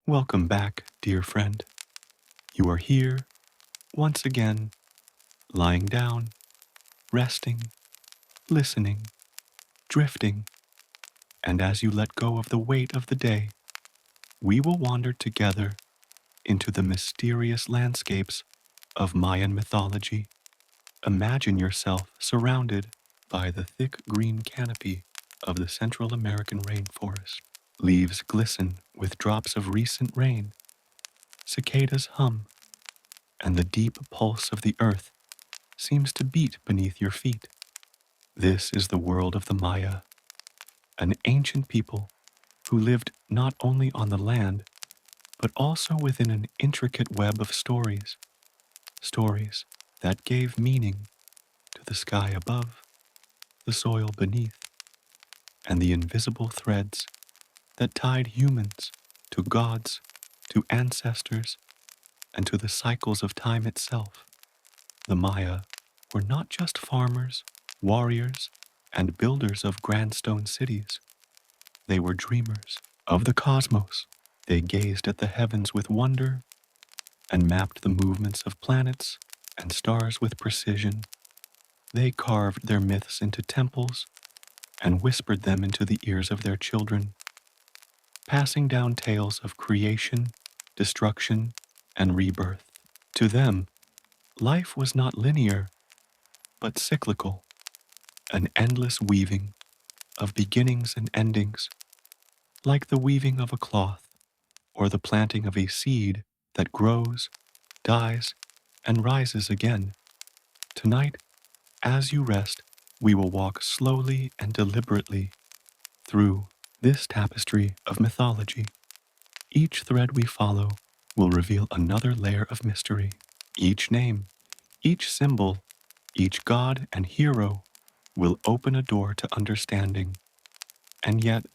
Welcome back, dear friend. You are here, once again, lying down, resting, listening, drifting, and as you let go of the weight of the day, we will wander together into the mysterious landscapes of Mayan mythology. Imagine yourself surrounded by the thick green canopy of the Central American rainforest. Leaves glisten with drops of recent rain, cicadas hum, and the deep pulse of the earth seems to beat beneath your feet. This is the world of the Maya, an ancient people who lived not only on the land, but also within an intricate web of stories, stories that gave meaning to the sky above, the soil beneath, and the invisible threads that tied humans to gods, to ancestors, and to the cycles of time itself. The Maya were not just farmers, warriors, and builders of grand stone cities. They were dreamers of the cosmos. They gazed at the heavens with wonder and mapped the movements of planets and stars with precision. They carved their myths into temples and whispered them into the ears of their children, passing down tales of creation, destruction, and rebirth. To them, life was not linear, but cyclical, an endless weaving of beginnings and endings, like the weaving of a cloth or the planting of a seed that grows, dies, and rises again. Tonight, as you rest, we will walk slowly and deliberately through this tapestry of mythology. Each thread we follow will reveal another layer of mystery. Each name, each symbol, each god and hero will open a door to understanding. And yet,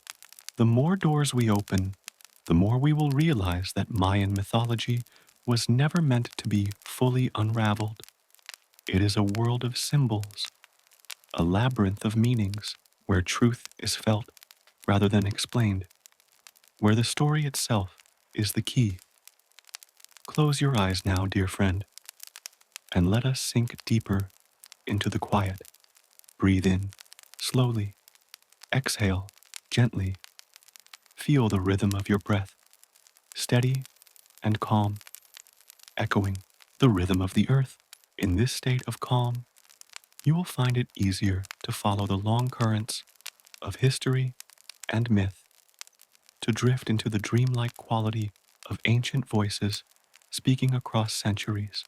the more doors we open, the more we will realize that Mayan mythology was never meant to be fully unraveled. It is a world of symbols, a labyrinth of meanings, where truth is felt rather than explained, where the story itself is the key. Close your eyes now, dear friend, and let us sink deeper into the quiet. Breathe in, slowly. Exhale, gently. Feel the rhythm of your breath, steady and calm, echoing the rhythm of the earth. In this state of calm, you will find it easier to follow the long currents of history and myth, to drift into the dreamlike quality of ancient voices speaking across centuries.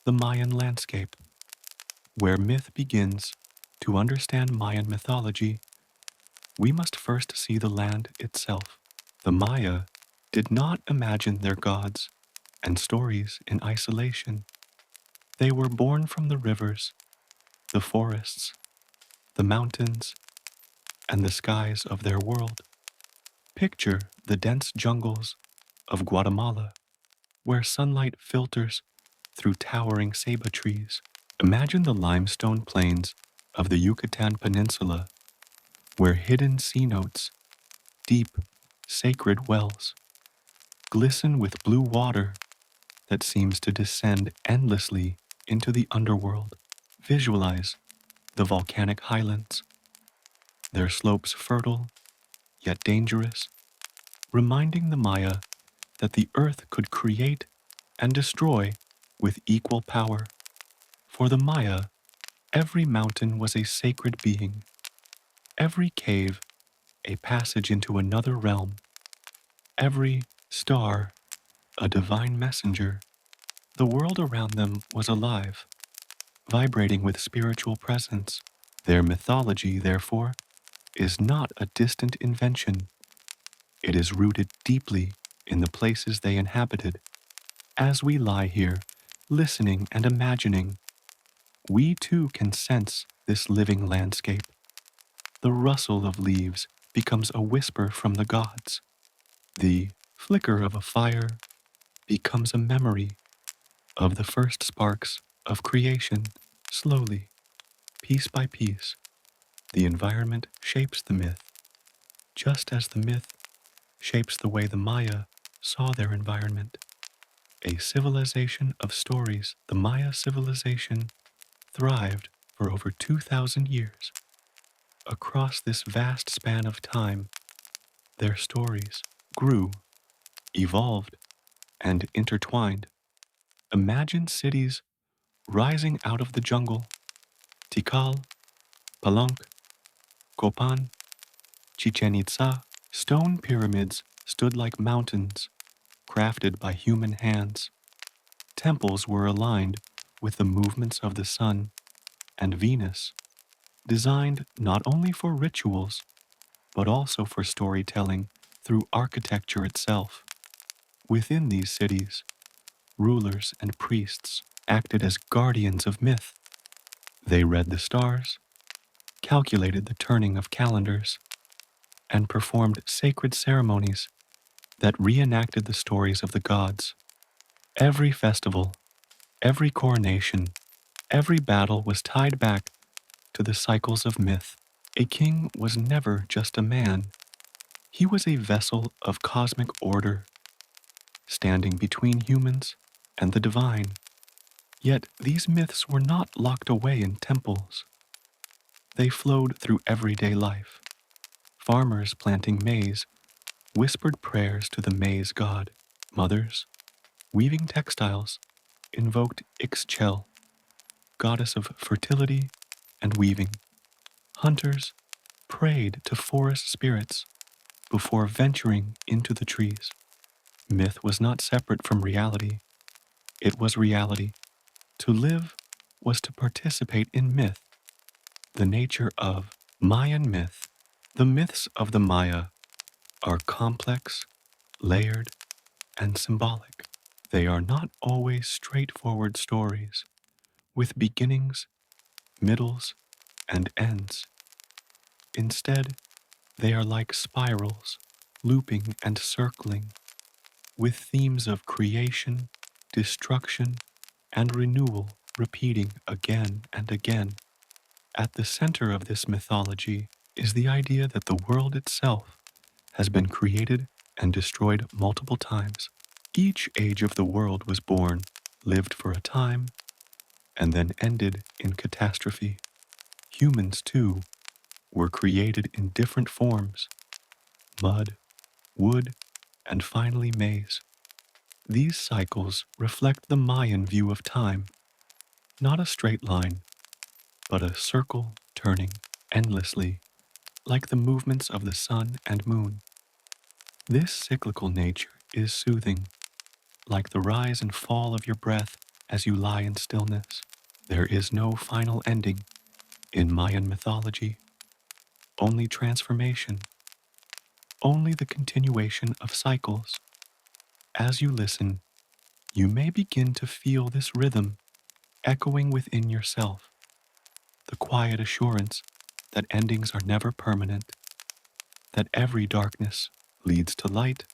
The Mayan landscape, where myth begins. To understand Mayan mythology, we must first see the land itself. The Maya did not imagine their gods and stories in isolation. They were born from the rivers, the forests, the mountains, and the skies of their world. Picture the dense jungles of Guatemala, where sunlight filters through towering ceiba trees. Imagine the limestone plains of the Yucatan Peninsula, where hidden sea notes, deep, sacred wells, glisten with blue water that seems to descend endlessly into the underworld. Visualize the volcanic highlands, their slopes fertile yet dangerous, reminding the Maya that the earth could create and destroy with equal power. For the Maya, every mountain was a sacred being, every cave a passage into another realm, every star a divine messenger. The world around them was alive, vibrating with spiritual presence. Their mythology, therefore, is not a distant invention. It is rooted deeply in the places they inhabited. As we lie here, listening and imagining, we too can sense this living landscape. The rustle of leaves becomes a whisper from the gods. The flicker of a fire becomes a memory of the first sparks of creation. Slowly, piece by piece, the environment shapes the myth, just as the myth shapes the way the Maya saw their environment. A civilization of stories, the Maya civilization thrived for over 2,000 years. Across this vast span of time, their stories grew, evolved, and intertwined. Imagine cities rising out of the jungle: Tikal, Palenque, Copan, Chichen Itza. Stone pyramids stood like mountains, crafted by human hands. Temples were aligned with the movements of the sun and Venus, designed not only for rituals, but also for storytelling through architecture itself. Within these cities, rulers and priests acted as guardians of myth. They read the stars, calculated the turning of calendars, and performed sacred ceremonies that reenacted the stories of the gods. Every festival, every coronation, every battle was tied back to the cycles of myth. A king was never just a man. He was a vessel of cosmic order, standing between humans and the divine. Yet these myths were not locked away in temples. They flowed through everyday life. Farmers planting maize whispered prayers to the maize god. Mothers, weaving textiles, invoked Ixchel, goddess of fertility and weaving. Hunters prayed to forest spirits before venturing into the trees. Myth was not separate from reality, it was reality. To live was to participate in myth, the nature of Mayan myth. The myths of the Maya are complex, layered, and symbolic. They are not always straightforward stories, with beginnings, middles, and ends. Instead, they are like spirals, looping and circling, with themes of creation, destruction, and renewal repeating again and again. At the center of this mythology is the idea that the world itself has been created and destroyed multiple times. Each age of the world was born, lived for a time, and then ended in catastrophe. Humans, too, were created in different forms: mud, wood, and finally maize. These cycles reflect the Mayan view of time, not a straight line, but a circle turning endlessly, like the movements of the sun and moon. This cyclical nature is soothing, like the rise and fall of your breath as you lie in stillness. There is no final ending in Mayan mythology, only transformation, only the continuation of cycles. As you listen, you may begin to feel this rhythm echoing within yourself, the quiet assurance that endings are never permanent, that every darkness leads to light,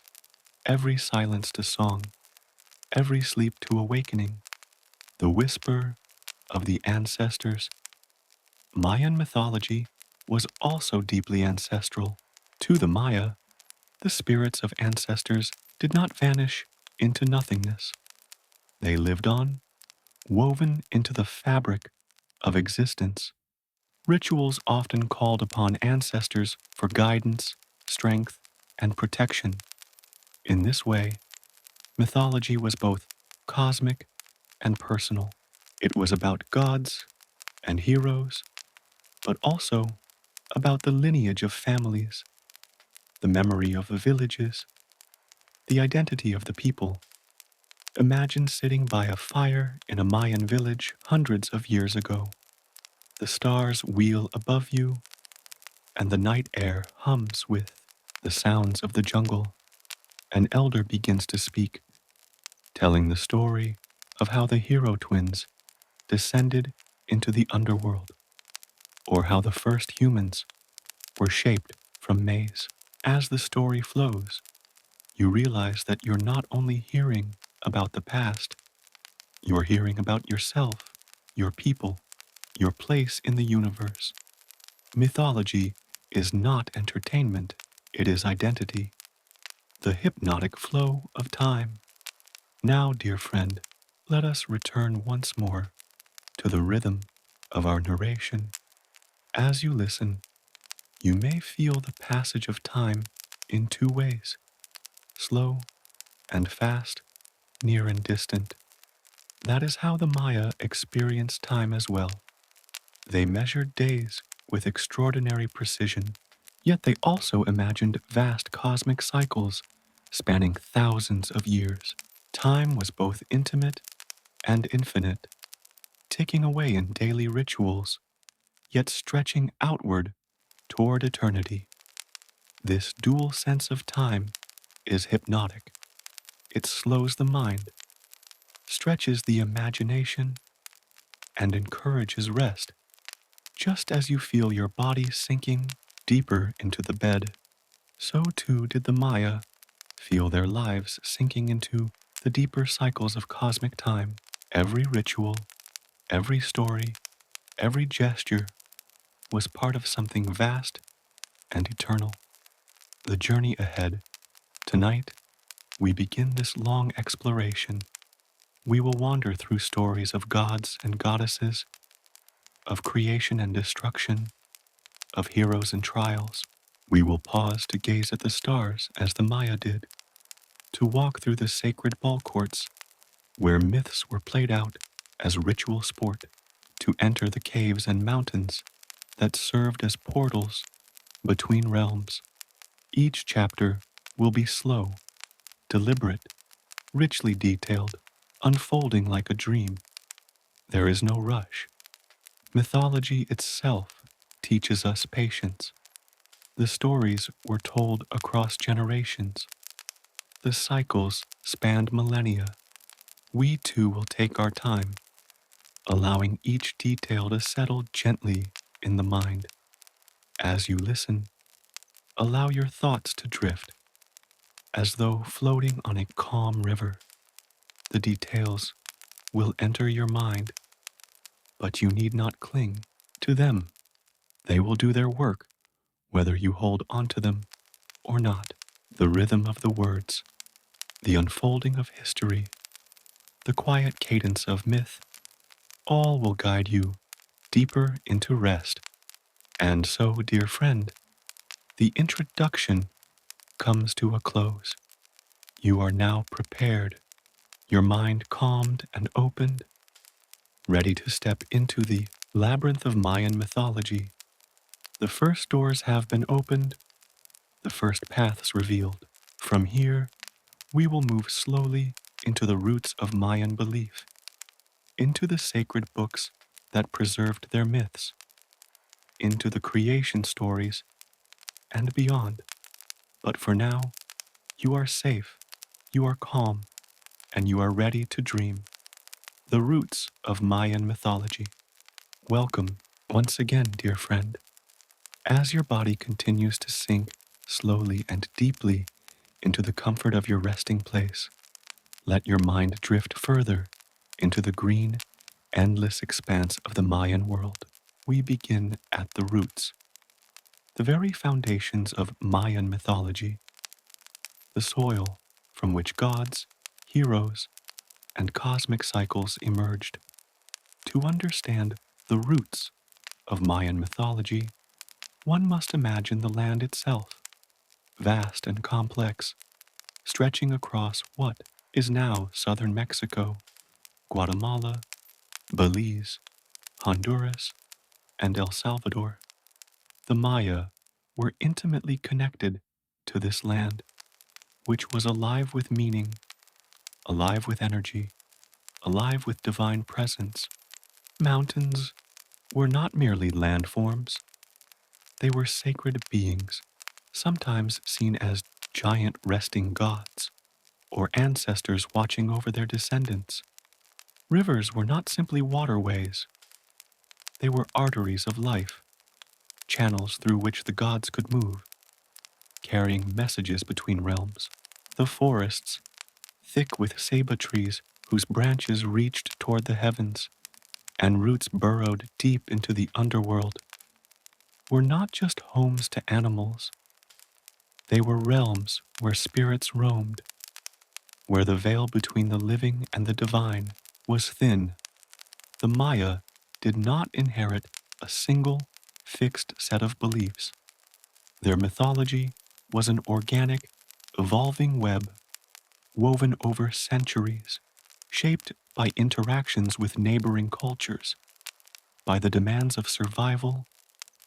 every silence to song, every sleep to awakening. The whisper of the ancestors. Mayan mythology was also deeply ancestral. To the Maya, the spirits of ancestors did not vanish into nothingness. They lived on, woven into the fabric of existence. Rituals often called upon ancestors for guidance, strength, and protection. In this way, mythology was both cosmic and personal. It was about gods and heroes, but also about the lineage of families, the memory of the villages, the identity of the people. Imagine sitting by a fire in a Mayan village hundreds of years ago. The stars wheel above you, and the night air hums with the sounds of the jungle. An elder begins to speak, telling the story of how the hero twins descended into the underworld, or how the first humans were shaped from maize. As the story flows, you realize that you're not only hearing about the past, you're hearing about yourself, your people, your place in the universe. Mythology is not entertainment, it is identity. the hypnotic flow of time. Now, dear friend, let us return once more to the rhythm of our narration. As you listen, you may feel the passage of time in two ways, slow and fast, near and distant. That is how the Maya experienced time as well. They measured days with extraordinary precision, yet they also imagined vast cosmic cycles spanning thousands of years. Time was both intimate and infinite, ticking away in daily rituals, yet stretching outward toward eternity. This dual sense of time is hypnotic. It slows the mind, stretches the imagination, and encourages rest, just as you feel your body sinking deeper into the bed. So too did the Maya feel their lives sinking into the deeper cycles of cosmic time. Every ritual, every story, every gesture was part of something vast and eternal. The journey ahead. Tonight, we begin this long exploration. We will wander through stories of gods and goddesses, of creation and destruction, of heroes and trials. We will pause to gaze at the stars as the Maya did, to walk through the sacred ball courts where myths were played out as ritual sport, to enter the caves and mountains that served as portals between realms. Each chapter will be slow, deliberate, richly detailed, unfolding like a dream. There is no rush. Mythology itself teaches us patience. The stories were told across generations. The cycles spanned millennia. We too will take our time, allowing each detail to settle gently in the mind. As you listen, allow your thoughts to drift, as though floating on a calm river. The details will enter your mind, but you need not cling to them. They will do their work, whether you hold onto them or not. The rhythm of the words, the unfolding of history, the quiet cadence of myth, all will guide you deeper into rest. And so, dear friend, the introduction comes to a close. You are now prepared, your mind calmed and opened, ready to step into the labyrinth of Mayan mythology. The first doors have been opened, the first paths revealed. From here, we will move slowly into the roots of Mayan belief, into the sacred books that preserved their myths, into the creation stories, and beyond. But for now, you are safe, you are calm, and you are ready to dream. The roots of Mayan mythology. Welcome once again, dear friend. As your body continues to sink slowly and deeply into the comfort of your resting place, let your mind drift further into the green, endless expanse of the Mayan world. We begin at the roots, the very foundations of Mayan mythology, the soil from which gods, heroes, and cosmic cycles emerged. To understand the roots of Mayan mythology, one must imagine the land itself, vast and complex, stretching across what is now southern Mexico, Guatemala, Belize, Honduras, and El Salvador. The Maya were intimately connected to this land, which was alive with meaning, alive with energy, alive with divine presence. Mountains were not merely landforms, they were sacred beings, sometimes seen as giant resting gods or ancestors watching over their descendants. Rivers were not simply waterways, they were arteries of life, channels through which the gods could move, carrying messages between realms. The forests, thick with ceiba trees whose branches reached toward the heavens and roots burrowed deep into the underworld, were not just homes to animals. They were realms where spirits roamed, where the veil between the living and the divine was thin. The Maya did not inherit a single, fixed set of beliefs. Their mythology was an organic, evolving web woven over centuries, shaped by interactions with neighboring cultures, by the demands of survival,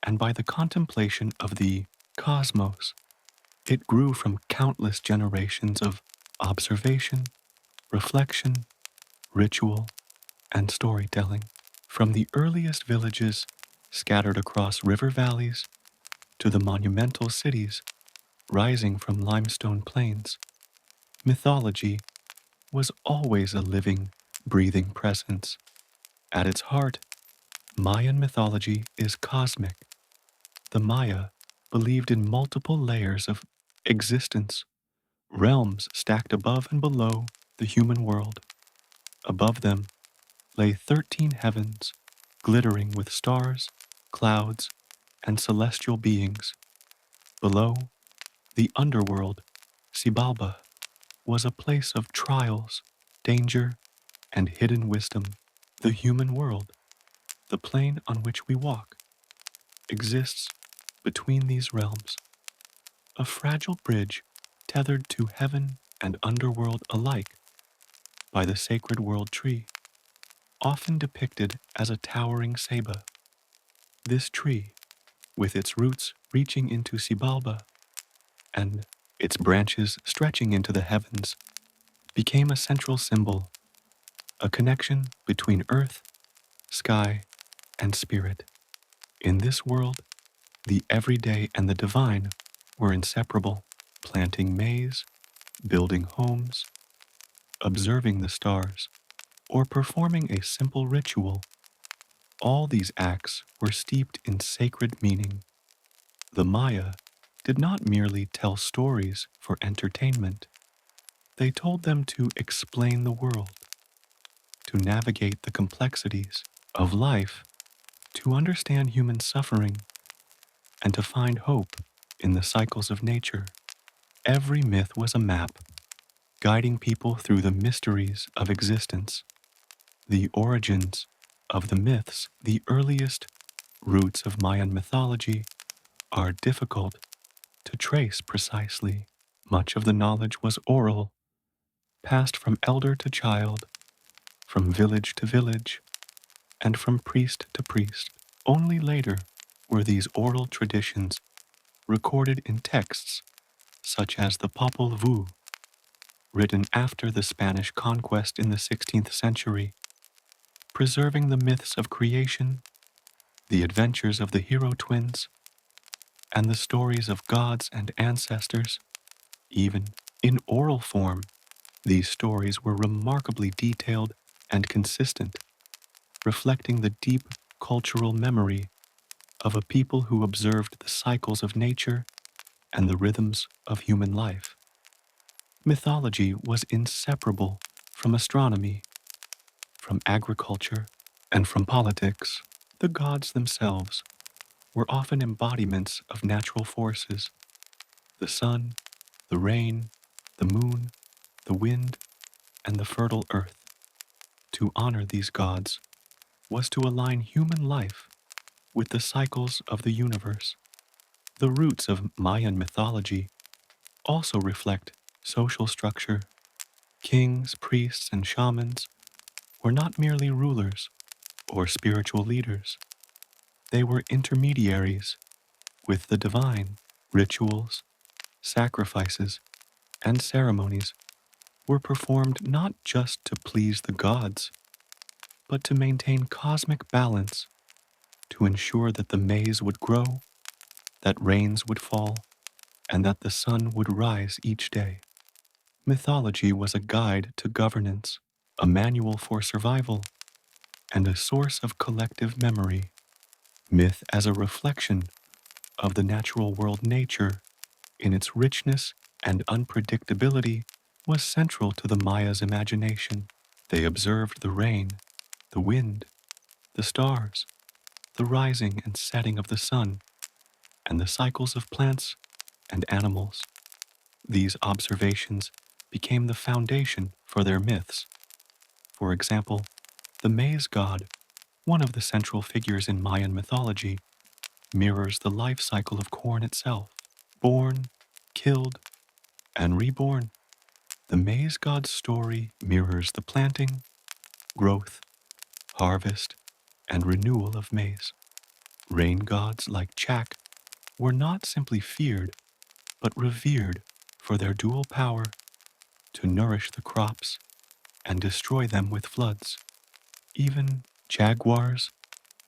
and by the contemplation of the cosmos. It grew from countless generations of observation, reflection, ritual, and storytelling. From the earliest villages scattered across river valleys to the monumental cities rising from limestone plains, mythology was always a living, breathing presence. At its heart, Mayan mythology is cosmic. The Maya believed in multiple layers of existence, realms stacked above and below the human world. Above them lay 13 heavens, glittering with stars, clouds, and celestial beings. Below, the underworld, Xibalba, was a place of trials, danger, and hidden wisdom. The human world, the plane on which we walk, exists between these realms, a fragile bridge tethered to heaven and underworld alike by the sacred world tree, often depicted as a towering ceiba. This tree, with its roots reaching into Xibalba and its branches stretching into the heavens, became a central symbol, a connection between earth, sky, and spirit. In this world, the everyday and the divine were inseparable. Planting maize, building homes, observing the stars, or performing a simple ritual, all these acts were steeped in sacred meaning. The Maya did not merely tell stories for entertainment. They told them to explain the world, to navigate the complexities of life, to understand human suffering, and to find hope in the cycles of nature. Every myth was a map, guiding people through the mysteries of existence. The origins of the myths, the earliest roots of Mayan mythology, are difficult to trace precisely. Much of the knowledge was oral, passed from elder to child, from village to village, and from priest to priest. Only later were these oral traditions recorded in texts such as the Popol Vuh, written after the Spanish conquest in the 16th century, preserving the myths of creation, the adventures of the hero twins, and the stories of gods and ancestors. Even in oral form, these stories were remarkably detailed and consistent, reflecting the deep cultural memory of a people who observed the cycles of nature and the rhythms of human life. Mythology was inseparable from astronomy, from agriculture, and from politics. The gods themselves were often embodiments of natural forces: the sun, the rain, the moon, the wind, and the fertile earth. To honor these gods was to align human life with the cycles of the universe. The roots of Mayan mythology also reflect social structure. Kings, priests, and shamans were not merely rulers or spiritual leaders. They were intermediaries with the divine. Rituals, sacrifices, and ceremonies were performed not just to please the gods, but to maintain cosmic balance, to ensure that the maize would grow, that rains would fall, and that the sun would rise each day. Mythology was a guide to governance, a manual for survival, and a source of collective memory. Myth as a reflection of the natural world, nature, in its richness and unpredictability, was central to the Maya's imagination. They observed the rain, the wind, the stars, the rising and setting of the sun, and the cycles of plants and animals. These observations became the foundation for their myths. For example, the maize god, one of the central figures in Mayan mythology, mirrors the life cycle of corn itself, born, killed, and reborn. The maize god's story mirrors the planting, growth, harvest, and renewal of maize. Rain gods like Chak were not simply feared, but revered for their dual power to nourish the crops and destroy them with floods. Even jaguars,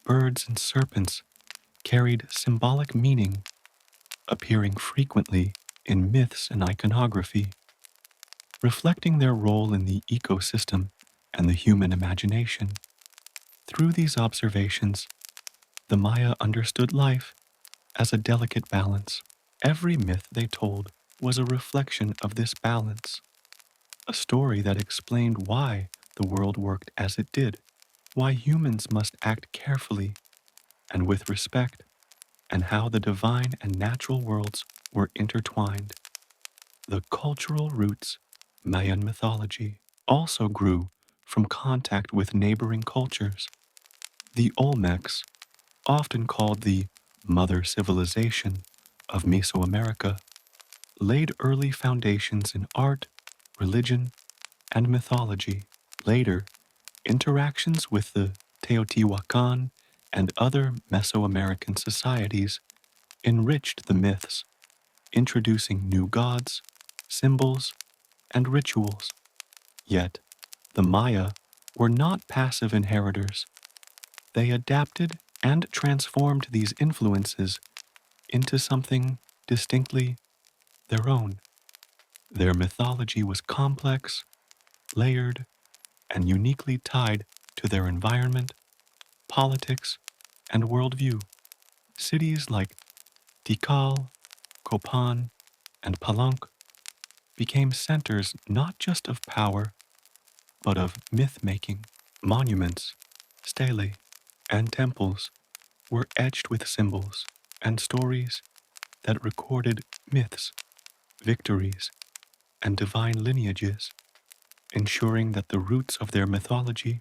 birds, and serpents carried symbolic meaning, appearing frequently in myths and iconography, reflecting their role in the ecosystem and the human imagination. Through these observations, the Maya understood life as a delicate balance. Every myth they told was a reflection of this balance, a story that explained why the world worked as it did, why humans must act carefully and with respect, and how the divine and natural worlds were intertwined. The cultural roots, Mayan mythology, also grew from contact with neighboring cultures. The Olmecs, often called the mother civilization of Mesoamerica, laid early foundations in art, religion, and mythology. Later, interactions with the Teotihuacan and other Mesoamerican societies enriched the myths, introducing new gods, symbols, and rituals. Yet, the Maya were not passive inheritors. They adapted and transformed these influences into something distinctly their own. Their mythology was complex, layered, and uniquely tied to their environment, politics, and worldview. Cities like Tikal, Copan, and Palenque became centers not just of power, but of myth-making. Monuments, stelae, and temples were etched with symbols and stories that recorded myths, victories, and divine lineages, ensuring that the roots of their mythology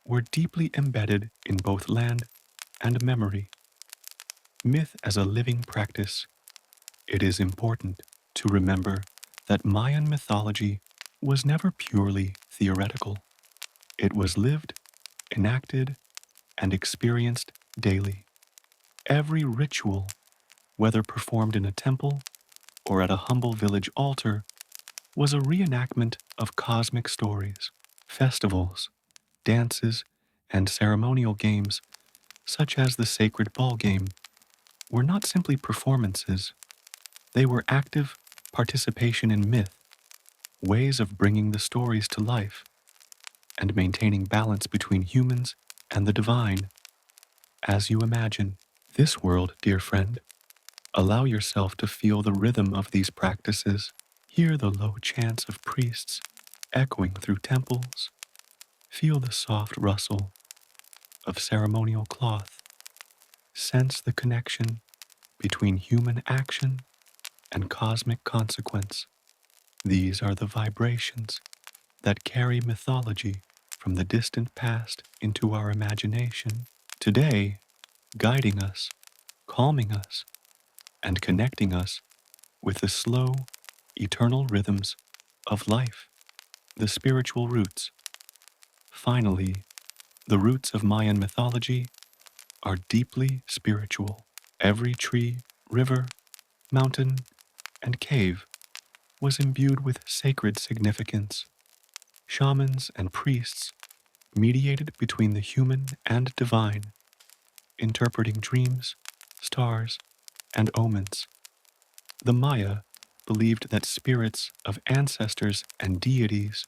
were deeply embedded in both land and memory. Myth as a living practice, it is important to remember that Mayan mythology was never purely theoretical. It was lived, enacted, and experienced daily. Every ritual, whether performed in a temple or at a humble village altar, was a reenactment of cosmic stories. Festivals, dances, and ceremonial games, such as the sacred ball game, were not simply performances. They were active participation in myth, ways of bringing the stories to life, and maintaining balance between humans and the divine. As you imagine this world, dear friend, allow yourself to feel the rhythm of these practices. Hear the low chants of priests echoing through temples. Feel the soft rustle of ceremonial cloth. Sense the connection between human action and cosmic consequence. These are the vibrations that carry mythology from the distant past into our imagination, today, guiding us, calming us, and connecting us with the slow, eternal rhythms of life, the spiritual roots. Finally, the roots of Mayan mythology are deeply spiritual. Every tree, river, mountain, and cave was imbued with sacred significance. Shamans and priests mediated between the human and divine, interpreting dreams, stars, and omens. The Maya believed that spirits of ancestors and deities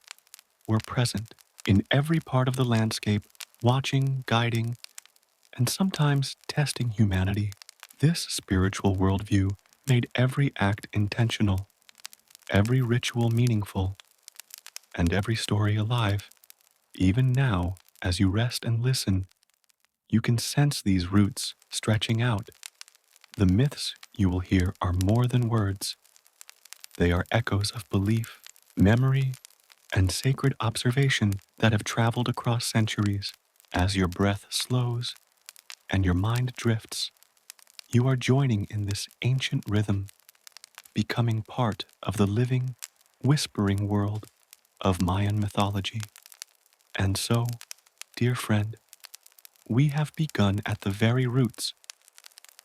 were present in every part of the landscape, watching, guiding, and sometimes testing humanity. This spiritual worldview made every act intentional, every ritual meaningful, and every story alive. Even now, as you rest and listen, you can sense these roots stretching out. The myths you will hear are more than words. They are echoes of belief, memory, and sacred observation that have traveled across centuries. As your breath slows and your mind drifts, you are joining in this ancient rhythm, becoming part of the living, whispering world of Mayan mythology. And so, dear friend, we have begun at the very roots.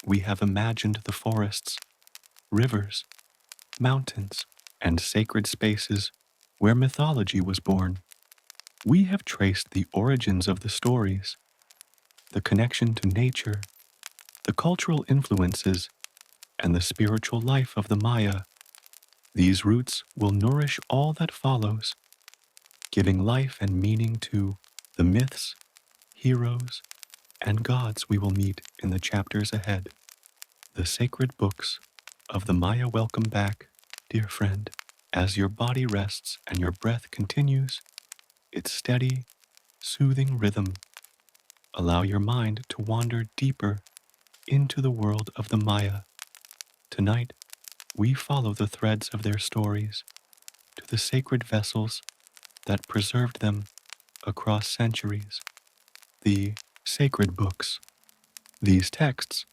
We have imagined the forests, rivers, mountains, and sacred spaces where mythology was born. We have traced the origins of the stories, the connection to nature, the cultural influences, and the spiritual life of the Maya. These roots will nourish all that follows, giving life and meaning to the myths, heroes, and gods we will meet in the chapters ahead. The sacred books of the Maya welcome back, dear friend, as your body rests and your breath continues its steady, soothing rhythm. Allow your mind to wander deeper into the world of the Maya. Tonight, we follow the threads of their stories to the sacred vessels that preserved them across centuries, the sacred books. These texts,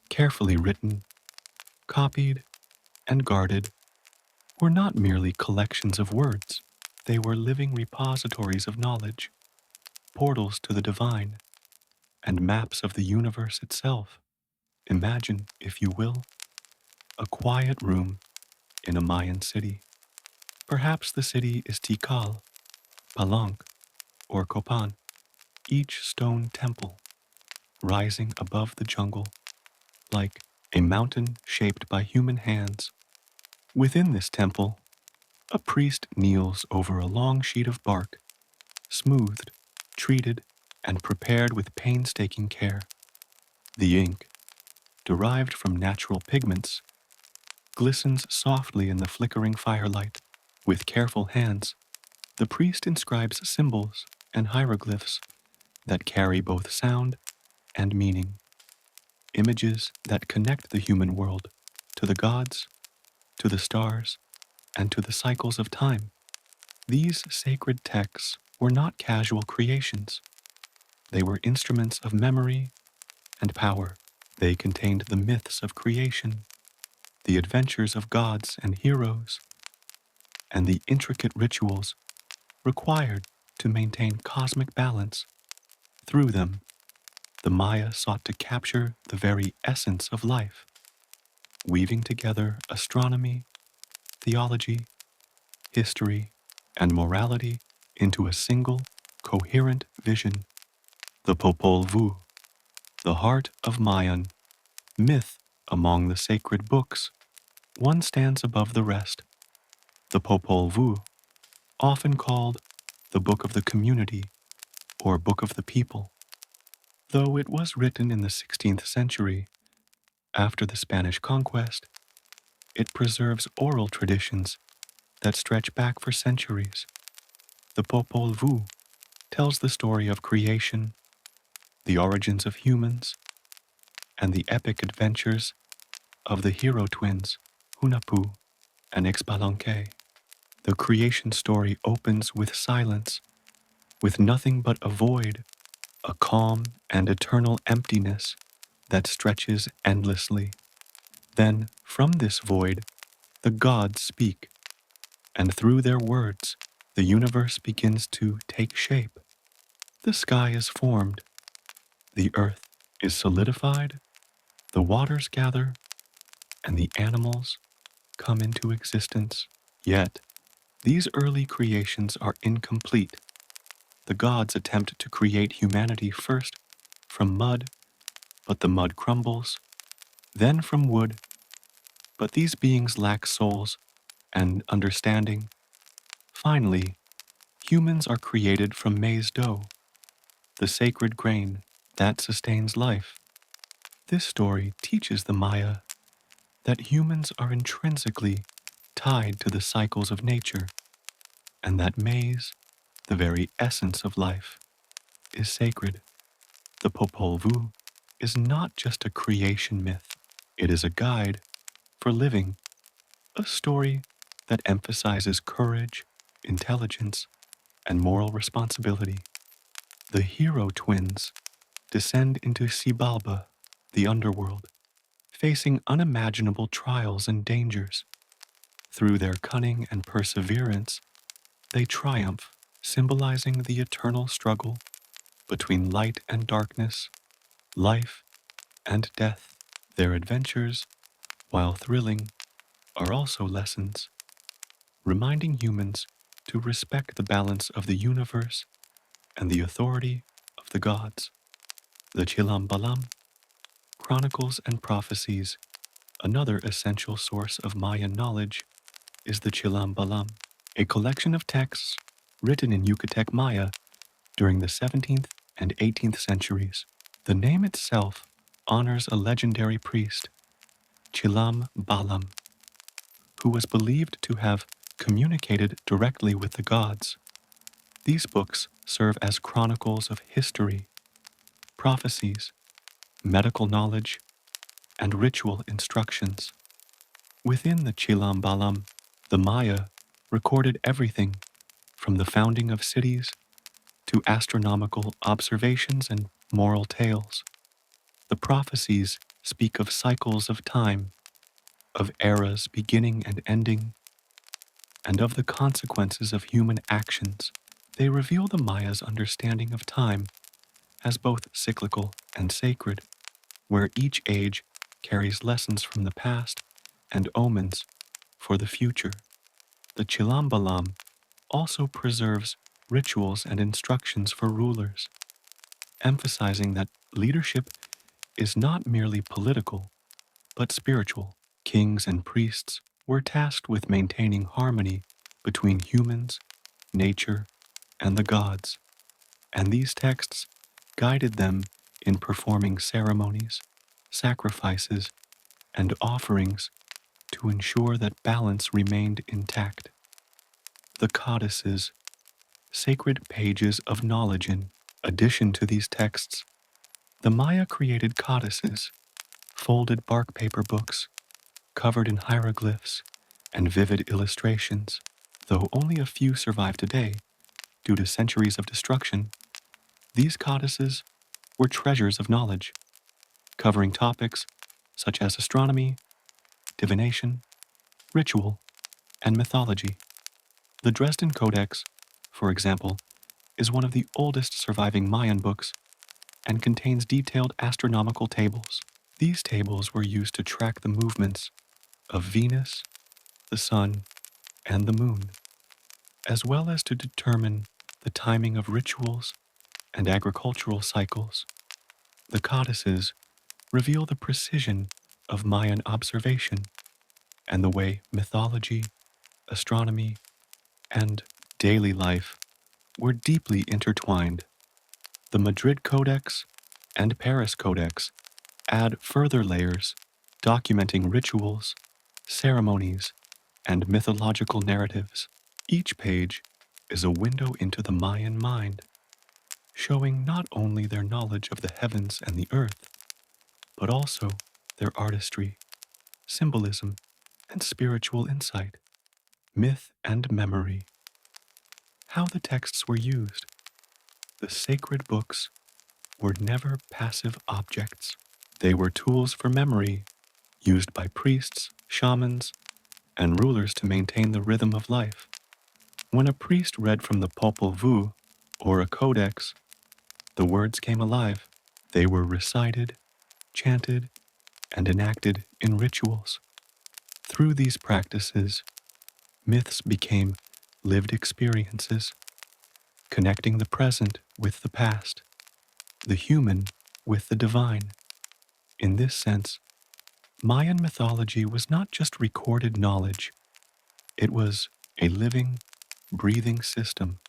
carefully written, copied, and guarded, were not merely collections of words. They were living repositories of knowledge, portals to the divine, and maps of the universe itself. Imagine, if you will, a quiet room in a Mayan city. Perhaps the city is Tikal, Palenque, or Copan, each stone temple rising above the jungle like a mountain shaped by human hands. Within this temple, a priest kneels over a long sheet of bark, smoothed, treated, and prepared with painstaking care. The ink, derived from natural pigments, glistens softly in the flickering firelight. With careful hands, the priest inscribes symbols and hieroglyphs that carry both sound and meaning, images that connect the human world to the gods, to the stars, and to the cycles of time. These sacred texts were not casual creations. They were instruments of memory and power. They contained the myths of creation, the adventures of gods and heroes, and the intricate rituals required to maintain cosmic balance. Through them, the Maya sought to capture the very essence of life, weaving together astronomy, theology, history, and morality into a single, coherent vision. The Popol Vuh, the heart of Mayan myth among the sacred books, one stands above the rest. The Popol Vuh, often called the Book of the Community or Book of the People, though it was written in the 16th century after the Spanish conquest, it preserves oral traditions that stretch back for centuries. The Popol Vuh tells the story of creation, the origins of humans, and the epic adventures of the hero twins, Hunahpu and Ixbalanque. The creation story opens with silence, with nothing but a void, a calm and eternal emptiness that stretches endlessly. Then, from this void, the gods speak, and through their words, the universe begins to take shape. The sky is formed, the earth is solidified, the waters gather, and the animals come into existence. Yet, these early creations are incomplete. The gods attempt to create humanity first from mud, but the mud crumbles, then from wood, but these beings lack souls and understanding. Finally, humans are created from maize dough, the sacred grain that sustains life. This story teaches the Maya that humans are intrinsically tied to the cycles of nature, and that maize, the very essence of life, is sacred. The Popol Vuh is not just a creation myth. It is a guide for living, a story that emphasizes courage, intelligence, and moral responsibility. The hero twins descend into Xibalba, the Underworld, facing unimaginable trials and dangers. Through their cunning and perseverance, they triumph, symbolizing the eternal struggle between light and darkness, life and death. Their adventures, while thrilling, are also lessons, reminding humans to respect the balance of the universe and the authority of the gods. The Chilambalam, Chronicles and Prophecies, another essential source of Mayan knowledge, is the Chilambalam, a collection of texts written in Yucatec Maya during the 17th and 18th centuries. The name itself honors a legendary priest, Chilam Balam, who was believed to have communicated directly with the gods. These books serve as chronicles of history, prophecies, medical knowledge, and ritual instructions. Within the Chilam Balam, the Maya recorded everything from the founding of cities to astronomical observations and moral tales. The prophecies speak of cycles of time, of eras beginning and ending, and of the consequences of human actions. They reveal the Maya's understanding of time as both cyclical and sacred, where each age carries lessons from the past and omens for the future. The Chilambalam also preserves rituals and instructions for rulers, emphasizing that leadership is not merely political, but spiritual. Kings and priests were tasked with maintaining harmony between humans, nature, and the gods, and these texts guided them in performing ceremonies, sacrifices, and offerings to ensure that balance remained intact. The codices, sacred pages of knowledge. In addition to these texts, the Maya created codices, folded bark paper books, covered in hieroglyphs and vivid illustrations. Though only a few survive today due to centuries of destruction, these codices were treasures of knowledge, covering topics such as astronomy, divination, ritual, and mythology. The Dresden Codex, for example, is one of the oldest surviving Mayan books and contains detailed astronomical tables. These tables were used to track the movements of Venus, the Sun, and the Moon, as well as to determine the timing of rituals and agricultural cycles. The codices reveal the precision of Mayan observation and the way mythology, astronomy, and daily life were deeply intertwined. The Madrid Codex and Paris Codex add further layers, documenting rituals, ceremonies, and mythological narratives. Each page is a window into the Mayan mind, showing not only their knowledge of the heavens and the earth, but also their artistry, symbolism, and spiritual insight. Myth and memory. How the texts were used. The sacred books were never passive objects. They were tools for memory, used by priests, shamans, and rulers to maintain the rhythm of life. When a priest read from the Popol Vuh, or a codex, the words came alive. They were recited, chanted, and enacted in rituals. Through these practices, myths became lived experiences, connecting the present with the past, the human with the divine. In this sense, Mayan mythology was not just recorded knowledge, it was a living, breathing system.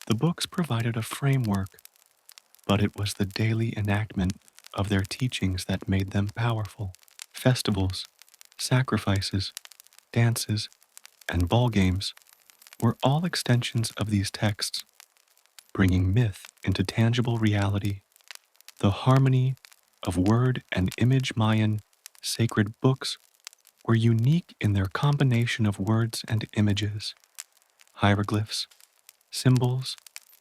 The books provided a framework, but it was the daily enactment of their teachings that made them powerful. Festivals, sacrifices, dances, and ball games were all extensions of these texts, bringing myth into tangible reality. The harmony of word and image Mayan sacred books were unique in their combination of words and images, hieroglyphs, symbols,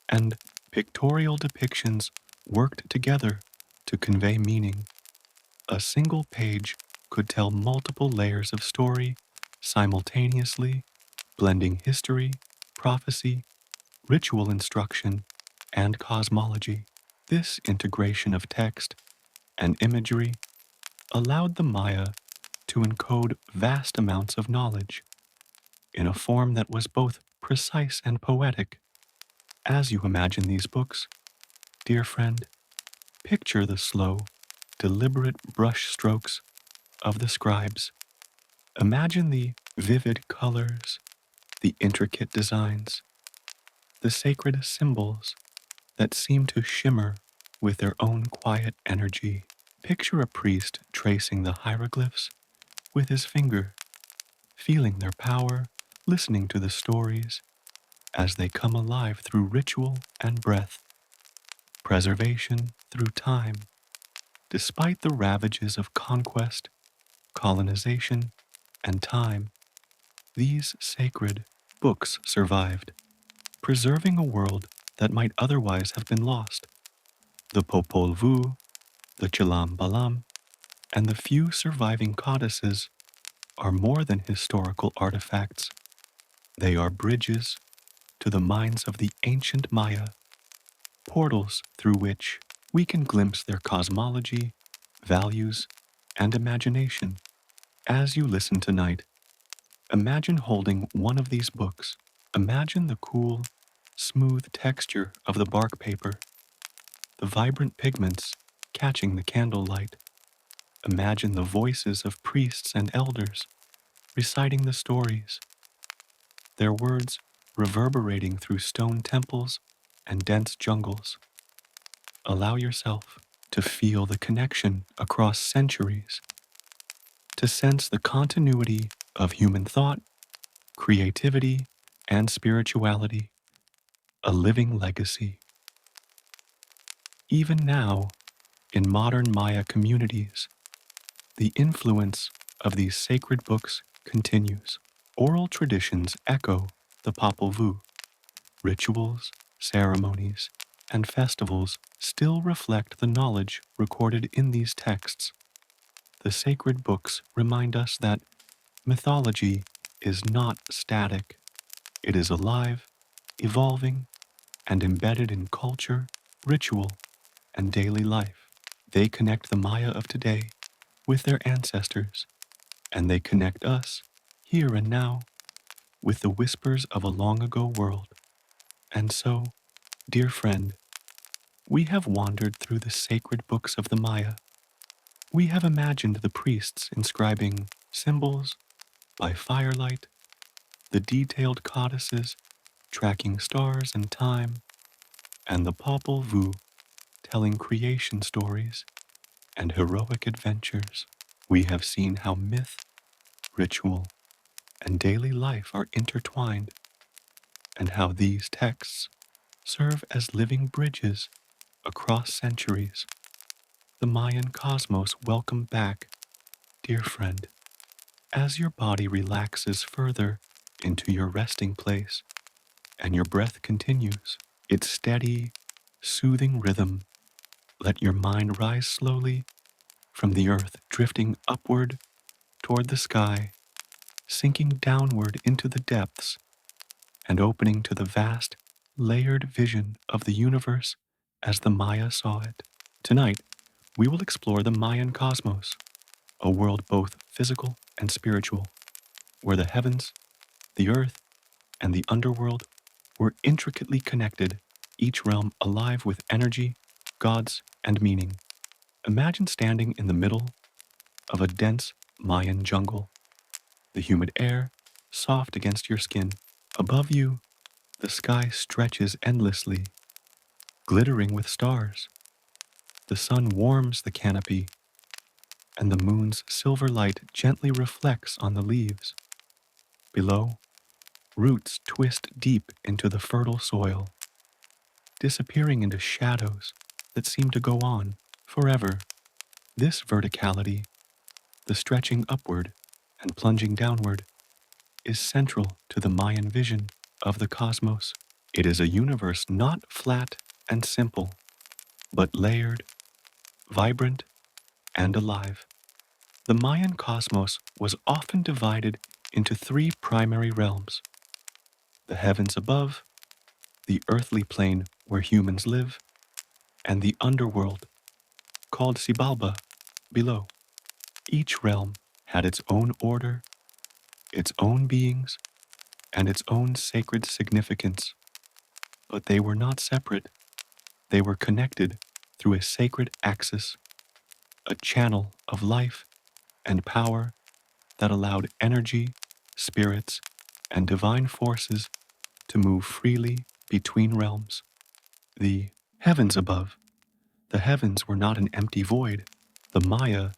and pictorial depictions worked together to convey meaning. A single page could tell multiple layers of story simultaneously, blending history, prophecy, ritual instruction, and cosmology. This integration of text and imagery allowed the Maya to encode vast amounts of knowledge in a form that was both precise and poetic. As you imagine these books, dear friend, picture the slow, deliberate brush strokes of the scribes. Imagine the vivid colors, the intricate designs, the sacred symbols that seem to shimmer with their own quiet energy. Picture a priest tracing the hieroglyphs with his finger, feeling their power, listening to the stories as they come alive through ritual and breath, preservation through time. Despite the ravages of conquest, colonization, and time, these sacred books survived, preserving a world that might otherwise have been lost. The Popol Vuh, the Chilam Balam, and the few surviving codices are more than historical artifacts. They are bridges to the minds of the ancient Maya, portals through which we can glimpse their cosmology, values, and imagination. As you listen tonight, imagine holding one of these books. Imagine the cool, smooth texture of the bark paper, the vibrant pigments catching the candlelight. Imagine the voices of priests and elders reciting the stories, their words reverberating through stone temples and dense jungles. Allow yourself to feel the connection across centuries, to sense the continuity of human thought, creativity, and spirituality, a living legacy. Even now, in modern Maya communities, the influence of these sacred books continues. Oral traditions echo the Popol Vuh. Rituals, ceremonies, and festivals still reflect the knowledge recorded in these texts. The sacred books remind us that mythology is not static. It is alive, evolving, and embedded in culture, ritual, and daily life. They connect the Maya of today with their ancestors, and they connect us, here and now, with the whispers of a long ago world. And so, dear friend, we have wandered through the sacred books of the Maya. We have imagined the priests inscribing symbols by firelight, the detailed codices tracking stars and time, and the Popol Vuh telling creation stories and heroic adventures. We have seen how myth, ritual, and daily life are intertwined, and how these texts serve as living bridges across centuries. The Mayan cosmos welcome back, dear friend, as your body relaxes further into your resting place and your breath continues its steady, soothing rhythm. Let your mind rise slowly from the earth, drifting upward toward the sky, sinking downward into the depths, and opening to the vast, layered vision of the universe as the Maya saw it. Tonight, we will explore the Mayan cosmos, a world both physical and spiritual, where the heavens, the earth, and the underworld were intricately connected, each realm alive with energy, gods, and meaning. Imagine standing in the middle of a dense Mayan jungle, the humid air soft against your skin. Above you, the sky stretches endlessly, glittering with stars. The sun warms the canopy, and the moon's silver light gently reflects on the leaves. Below, roots twist deep into the fertile soil, disappearing into shadows that seem to go on forever. This verticality, the stretching upward, and plunging downward, is central to the Mayan vision of the cosmos. It is a universe not flat and simple, but layered, vibrant, and alive. The Mayan cosmos was often divided into three primary realms: the heavens above, the earthly plane where humans live, and the underworld, called Xibalba, below. Each realm had its own order, its own beings, and its own sacred significance. But they were not separate. They were connected through a sacred axis, a channel of life and power that allowed energy, spirits, and divine forces to move freely between realms. The heavens above. The heavens were not an empty void. The Maya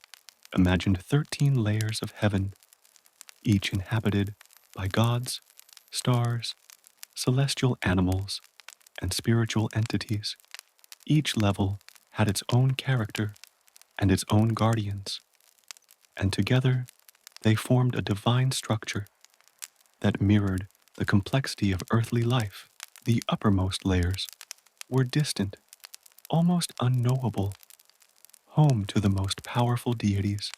imagined 13 layers of heaven, each inhabited by gods, stars, celestial animals, and spiritual entities. Each level had its own character and its own guardians, and together they formed a divine structure that mirrored the complexity of earthly life. The uppermost layers were distant, almost unknowable, home to the most powerful deities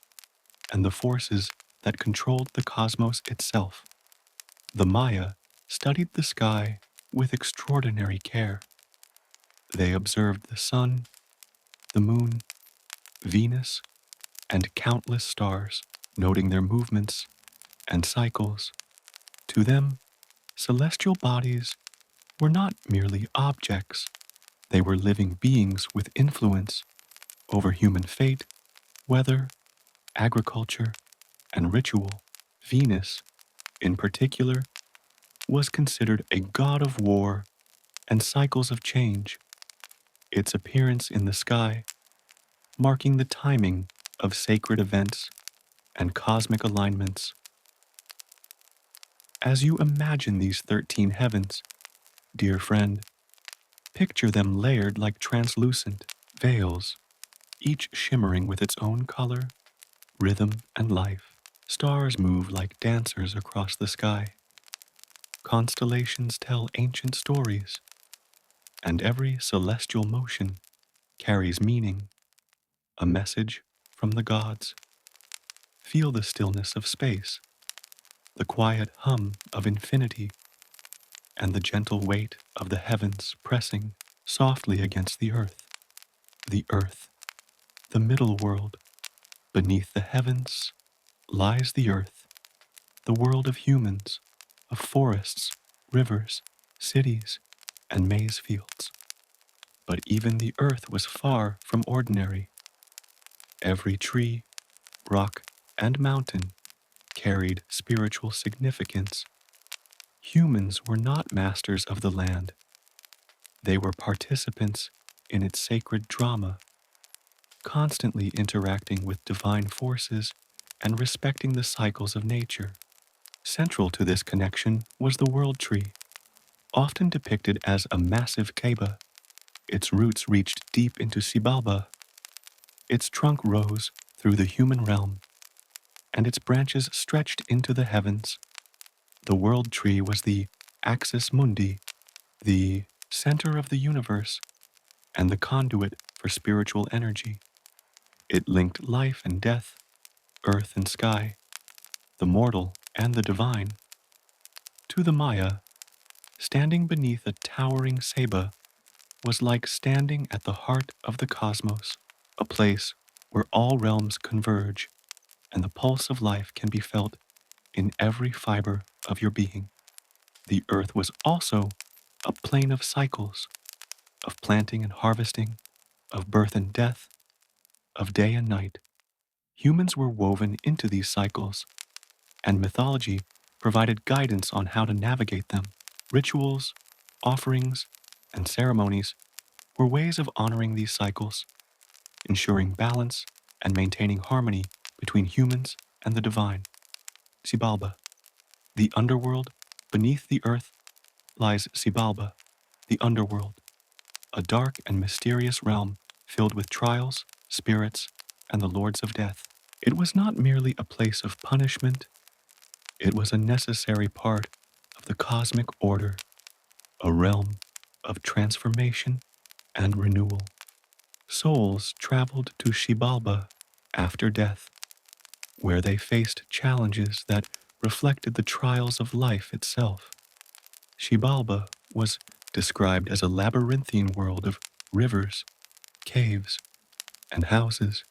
and the forces that controlled the cosmos itself. The Maya studied the sky with extraordinary care. They observed the sun, the moon, Venus, and countless stars, noting their movements and cycles. To them, celestial bodies were not merely objects, they were living beings with influence over human fate, weather, agriculture, and ritual. Venus, in particular, was considered a god of war and cycles of change, its appearance in the sky marking the timing of sacred events and cosmic alignments. As you imagine these 13 heavens, dear friend, picture them layered like translucent veils, each shimmering with its own color, rhythm, and life. Stars move like dancers across the sky. Constellations tell ancient stories, and every celestial motion carries meaning, a message from the gods. Feel the stillness of space, the quiet hum of infinity, and the gentle weight of the heavens pressing softly against the earth. The earth, the middle world. Beneath the heavens lies the earth, the world of humans, of forests, rivers, cities, and maize fields. But even the earth was far from ordinary. Every tree, rock, and mountain carried spiritual significance. Humans were not masters of the land. They were participants in its sacred drama, constantly interacting with divine forces and respecting the cycles of nature. Central to this connection was the world tree, often depicted as a massive ceiba. Its roots reached deep into Xibalba. Its trunk rose through the human realm, and its branches stretched into the heavens. The world tree was the axis mundi, the center of the universe, and the conduit for spiritual energy. It linked life and death, earth and sky, the mortal and the divine. To the Maya, standing beneath a towering ceiba was like standing at the heart of the cosmos, a place where all realms converge and the pulse of life can be felt in every fiber of your being. The earth was also a plane of cycles, of planting and harvesting, of birth and death, of day and night. Humans were woven into these cycles, and mythology provided guidance on how to navigate them. Rituals, offerings, and ceremonies were ways of honoring these cycles, ensuring balance and maintaining harmony between humans and the divine. Xibalba, the underworld. Beneath the earth lies Xibalba, the underworld, a dark and mysterious realm filled with trials, spirits, and the lords of death. It was not merely a place of punishment It was a necessary part of the cosmic order, a realm of transformation and renewal. Souls traveled to Xibalba after death, where they faced challenges that reflected the trials of life itself. Xibalba was described as a labyrinthine world of rivers, caves, and houses,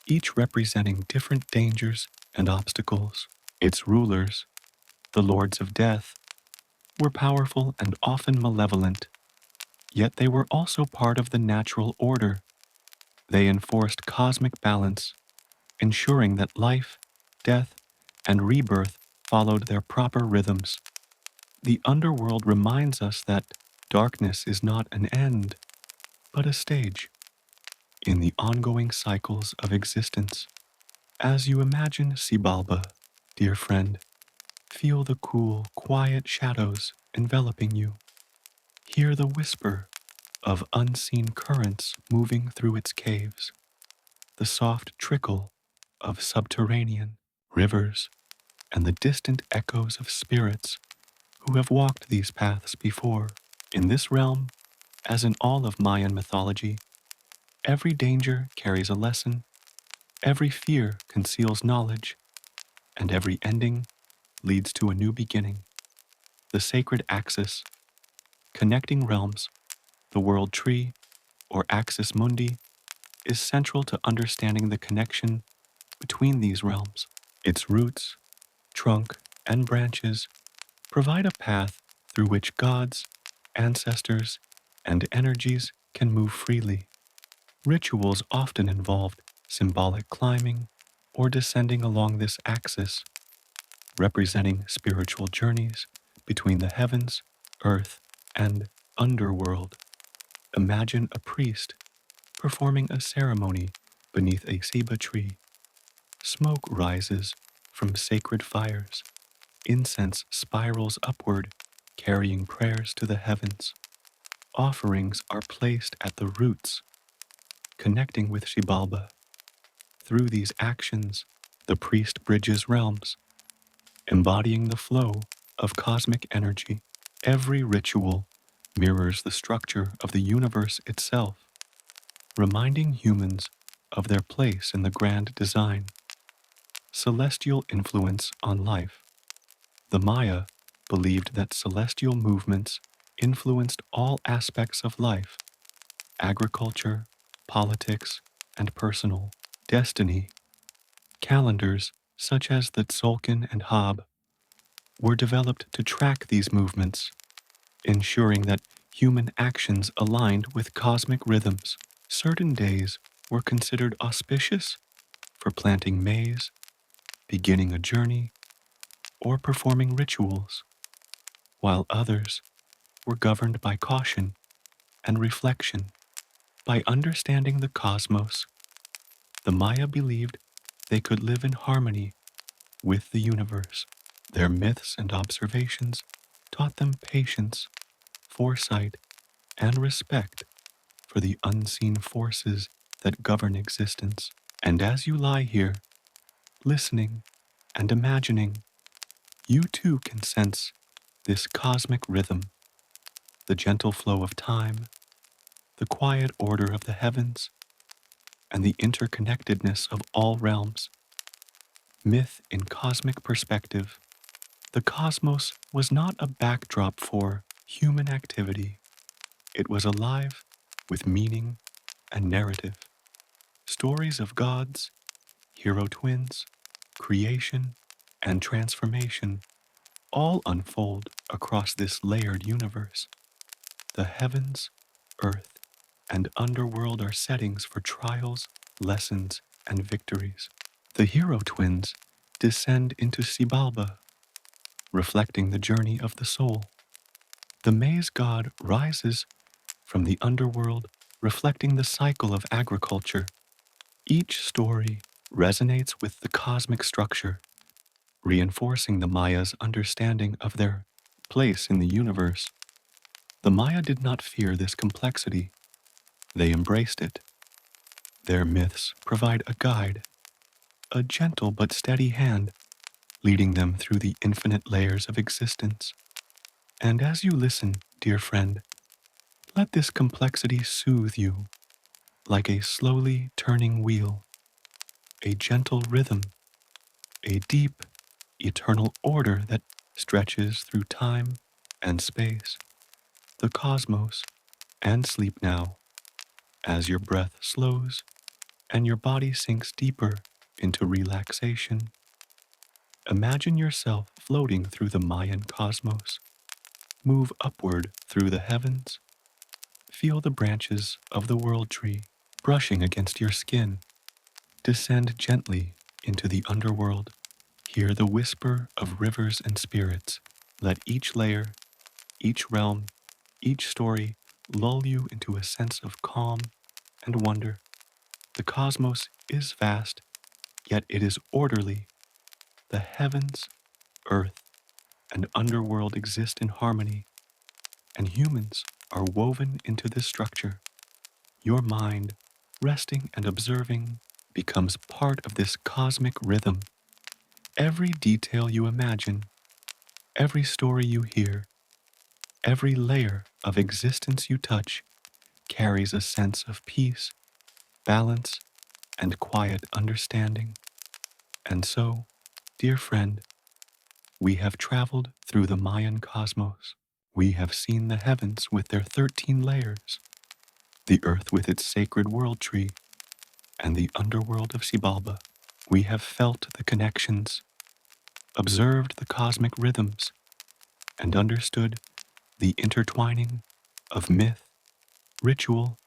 each representing different dangers and obstacles. Its rulers, the Lords of Death, were powerful and often malevolent, yet they were also part of the natural order. They enforced cosmic balance, ensuring that life, death, and rebirth followed their proper rhythms. The underworld reminds us that darkness is not an end, but a stage in the ongoing cycles of existence. As you imagine Xibalba, dear friend, feel the cool, quiet shadows enveloping you. Hear the whisper of unseen currents moving through its caves, the soft trickle of subterranean rivers, and the distant echoes of spirits who have walked these paths before. In this realm, as in all of Mayan mythology, every danger carries a lesson, every fear conceals knowledge, and every ending leads to a new beginning. The sacred axis, connecting realms, the world tree, or axis mundi, is central to understanding the connection between these realms. Its roots, trunk, and branches provide a path through which gods, ancestors, and energies can move freely. Rituals often involved symbolic climbing or descending along this axis, representing spiritual journeys between the heavens, earth, and underworld. Imagine a priest performing a ceremony beneath a ceiba tree. Smoke rises from sacred fires. Incense spirals upward, carrying prayers to the heavens. Offerings are placed at the roots, connecting with Xibalba. Through these actions, the priest bridges realms, embodying the flow of cosmic energy. Every ritual mirrors the structure of the universe itself, reminding humans of their place in the grand design. Celestial influence on life. The Maya believed that celestial movements influenced all aspects of life: agriculture, politics, and personal destiny. Calendars, such as the Tzolk'in and Hab, were developed to track these movements, ensuring that human actions aligned with cosmic rhythms. Certain days were considered auspicious for planting maize, beginning a journey, or performing rituals, while others were governed by caution and reflection. By understanding the cosmos, the Maya believed they could live in harmony with the universe. Their myths and observations taught them patience, foresight, and respect for the unseen forces that govern existence. And as you lie here, listening and imagining, you too can sense this cosmic rhythm, the gentle flow of time, the quiet order of the heavens, and the interconnectedness of all realms. Myth in cosmic perspective. The cosmos was not a backdrop for human activity. It was alive with meaning and narrative. Stories of gods, hero twins, creation, and transformation all unfold across this layered universe. The heavens, earth, and underworld are settings for trials, lessons, and victories. The hero twins descend into Xibalba, reflecting the journey of the soul. The maize god rises from the underworld, reflecting the cycle of agriculture. Each story resonates with the cosmic structure, reinforcing the Maya's understanding of their place in the universe. The Maya did not fear this complexity. They embraced it. Their myths provide a guide, a gentle but steady hand leading them through the infinite layers of existence. And as you listen, dear friend, let this complexity soothe you like a slowly turning wheel, a gentle rhythm, a deep, eternal order that stretches through time and space, the cosmos, and sleep now as your breath slows and your body sinks deeper into relaxation. Imagine yourself floating through the Mayan cosmos. Move upward through the heavens. Feel the branches of the world tree brushing against your skin. Descend gently into the underworld. Hear the whisper of rivers and spirits. Let each layer, each realm, each story lull you into a sense of calm and wonder. The cosmos is vast, yet it is orderly. The heavens, earth, and underworld exist in harmony, and humans are woven into this structure. Your mind, resting and observing, becomes part of this cosmic rhythm. Every detail you imagine, every story you hear, every layer of existence you touch carries a sense of peace, balance, and quiet understanding. And so, dear friend, we have traveled through the Mayan cosmos. We have seen the heavens with their 13 layers, the earth with its sacred world tree, and the underworld of Xibalba. We have felt the connections, observed the cosmic rhythms, and understood the intertwining of myth, ritual,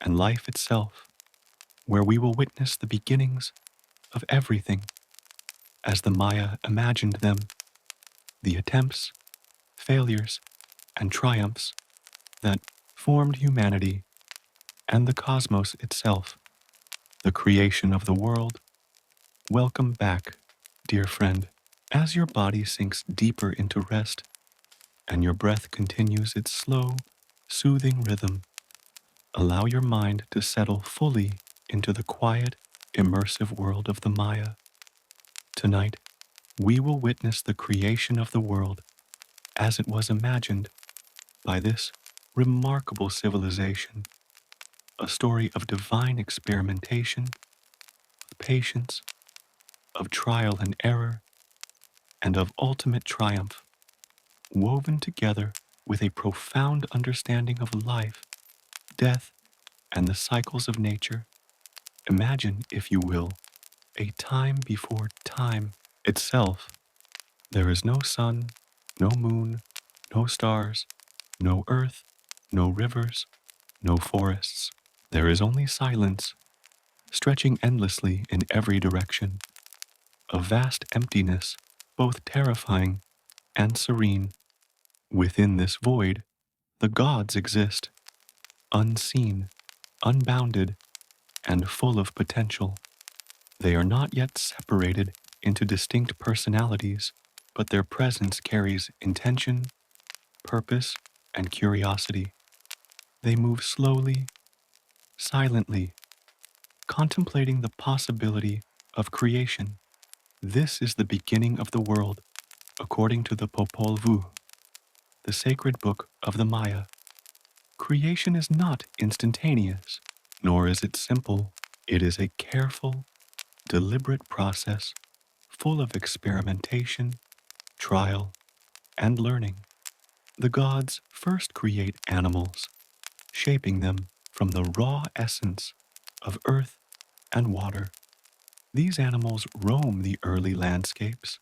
and life itself, where we will witness the beginnings of everything as the Maya imagined them, the attempts, failures, and triumphs that formed humanity and the cosmos itself, the creation of the world. Welcome back, dear friend. As your body sinks deeper into rest and your breath continues its slow, soothing rhythm, allow your mind to settle fully into the quiet, immersive world of the Maya. Tonight, we will witness the creation of the world as it was imagined by this remarkable civilization, a story of divine experimentation, of patience, of trial and error, and of ultimate triumph, woven together with a profound understanding of life, death, and the cycles of nature. Imagine, if you will, a time before time itself. There is no sun, no moon, no stars, no earth, no rivers, no forests. There is only silence, stretching endlessly in every direction, a vast emptiness, both terrifying and serene. Within this void, the gods exist, unseen, unbounded, and full of potential. They are not yet separated into distinct personalities, but their presence carries intention, purpose, and curiosity. They move slowly, silently, contemplating the possibility of creation. This is the beginning of the world, according to the Popol Vuh, the sacred book of the Maya. Creation is not instantaneous, nor is it simple. It is a careful, deliberate process full of experimentation, trial, and learning. The gods first create animals, shaping them from the raw essence of earth and water. These animals roam the early landscapes,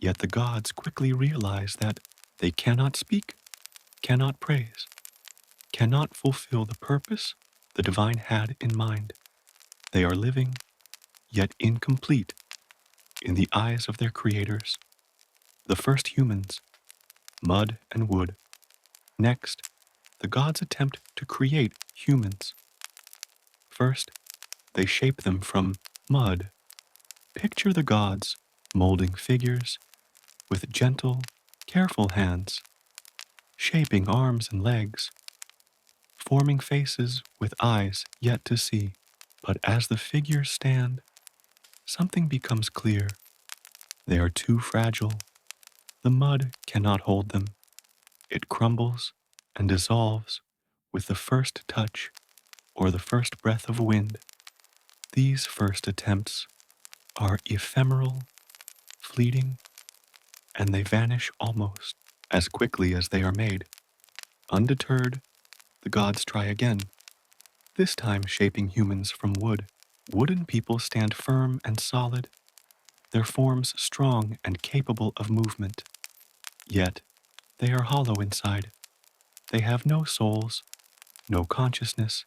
yet the gods quickly realize that they cannot speak, cannot praise, cannot fulfill the purpose the divine had in mind. They are living, yet incomplete, in the eyes of their creators. The first humans, mud and wood. Next, the gods attempt to create humans. First, they shape them from mud. Picture the gods molding figures with gentle, careful hands, shaping arms and legs, forming faces with eyes yet to see. But as the figures stand, something becomes clear. They are too fragile. The mud cannot hold them. It crumbles and dissolves with the first touch or the first breath of wind. These first attempts are ephemeral, fleeting, and they vanish almost as quickly as they are made. Undeterred, the gods try again, this time shaping humans from wood. Wooden people stand firm and solid, their forms strong and capable of movement. Yet, they are hollow inside. They have no souls, no consciousness,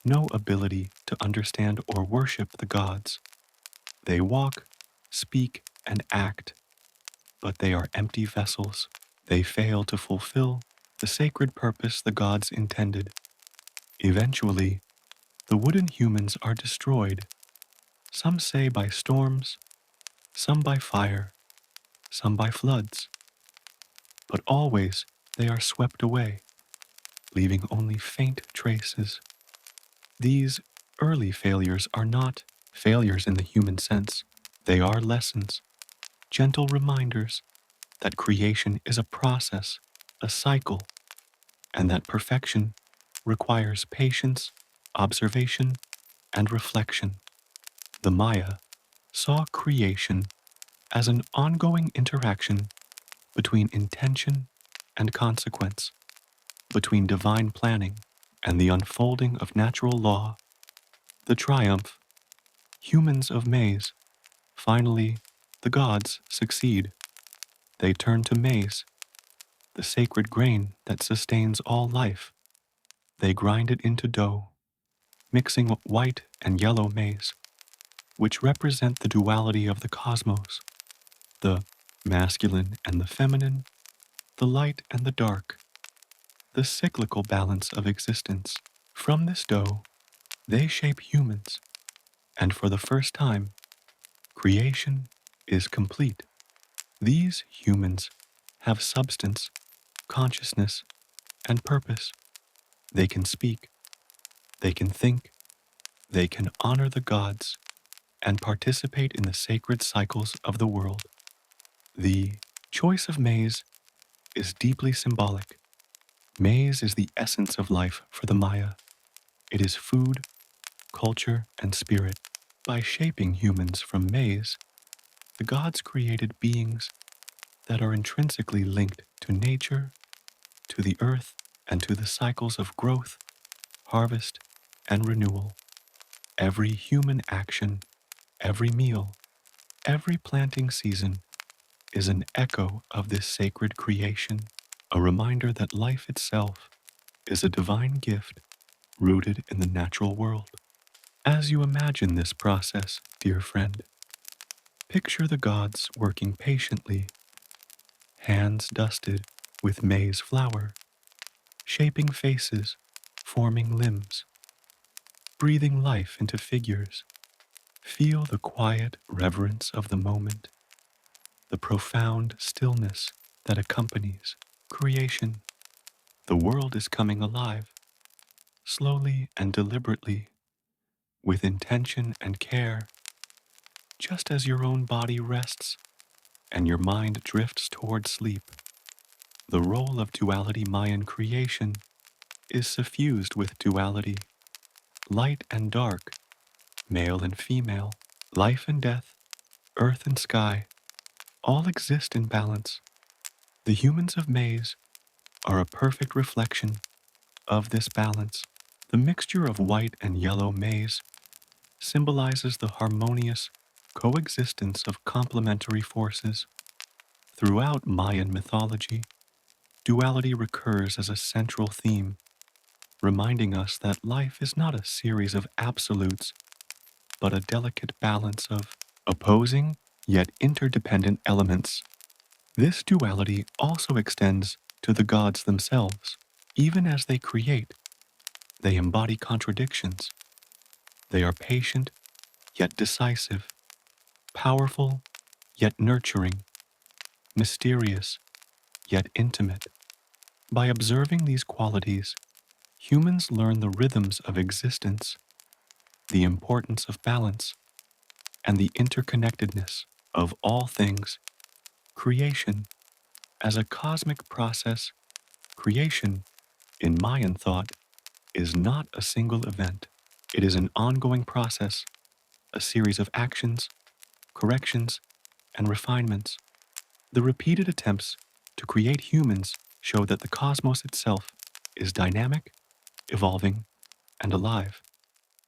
no ability to understand or worship the gods. They walk, speak, and act, but they are empty vessels. They fail to fulfill the sacred purpose the gods intended. Eventually, the wooden humans are destroyed, some say by storms, some by fire, some by floods, but always they are swept away, leaving only faint traces. These early failures are not failures in the human sense. They are lessons, gentle reminders that creation is a process, a cycle, and that perfection requires patience, observation, and reflection. The Maya saw creation as an ongoing interaction between intention and consequence, between divine planning and the unfolding of natural law. The triumph, humans of Maize. Finally, the gods succeed. They turn to maize, the sacred grain that sustains all life. They grind it into dough, mixing white and yellow maize, which represent the duality of the cosmos, the masculine and the feminine, the light and the dark, the cyclical balance of existence. From this dough, they shape humans, and for the first time, creation is complete. These humans have substance, consciousness, and purpose. They can speak, they can think, they can honor the gods, and participate in the sacred cycles of the world. The choice of maize is deeply symbolic. Maize is the essence of life for the Maya. It is food, culture, and spirit. By shaping humans from maize, the gods created beings that are intrinsically linked to nature, to the earth, and to the cycles of growth, harvest, and renewal. Every human action, every meal, every planting season is an echo of this sacred creation, a reminder that life itself is a divine gift rooted in the natural world. As you imagine this process, dear friend, picture the gods working patiently, hands dusted with maize flour, shaping faces, forming limbs, breathing life into figures. Feel the quiet reverence of the moment, the profound stillness that accompanies creation. The world is coming alive, slowly and deliberately, with intention and care, just as your own body rests and your mind drifts toward sleep. The role of duality Mayan creation is suffused with duality, light and dark, male and female, life and death, earth and sky, all exist in balance. The humans of Maize are a perfect reflection of this balance. The mixture of white and yellow maize symbolizes the harmonious coexistence of complementary forces. Throughout Mayan mythology, duality recurs as a central theme, reminding us that life is not a series of absolutes, but a delicate balance of opposing yet interdependent elements. This duality also extends to the gods themselves. Even as they create, they embody contradictions. They are patient yet decisive, powerful yet nurturing, mysterious yet intimate. By observing these qualities, humans learn the rhythms of existence, the importance of balance, and the interconnectedness of all things, creation as a cosmic process. Creation, in Mayan thought, is not a single event. It is an ongoing process, a series of actions, corrections, and refinements. The repeated attempts to create humans show that the cosmos itself is dynamic, evolving, and alive.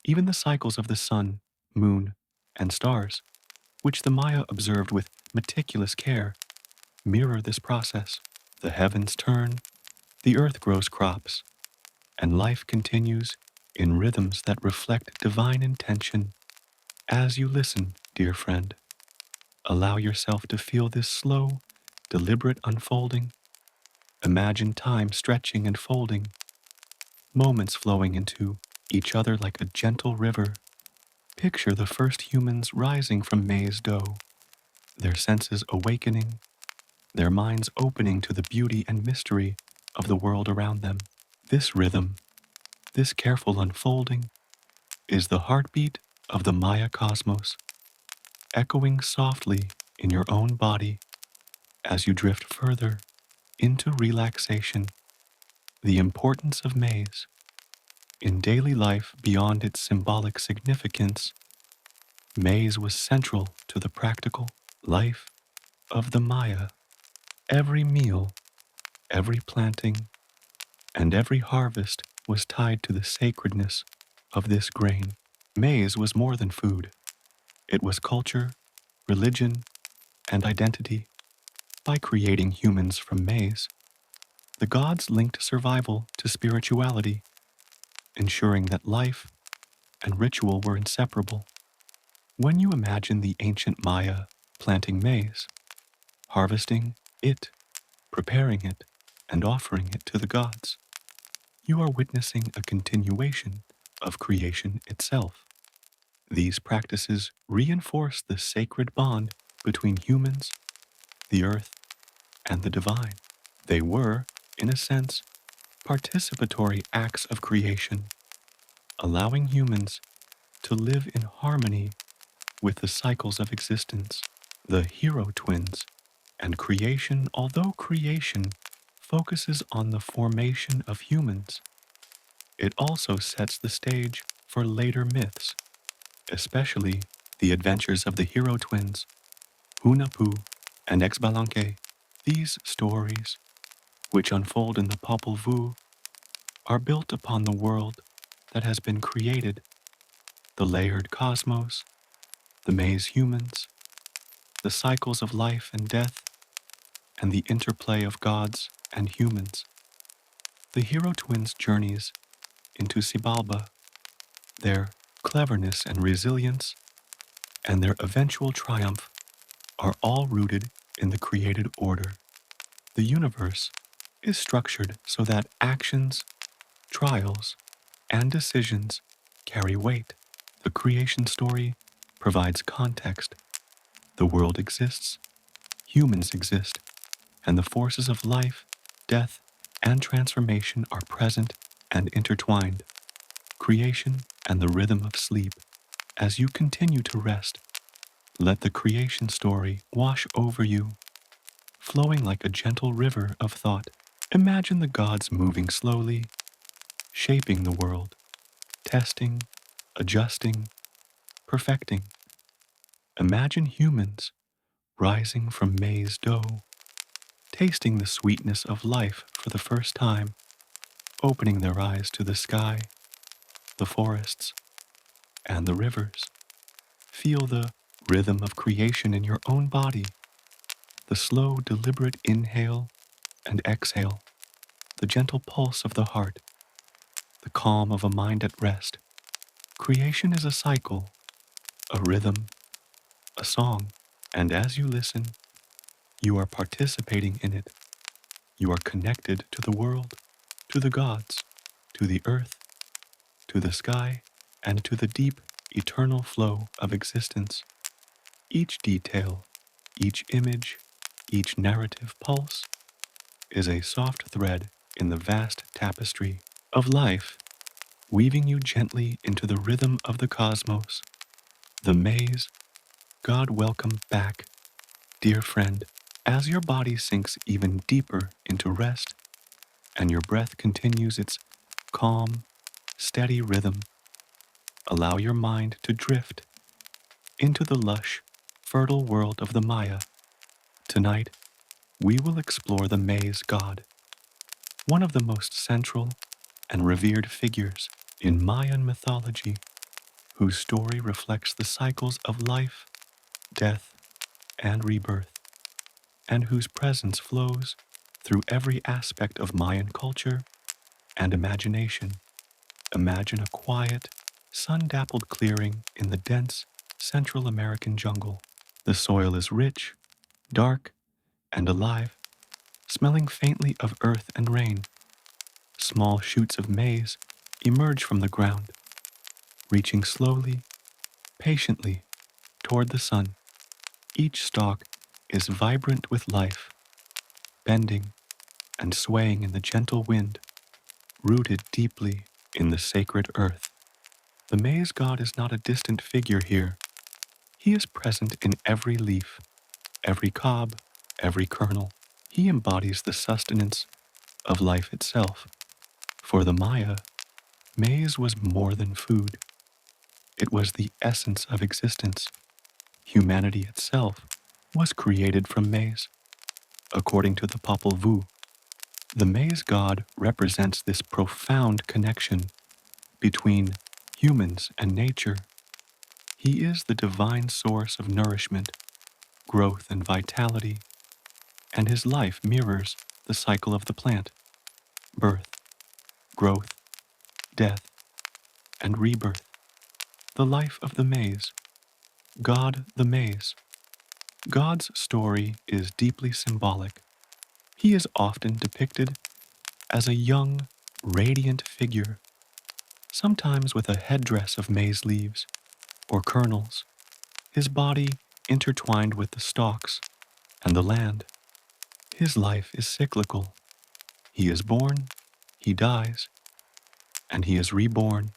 Even the cycles of the sun, moon, and stars, which the Maya observed with meticulous care, mirror this process. The heavens turn, the earth grows crops, and life continues in rhythms that reflect divine intention. As you listen, dear friend, allow yourself to feel this slow, deliberate unfolding. Imagine time stretching and folding, moments flowing into each other like a gentle river. Picture the first humans rising from maize dough, their senses awakening, their minds opening to the beauty and mystery of the world around them. This rhythm, this careful unfolding, is the heartbeat of the Maya cosmos, echoing softly in your own body as you drift further into relaxation. The importance of maize. In daily life beyond its symbolic significance, maize was central to the practical life of the Maya. Every meal, every planting, and every harvest was tied to the sacredness of this grain. Maize was more than food. It was culture, religion, and identity. By creating humans from maize, the gods linked survival to spirituality, ensuring that life and ritual were inseparable. When you imagine the ancient Maya planting maize, harvesting it, preparing it, and offering it to the gods, you are witnessing a continuation of creation itself. These practices reinforce the sacred bond between humans, the earth, and the divine. They were, in a sense, participatory acts of creation, allowing humans to live in harmony with the cycles of existence. The hero twins and creation, although creation focuses on the formation of humans, it also sets the stage for later myths, especially the adventures of the hero twins, Hunahpu and Ixbalanque. These stories, which unfold in the Popol Vuh, are built upon the world that has been created, the layered cosmos, the maize humans, the cycles of life and death, and the interplay of gods and humans. The hero twins' journeys into Xibalba, their cleverness and resilience, and their eventual triumph are all rooted in the created order. The universe is structured so that actions, trials, and decisions carry weight. The creation story provides context. The world exists, humans exist, and the forces of life, death, and transformation are present and intertwined. Creation and the rhythm of sleep. As you continue to rest, let the creation story wash over you, flowing like a gentle river of thought. Imagine the gods moving slowly, shaping the world, testing, adjusting, perfecting. Imagine humans rising from maize dough, tasting the sweetness of life for the first time, opening their eyes to the sky, the forests, and the rivers. Feel the rhythm of creation in your own body, the slow, deliberate inhale and exhale, the gentle pulse of the heart, the calm of a mind at rest. Creation is a cycle, a rhythm, a song, and as you listen, you are participating in it. You are connected to the world, to the gods, to the earth, to the sky, and to the deep, eternal flow of existence. Each detail, each image, each narrative pulse is a soft thread in the vast tapestry of life, weaving you gently into the rhythm of the cosmos. The maize, God welcome back Dear friend, as your body sinks even deeper into rest and your breath continues its calm, steady rhythm, allow your mind to drift into the lush, fertile world of the Maya. Tonight, we will explore the Maize god, one of the most central and revered figures in Mayan mythology, whose story reflects the cycles of life, death, and rebirth, and whose presence flows through every aspect of Mayan culture and imagination. Imagine a quiet, sun-dappled clearing in the dense Central American jungle. The soil is rich, dark, and alive, smelling faintly of earth and rain. Small shoots of maize emerge from the ground, reaching slowly, patiently toward the sun. Each stalk is vibrant with life, bending and swaying in the gentle wind, rooted deeply in the sacred earth. The maize god is not a distant figure here. He is present in every leaf, every cob, every kernel. He embodies the sustenance of life itself. For the Maya, maize was more than food. It was the essence of existence. Humanity itself was created from maize. According to the Popol Vuh, the maize god represents this profound connection between humans and nature. He is the divine source of nourishment, growth, and vitality, and his life mirrors the cycle of the plant: birth, growth, death, and rebirth. The life of the maize. God the maize. God's story is deeply symbolic. He is often depicted as a young, radiant figure, sometimes with a headdress of maize leaves or kernels, his body intertwined with the stalks and the land. His life is cyclical. He is born, he dies, and he is reborn,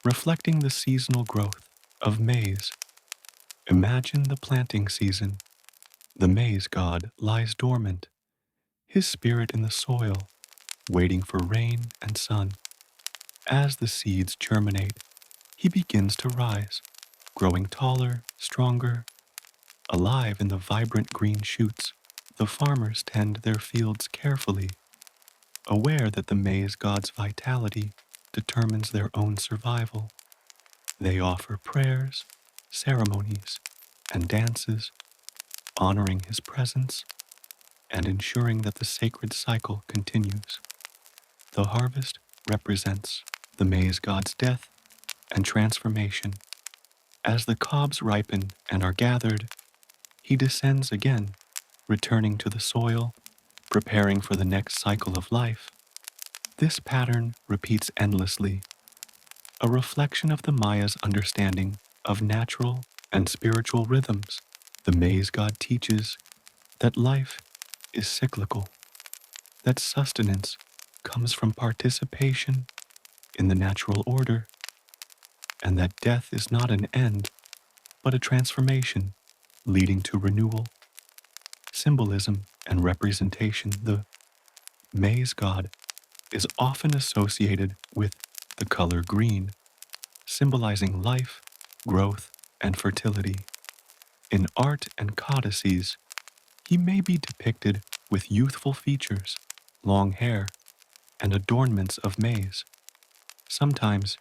reflecting the seasonal growth of maize. Imagine the planting season. The maize god lies dormant, his spirit in the soil, waiting for rain and sun. As the seeds germinate, he begins to rise, growing taller, stronger, alive in the vibrant green shoots. The farmers tend their fields carefully, aware that the maize god's vitality determines their own survival. They offer prayers, ceremonies, and dances, honoring his presence and ensuring that the sacred cycle continues. The harvest represents the maize god's death and transformation. As the cobs ripen and are gathered, he descends again, returning to the soil, preparing for the next cycle of life. This pattern repeats endlessly, a reflection of the Maya's understanding of natural and spiritual rhythms. The maize god teaches that life is cyclical, that sustenance comes from participation in the natural order, and that death is not an end, but a transformation leading to renewal. Symbolism and representation. The maize god is often associated with the color green, symbolizing life, growth, and fertility. In art and codices, he may be depicted with youthful features, long hair, and adornments of maize. Sometimes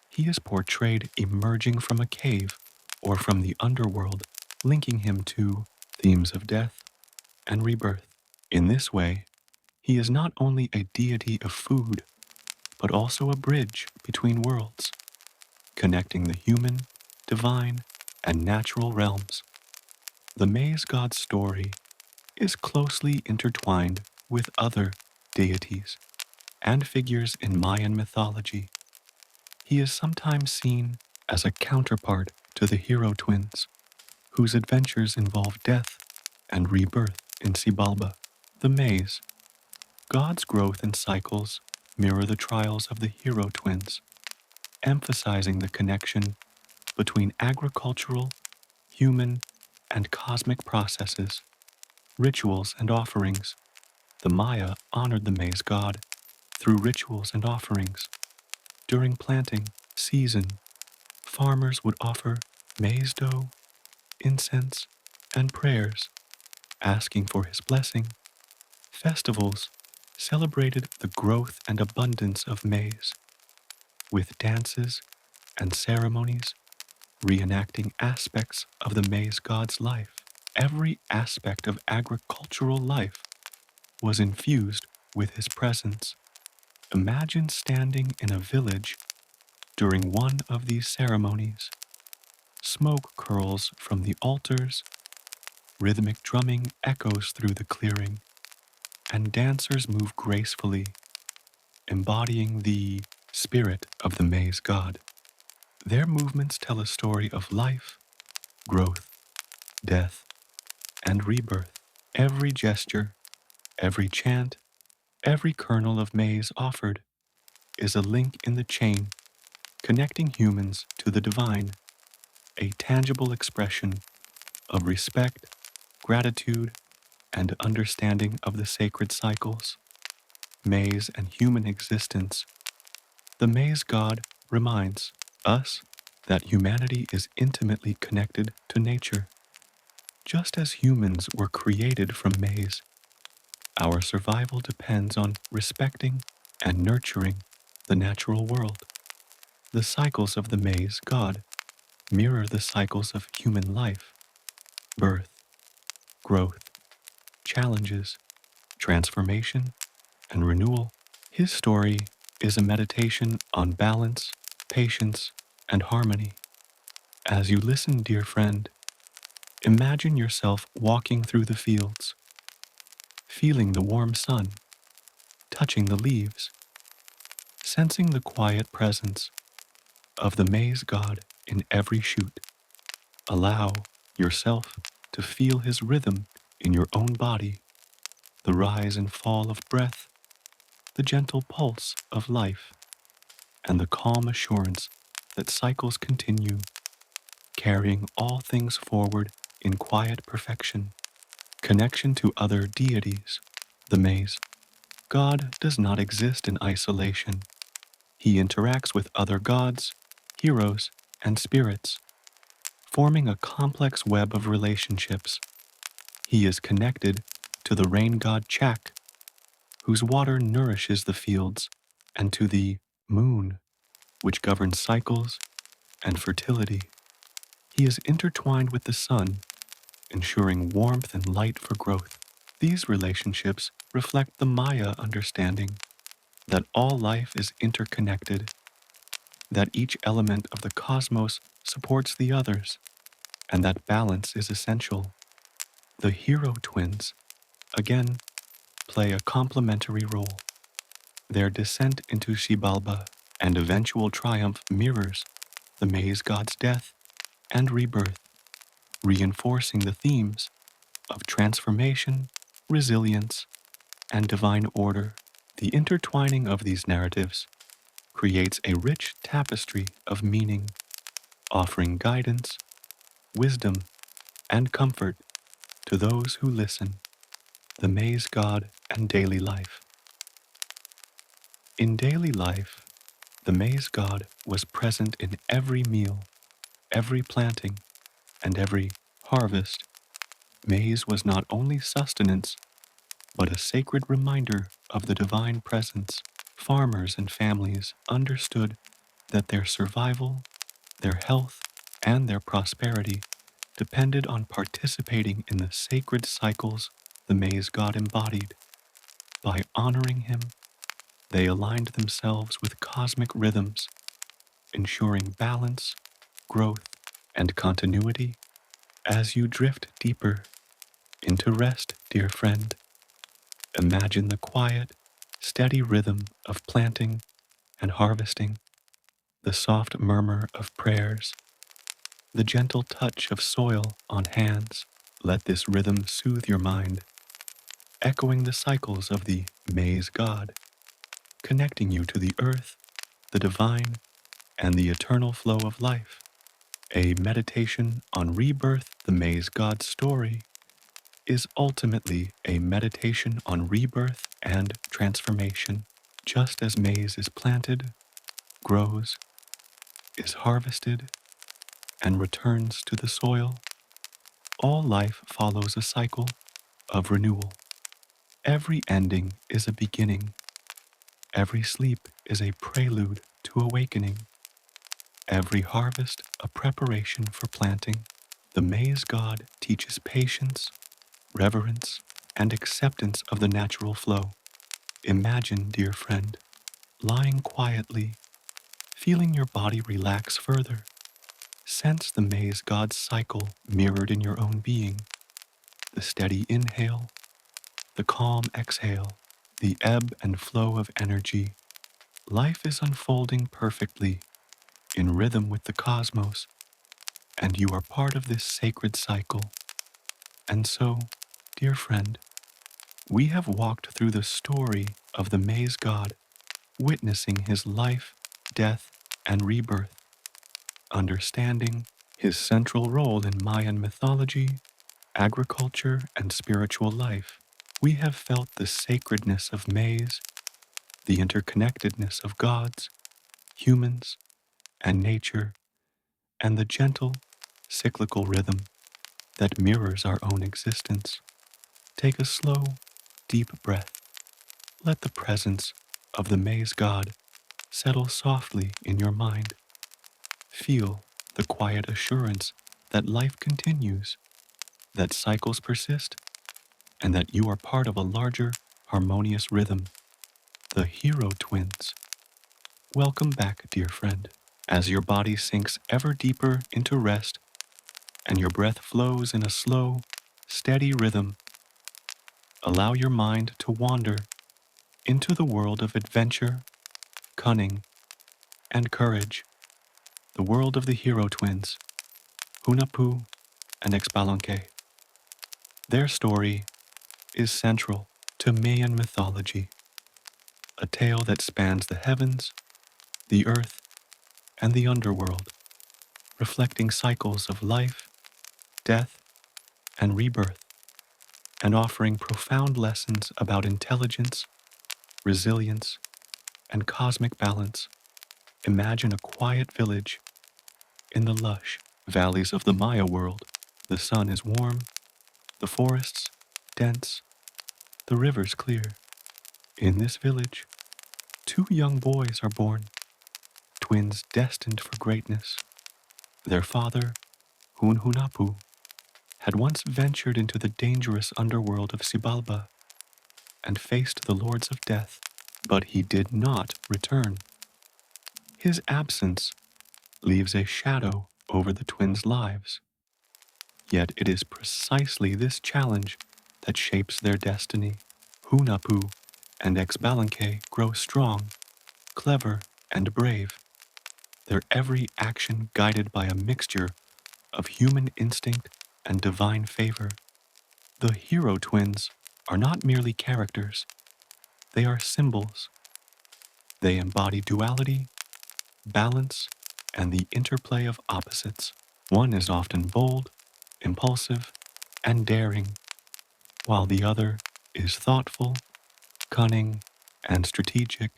he is portrayed emerging from a cave or from the underworld, linking him to themes of death and rebirth. In this way, he is not only a deity of food, but also a bridge between worlds, connecting the human, divine, and natural realms. The maize god's story is closely intertwined with other deities and figures in Mayan mythology. He is sometimes seen as a counterpart to the hero twins, whose adventures involve death and rebirth in Xibalba. The maize, God's growth and cycles mirror the trials of the hero twins, emphasizing the connection between agricultural, human, and cosmic processes, rituals and offerings. The Maya honored the maize god through rituals and offerings. During planting season, farmers would offer maize dough, incense, and prayers, asking for his blessing. Festivals celebrated the growth and abundance of maize, with dances and ceremonies reenacting aspects of the maize god's life. Every aspect of agricultural life was infused with his presence. Imagine standing in a village during one of these ceremonies. Smoke curls from the altars, rhythmic drumming echoes through the clearing, and dancers move gracefully, embodying the spirit of the maize god. Their movements tell a story of life, growth, death, and rebirth. Every gesture, every chant, every kernel of maize offered is a link in the chain connecting humans to the divine, a tangible expression of respect, gratitude, and understanding of the sacred cycles, maize and human existence. The maize god reminds us that humanity is intimately connected to nature. Just as humans were created from maize, our survival depends on respecting and nurturing the natural world. The cycles of the maize god mirror the cycles of human life: birth, growth, challenges, transformation, and renewal. His story is a meditation on balance, patience, and harmony. As you listen, dear friend, imagine yourself walking through the fields, feeling the warm sun, touching the leaves, sensing the quiet presence of the maize god in every shoot. Allow yourself to feel his rhythm in your own body, the rise and fall of breath, the gentle pulse of life, and the calm assurance that cycles continue, carrying all things forward in quiet perfection. Connection to other deities. The maize god does not exist in isolation. He interacts with other gods, heroes, and spirits, forming a complex web of relationships. He is connected to the rain god Chak, whose water nourishes the fields, and to the moon, which governs cycles and fertility. He is intertwined with the sun, ensuring warmth and light for growth. These relationships reflect the Maya understanding that all life is interconnected, that each element of the cosmos supports the others, and that balance is essential. The hero twins, again, play a complementary role. Their descent into Xibalba and eventual triumph mirrors the maize god's death and rebirth, reinforcing the themes of transformation, resilience, and divine order. The intertwining of these narratives creates a rich tapestry of meaning, offering guidance, wisdom, and comfort to those who listen. The maize god and daily life. In daily life, the maize god was present in every meal, every planting, and every harvest. Maize was not only sustenance, but a sacred reminder of the divine presence. Farmers and families understood that their survival, their health, and their prosperity depended on participating in the sacred cycles the maize god embodied. By honoring him, they aligned themselves with cosmic rhythms, ensuring balance, growth, and continuity. As you drift deeper into rest, dear friend, imagine the quiet, steady rhythm of planting and harvesting, the soft murmur of prayers, the gentle touch of soil on hands. Let this rhythm soothe your mind, echoing the cycles of the maize god, connecting you to the earth, the divine, and the eternal flow of life. A meditation on rebirth, The Maize God story is ultimately a meditation on rebirth and transformation. Just as maize is planted, grows, is harvested, and returns to the soil, all life follows a cycle of renewal. Every ending is a beginning. Every sleep is a prelude to awakening. Every harvest a preparation for planting. The maize god teaches patience, reverence, and acceptance of the natural flow. Imagine, dear friend, lying quietly, feeling your body relax further. Sense the maize god's cycle mirrored in your own being. The steady inhale, the calm exhale, the ebb and flow of energy. Life is unfolding perfectly, in rhythm with the cosmos, and you are part of this sacred cycle. And so, dear friend, we have walked through the story of the maize god, witnessing his life, death, and rebirth, understanding his central role in Mayan mythology, agriculture, and spiritual life. We have felt the sacredness of maize, the interconnectedness of gods, humans, and nature, and the gentle, cyclical rhythm that mirrors our own existence. Take a slow, deep breath. Let the presence of the maize god settle softly in your mind. Feel the quiet assurance that life continues, that cycles persist, and that you are part of a larger, harmonious rhythm. The hero twins. Welcome back, dear friend. As your body sinks ever deeper into rest and your breath flows in a slow, steady rhythm, allow your mind to wander into the world of adventure, cunning, and courage, the world of the hero twins, Hunahpu and Ixbalonque. Their story is central to Mayan mythology, a tale that spans the heavens, the earth, and the underworld, reflecting cycles of life, death, and rebirth, and offering profound lessons about intelligence, resilience, and cosmic balance. Imagine a quiet village in the lush valleys of the Maya world. The sun is warm, the forests dense, the rivers clear. In this village, two young boys are born, twins destined for greatness. Their father, Hunhunapu, had once ventured into the dangerous underworld of Xibalba and faced the lords of death, but he did not return. His absence leaves a shadow over the twins' lives. Yet it is precisely this challenge that shapes their destiny. Hunahpu and Ixbalanque grow strong, clever, and brave, their every action guided by a mixture of human instinct and divine favor. The hero twins are not merely characters, they are symbols. They embody duality, balance, and the interplay of opposites. One is often bold, impulsive, and daring, while the other is thoughtful, cunning, and strategic.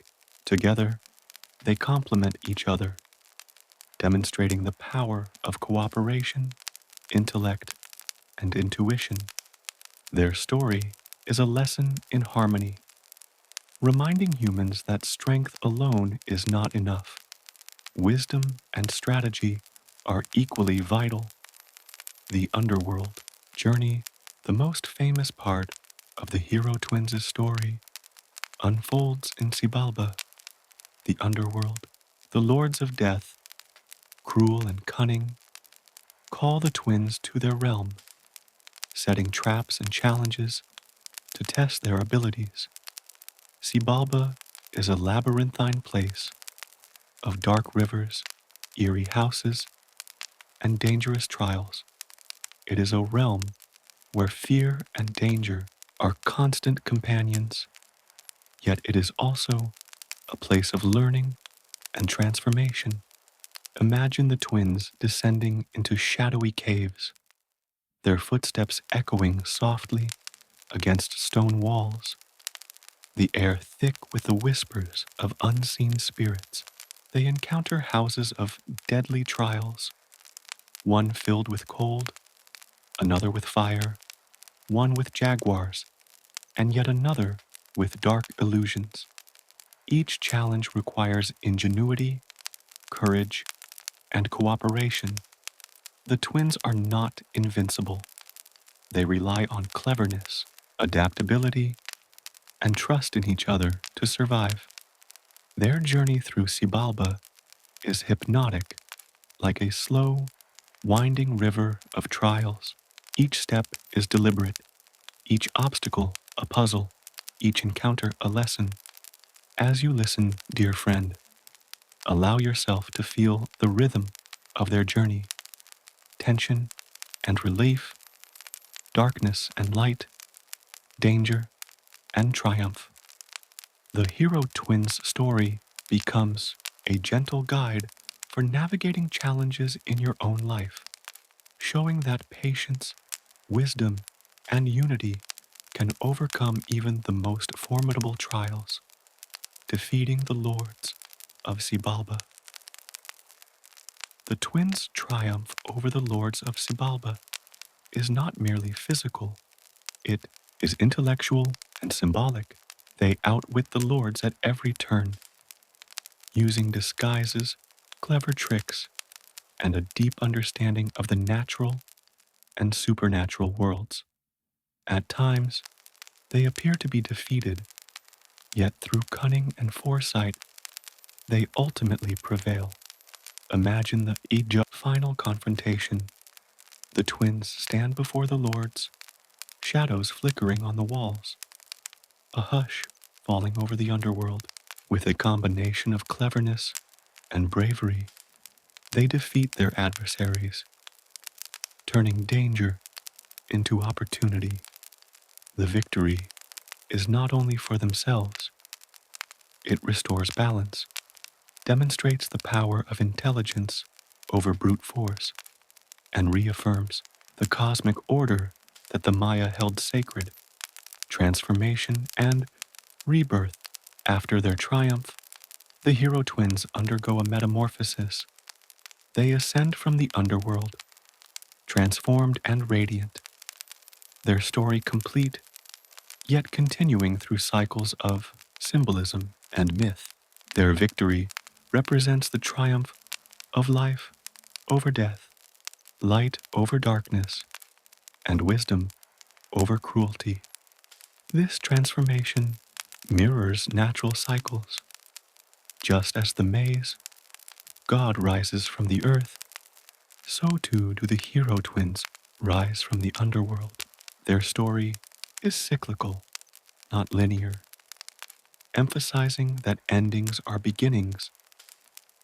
Together, they complement each other, demonstrating the power of cooperation, intellect, and intuition. Their story is a lesson in harmony, reminding humans that strength alone is not enough. Wisdom and strategy are equally vital. The Underworld journey, the most famous part of the hero twins' story, unfolds in Xibalba, the Underworld. The lords of death, cruel and cunning, call the twins to their realm, setting traps and challenges to test their abilities. Xibalba is a labyrinthine place of dark rivers, eerie houses, and dangerous trials. It is a realm where fear and danger are constant companions, yet it is also a place of learning and transformation. Imagine the twins descending into shadowy caves, their footsteps echoing softly against stone walls, the air thick with the whispers of unseen spirits. They encounter houses of deadly trials, one filled with cold, another with fire, one with jaguars, and yet another with dark illusions. Each challenge requires ingenuity, courage, and cooperation. The twins are not invincible. They rely on cleverness, adaptability, and trust in each other to survive. Their journey through Xibalba is hypnotic, like a slow, winding river of trials. Each step is deliberate, each obstacle a puzzle, each encounter a lesson. As you listen, dear friend, allow yourself to feel the rhythm of their journey, tension and relief, darkness and light, danger and triumph. The hero twins story becomes a gentle guide for navigating challenges in your own life, showing that patience, wisdom, and unity can overcome even the most formidable trials, defeating the lords of Xibalba. The twins' triumph over the lords of Xibalba is not merely physical, it is intellectual and symbolic. They outwit the lords at every turn, using disguises, clever tricks, and a deep understanding of the natural and supernatural worlds. At times, they appear to be defeated, yet through cunning and foresight, they ultimately prevail. Imagine the Ixchel final confrontation. The twins stand before the lords, shadows flickering on the walls, a hush falling over the underworld. With a combination of cleverness and bravery, they defeat their adversaries, turning danger into opportunity. The victory is not only for themselves, it restores balance, demonstrates the power of intelligence over brute force, and reaffirms the cosmic order that the Maya held sacred. Transformation and rebirth. After their triumph, the hero twins undergo a metamorphosis. They ascend from the underworld, transformed and radiant, their story complete, yet continuing through cycles of symbolism and myth. Their victory represents the triumph of life over death, light over darkness, and wisdom over cruelty. This transformation mirrors natural cycles. Just as the maize, God rises from the earth, so too do the hero twins rise from the underworld. Their story is cyclical, not linear, emphasizing that endings are beginnings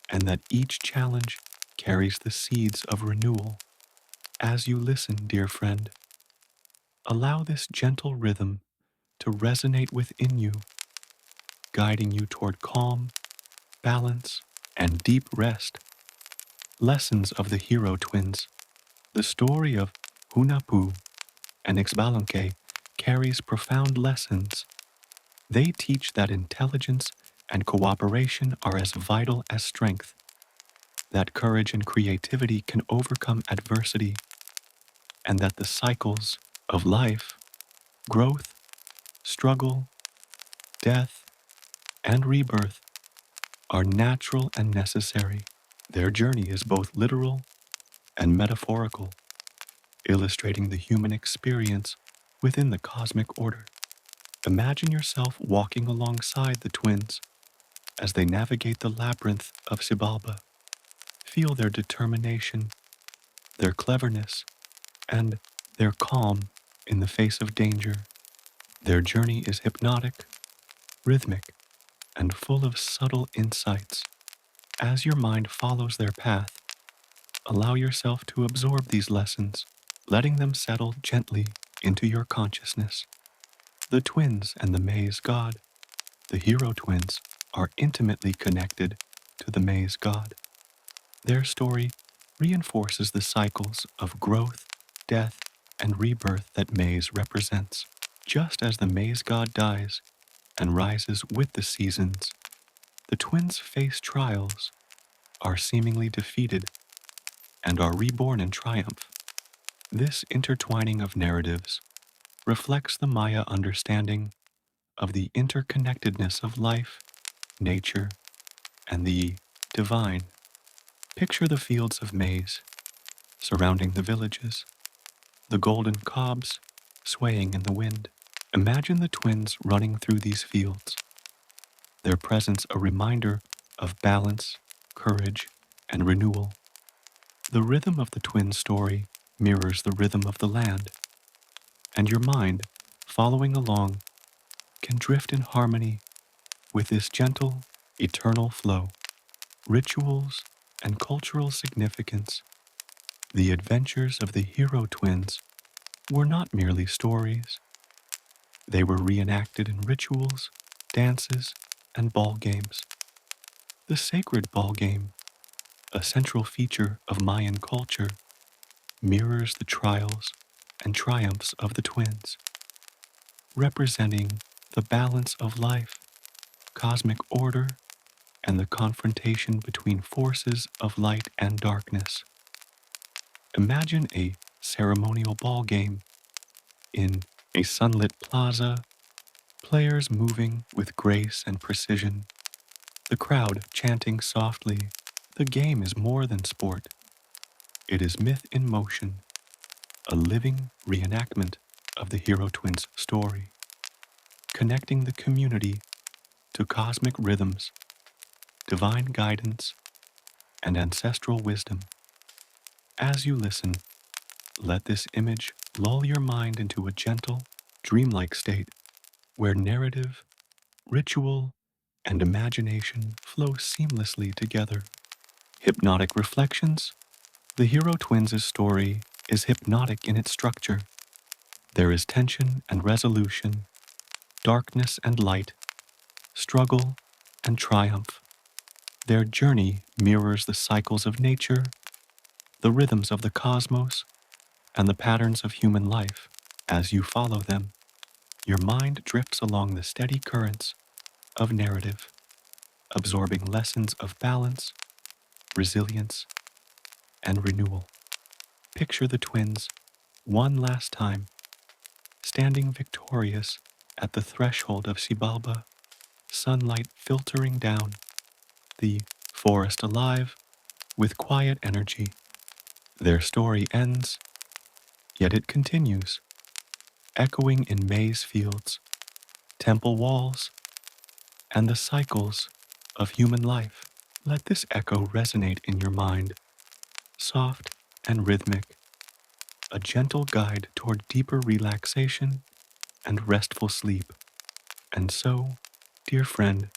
and that each challenge carries the seeds of renewal. As you listen, dear friend, allow this gentle rhythm to resonate within you, guiding you toward calm, balance, and deep rest. Lessons of the hero twins. The story of Hunapu and Ixbalanque carries profound lessons. They teach that intelligence and cooperation are as vital as strength, that courage and creativity can overcome adversity, and that the cycles of life, growth, struggle, death, and rebirth are natural and necessary. Their journey is both literal and metaphorical, illustrating the human experience within the cosmic order. Imagine yourself walking alongside the twins as they navigate the labyrinth of Xibalba. Feel their determination, their cleverness, and their calm in the face of danger. Their journey is hypnotic, rhythmic, and full of subtle insights. As your mind follows their path, allow yourself to absorb these lessons, letting them settle gently into your consciousness. The twins and the Maize god, the hero twins, are intimately connected to the Maize god. Their story reinforces the cycles of growth, death, and rebirth that Maize represents. Just as the maize god dies and rises with the seasons, the twins face trials, are seemingly defeated, and are reborn in triumph. This intertwining of narratives reflects the Maya understanding of the interconnectedness of life, nature, and the divine. Picture the fields of maize surrounding the villages, the golden cobs swaying in the wind. Imagine the twins running through these fields, their presence a reminder of balance, courage, and renewal. The rhythm of the twin story mirrors the rhythm of the land, and your mind, following along, can drift in harmony with this gentle, eternal flow. Rituals and cultural significance. The adventures of the hero twins were not merely stories. They were reenacted in rituals, dances, and ball games. The sacred ball game, a central feature of Mayan culture, mirrors the trials and triumphs of the twins, representing the balance of life, cosmic order, and the confrontation between forces of light and darkness. Imagine a ceremonial ball game in a sunlit plaza, players moving with grace and precision, the crowd chanting softly. The game is more than sport. It is myth in motion, a living reenactment of the hero twins' story, connecting the community to cosmic rhythms, divine guidance, and ancestral wisdom. As you listen, let this image lull your mind into a gentle, dreamlike state where narrative, ritual, and imagination flow seamlessly together. Hypnotic reflections. The hero twins' story is hypnotic in its structure. There is tension and resolution, darkness and light, struggle and triumph. Their journey mirrors the cycles of nature, the rhythms of the cosmos, and the patterns of human life. As you follow them, your mind drifts along the steady currents of narrative, absorbing lessons of balance, resilience, and renewal. Picture the twins, one last time, standing victorious at the threshold of Xibalba, sunlight filtering down, the forest alive with quiet energy. Their story ends, yet it continues, echoing in maize fields, temple walls, and the cycles of human life. Let this echo resonate in your mind, soft and rhythmic, a gentle guide toward deeper relaxation and restful sleep. And so, dear friend,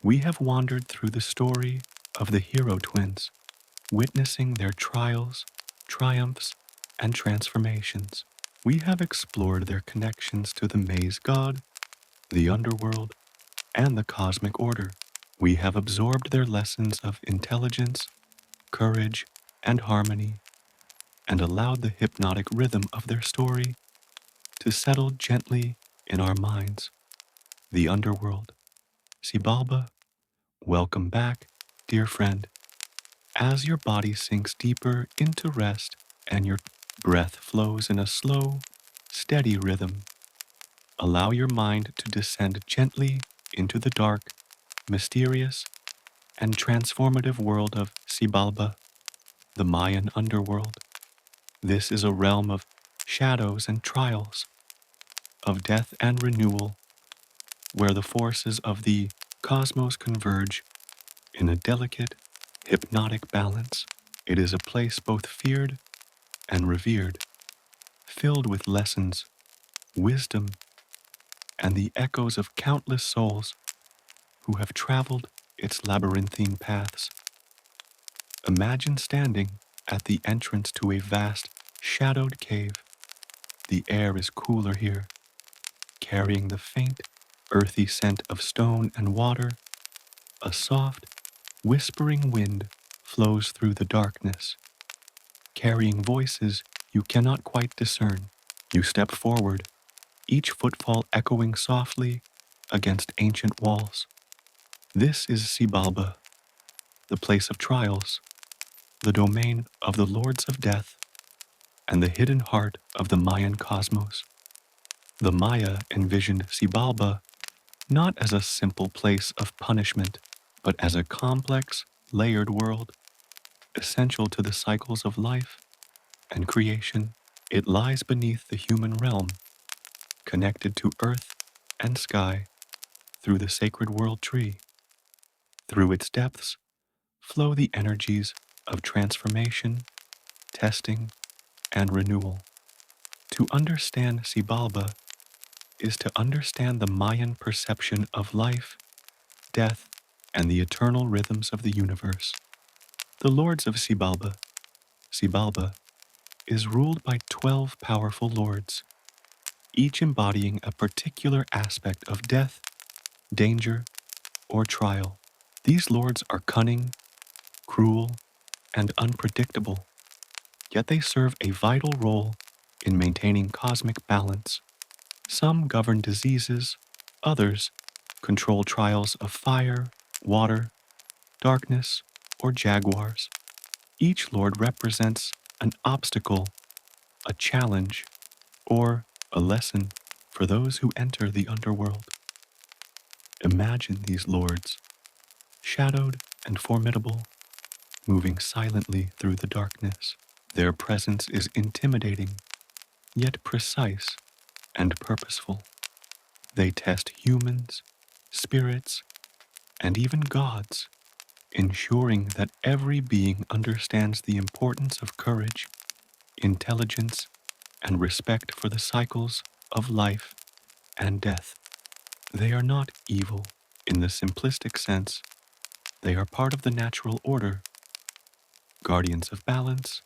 we have wandered through the story of the hero twins, witnessing their trials, triumphs, and transformations. We have explored their connections to the maize god, the underworld, and the cosmic order. We have absorbed their lessons of intelligence, courage, and harmony, and allowed the hypnotic rhythm of their story to settle gently in our minds. The Underworld. Xibalba, welcome back, dear friend. As your body sinks deeper into rest and your breath flows in a slow, steady rhythm, allow your mind to descend gently into the dark, mysterious, and transformative world of Xibalba, the Mayan underworld. This is a realm of shadows and trials, of death and renewal, where the forces of the cosmos converge in a delicate, hypnotic balance. It is a place both feared and revered, filled with lessons, wisdom, and the echoes of countless souls who have traveled its labyrinthine paths. Imagine standing at the entrance to a vast, shadowed cave. The air is cooler here, carrying the faint, earthy scent of stone and water. A soft, whispering wind flows through the darkness, carrying voices you cannot quite discern. You step forward, each footfall echoing softly against ancient walls. This is Xibalba, the place of trials, the domain of the lords of death, and the hidden heart of the Mayan cosmos. The Maya envisioned Xibalba not as a simple place of punishment, but as a complex, layered world, essential to the cycles of life and creation. It lies beneath the human realm, connected to earth and sky through the sacred world tree. Through its depths flow the energies of transformation, testing, and renewal. To understand Xibalba is to understand the Mayan perception of life, death, and the eternal rhythms of the universe. The lords of Xibalba is ruled by 12 powerful lords, each embodying a particular aspect of death, danger, or trial. These lords are cunning, cruel, and unpredictable, yet they serve a vital role in maintaining cosmic balance. Some govern diseases, others control trials of fire, water, darkness, or jaguars. Each lord represents an obstacle, a challenge, or a lesson for those who enter the underworld. Imagine these lords, shadowed and formidable, moving silently through the darkness. Their presence is intimidating, yet precise and purposeful. They test humans, spirits, and even gods, ensuring that every being understands the importance of courage, intelligence, and respect for the cycles of life and death. They are not evil in the simplistic sense. They are part of the natural order, guardians of balance,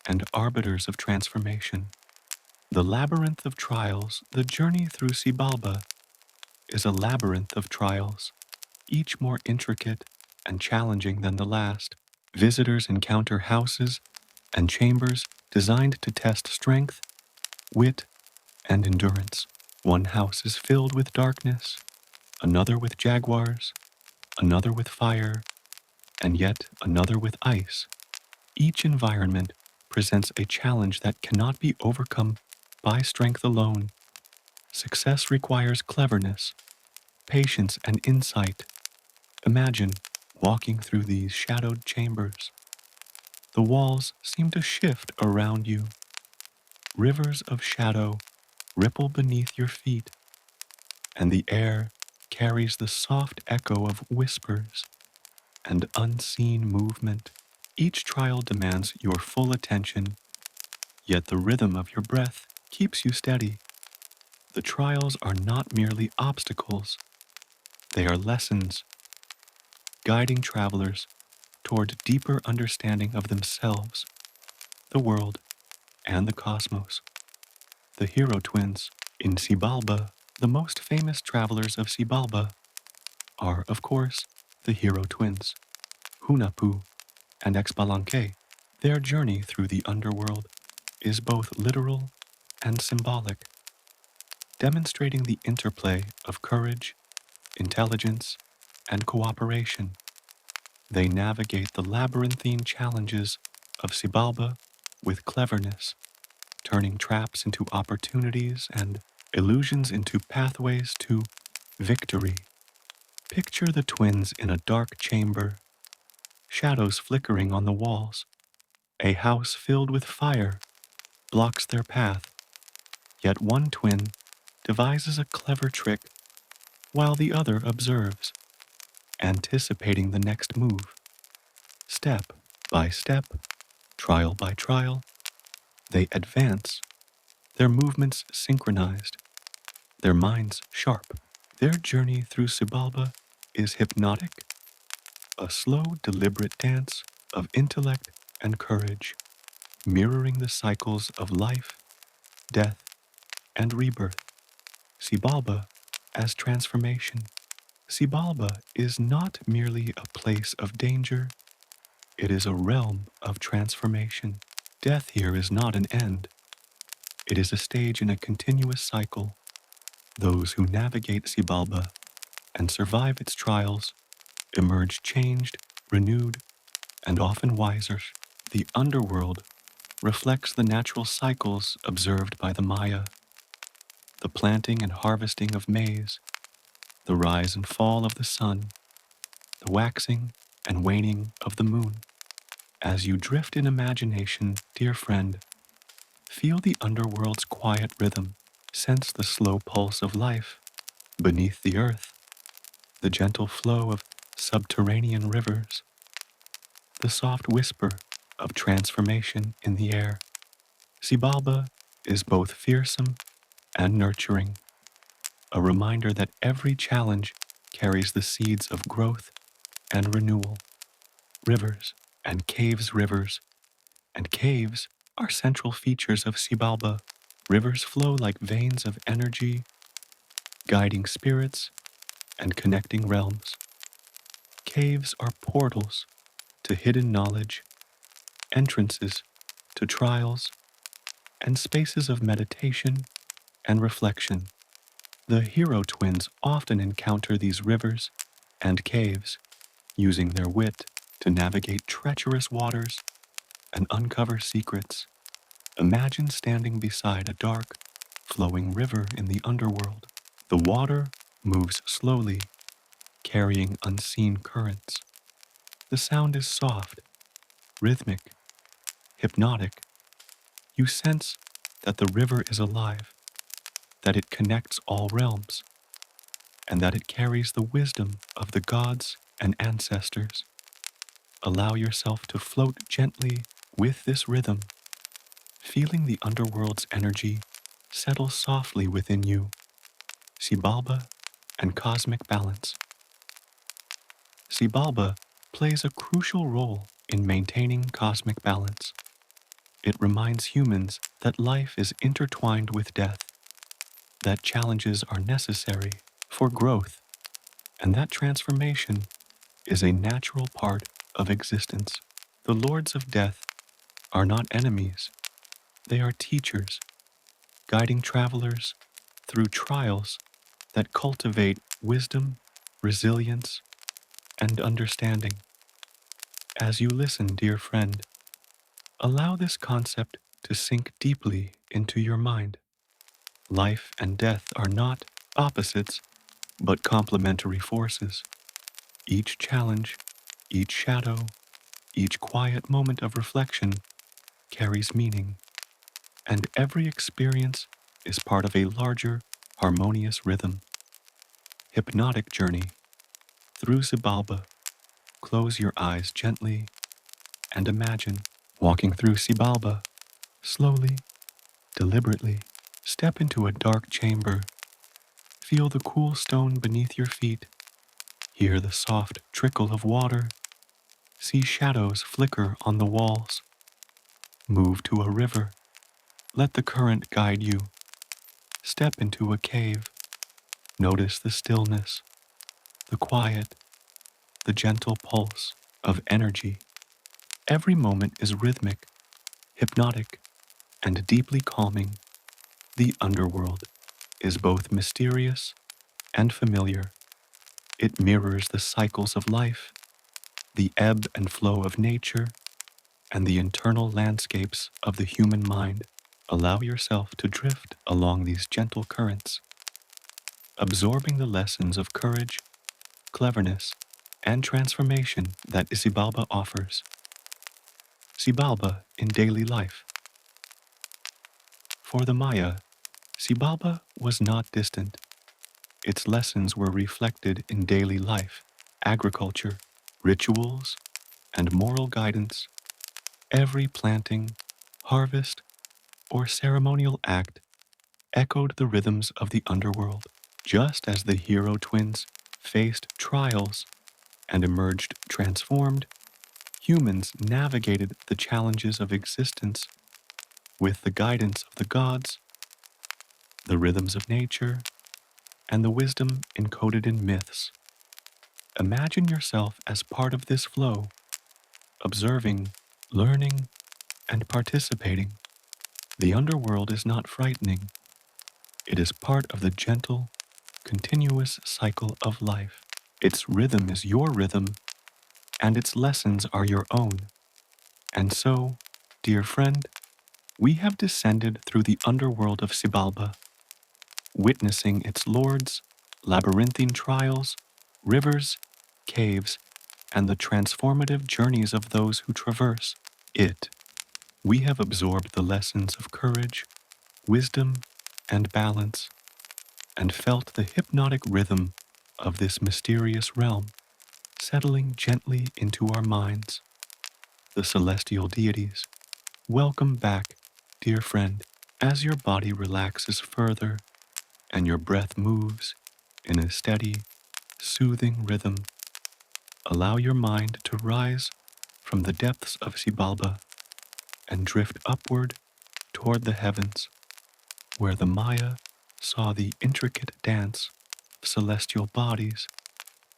and arbiters of transformation. The labyrinth of trials, the journey through Xibalba, is a labyrinth of trials, each more intricate and challenging than the last. Visitors encounter houses and chambers designed to test strength, wit, and endurance. One house is filled with darkness, another with jaguars, another with fire, and yet another with ice. Each environment presents a challenge that cannot be overcome by strength alone. Success requires cleverness, patience, and insight. Imagine walking through these shadowed chambers. The walls seem to shift around you. Rivers of shadow ripple beneath your feet, and the air carries the soft echo of whispers and unseen movement. Each trial demands your full attention, yet the rhythm of your breath keeps you steady. The trials are not merely obstacles, they are lessons, guiding travelers toward deeper understanding of themselves, the world, and the cosmos. The hero twins in Xibalba, the most famous travelers of Xibalba, are, of course, the hero twins, Hunapu and Exbalanque. Their journey through the underworld is both literal and symbolic, demonstrating the interplay of courage, intelligence, and cooperation. They navigate the labyrinthine challenges of Xibalba with cleverness, turning traps into opportunities and illusions into pathways to victory. Picture the twins in a dark chamber, shadows flickering on the walls. A house filled with fire blocks their path, yet one twin devises a clever trick while the other observes, anticipating the next move. Step by step, trial by trial, they advance, their movements synchronized, their minds sharp. Their journey through Xibalba is hypnotic, a slow, deliberate dance of intellect and courage, mirroring the cycles of life, death, and rebirth. Xibalba as transformation. Xibalba is not merely a place of danger, it is a realm of transformation. Death here is not an end. It is a stage in a continuous cycle. Those who navigate Xibalba and survive its trials emerge changed, renewed, and often wiser. The underworld reflects the natural cycles observed by the Maya, the planting and harvesting of maize, the rise and fall of the sun, the waxing and waning of the moon. As you drift in imagination, dear friend, feel the underworld's quiet rhythm, sense the slow pulse of life beneath the earth, the gentle flow of subterranean rivers, the soft whisper of transformation in the air. Xibalba is both fearsome and nurturing, a reminder that every challenge carries the seeds of growth and renewal. Rivers and caves are central features of Xibalba. Rivers flow like veins of energy, guiding spirits and connecting realms. Caves are portals to hidden knowledge, entrances to trials, and spaces of meditation and reflection. The hero twins often encounter these rivers and caves, using their wit to navigate treacherous waters and uncover secrets. Imagine standing beside a dark, flowing river in the underworld. The water moves slowly, carrying unseen currents. The sound is soft, rhythmic, hypnotic. You sense that the river is alive, that it connects all realms, and that it carries the wisdom of the gods and ancestors. Allow yourself to float gently with this rhythm, feeling the underworld's energy settle softly within you. Xibalba and cosmic balance. Xibalba plays a crucial role in maintaining cosmic balance. It reminds humans that life is intertwined with death, that challenges are necessary for growth, and that transformation is a natural part of existence. The lords of death are not enemies, they are teachers, guiding travelers through trials that cultivate wisdom, resilience, and understanding. As you listen, dear friend, allow this concept to sink deeply into your mind. Life and death are not opposites, but complementary forces. Each challenge, each shadow, each quiet moment of reflection carries meaning, and every experience is part of a larger, harmonious rhythm. Hypnotic journey through Xibalba. Close your eyes gently and imagine walking through Xibalba, slowly, deliberately. Step into a dark chamber. Feel the cool stone beneath your feet. Hear the soft trickle of water. See shadows flicker on the walls. Move to a river. Let the current guide you. Step into a cave. Notice the stillness, the quiet, the gentle pulse of energy. Every moment is rhythmic, hypnotic, and deeply calming. The underworld is both mysterious and familiar. It mirrors the cycles of life, the ebb and flow of nature, and the internal landscapes of the human mind. Allow yourself to drift along these gentle currents, absorbing the lessons of courage, cleverness, and transformation that Xibalba offers. Xibalba in daily life. For the Maya, Xibalba was not distant. Its lessons were reflected in daily life, agriculture, rituals, and moral guidance. Every planting, harvest, or ceremonial act echoed the rhythms of the underworld. Just as the hero twins faced trials and emerged transformed, humans navigated the challenges of existence with the guidance of the gods, the rhythms of nature, and the wisdom encoded in myths. Imagine yourself as part of this flow, observing, learning, and participating. The underworld is not frightening. It is part of the gentle, continuous cycle of life. Its rhythm is your rhythm, and its lessons are your own. And so, dear friend, we have descended through the underworld of Xibalba, witnessing its lords, labyrinthine trials, rivers, caves, and the transformative journeys of those who traverse it. We have absorbed the lessons of courage, wisdom, and balance, and felt the hypnotic rhythm of this mysterious realm settling gently into our minds. The celestial deities, welcome back, dear friend, as your body relaxes further and your breath moves in a steady, soothing rhythm. Allow your mind to rise from the depths of Xibalba and drift upward toward the heavens, where the Maya saw the intricate dance of celestial bodies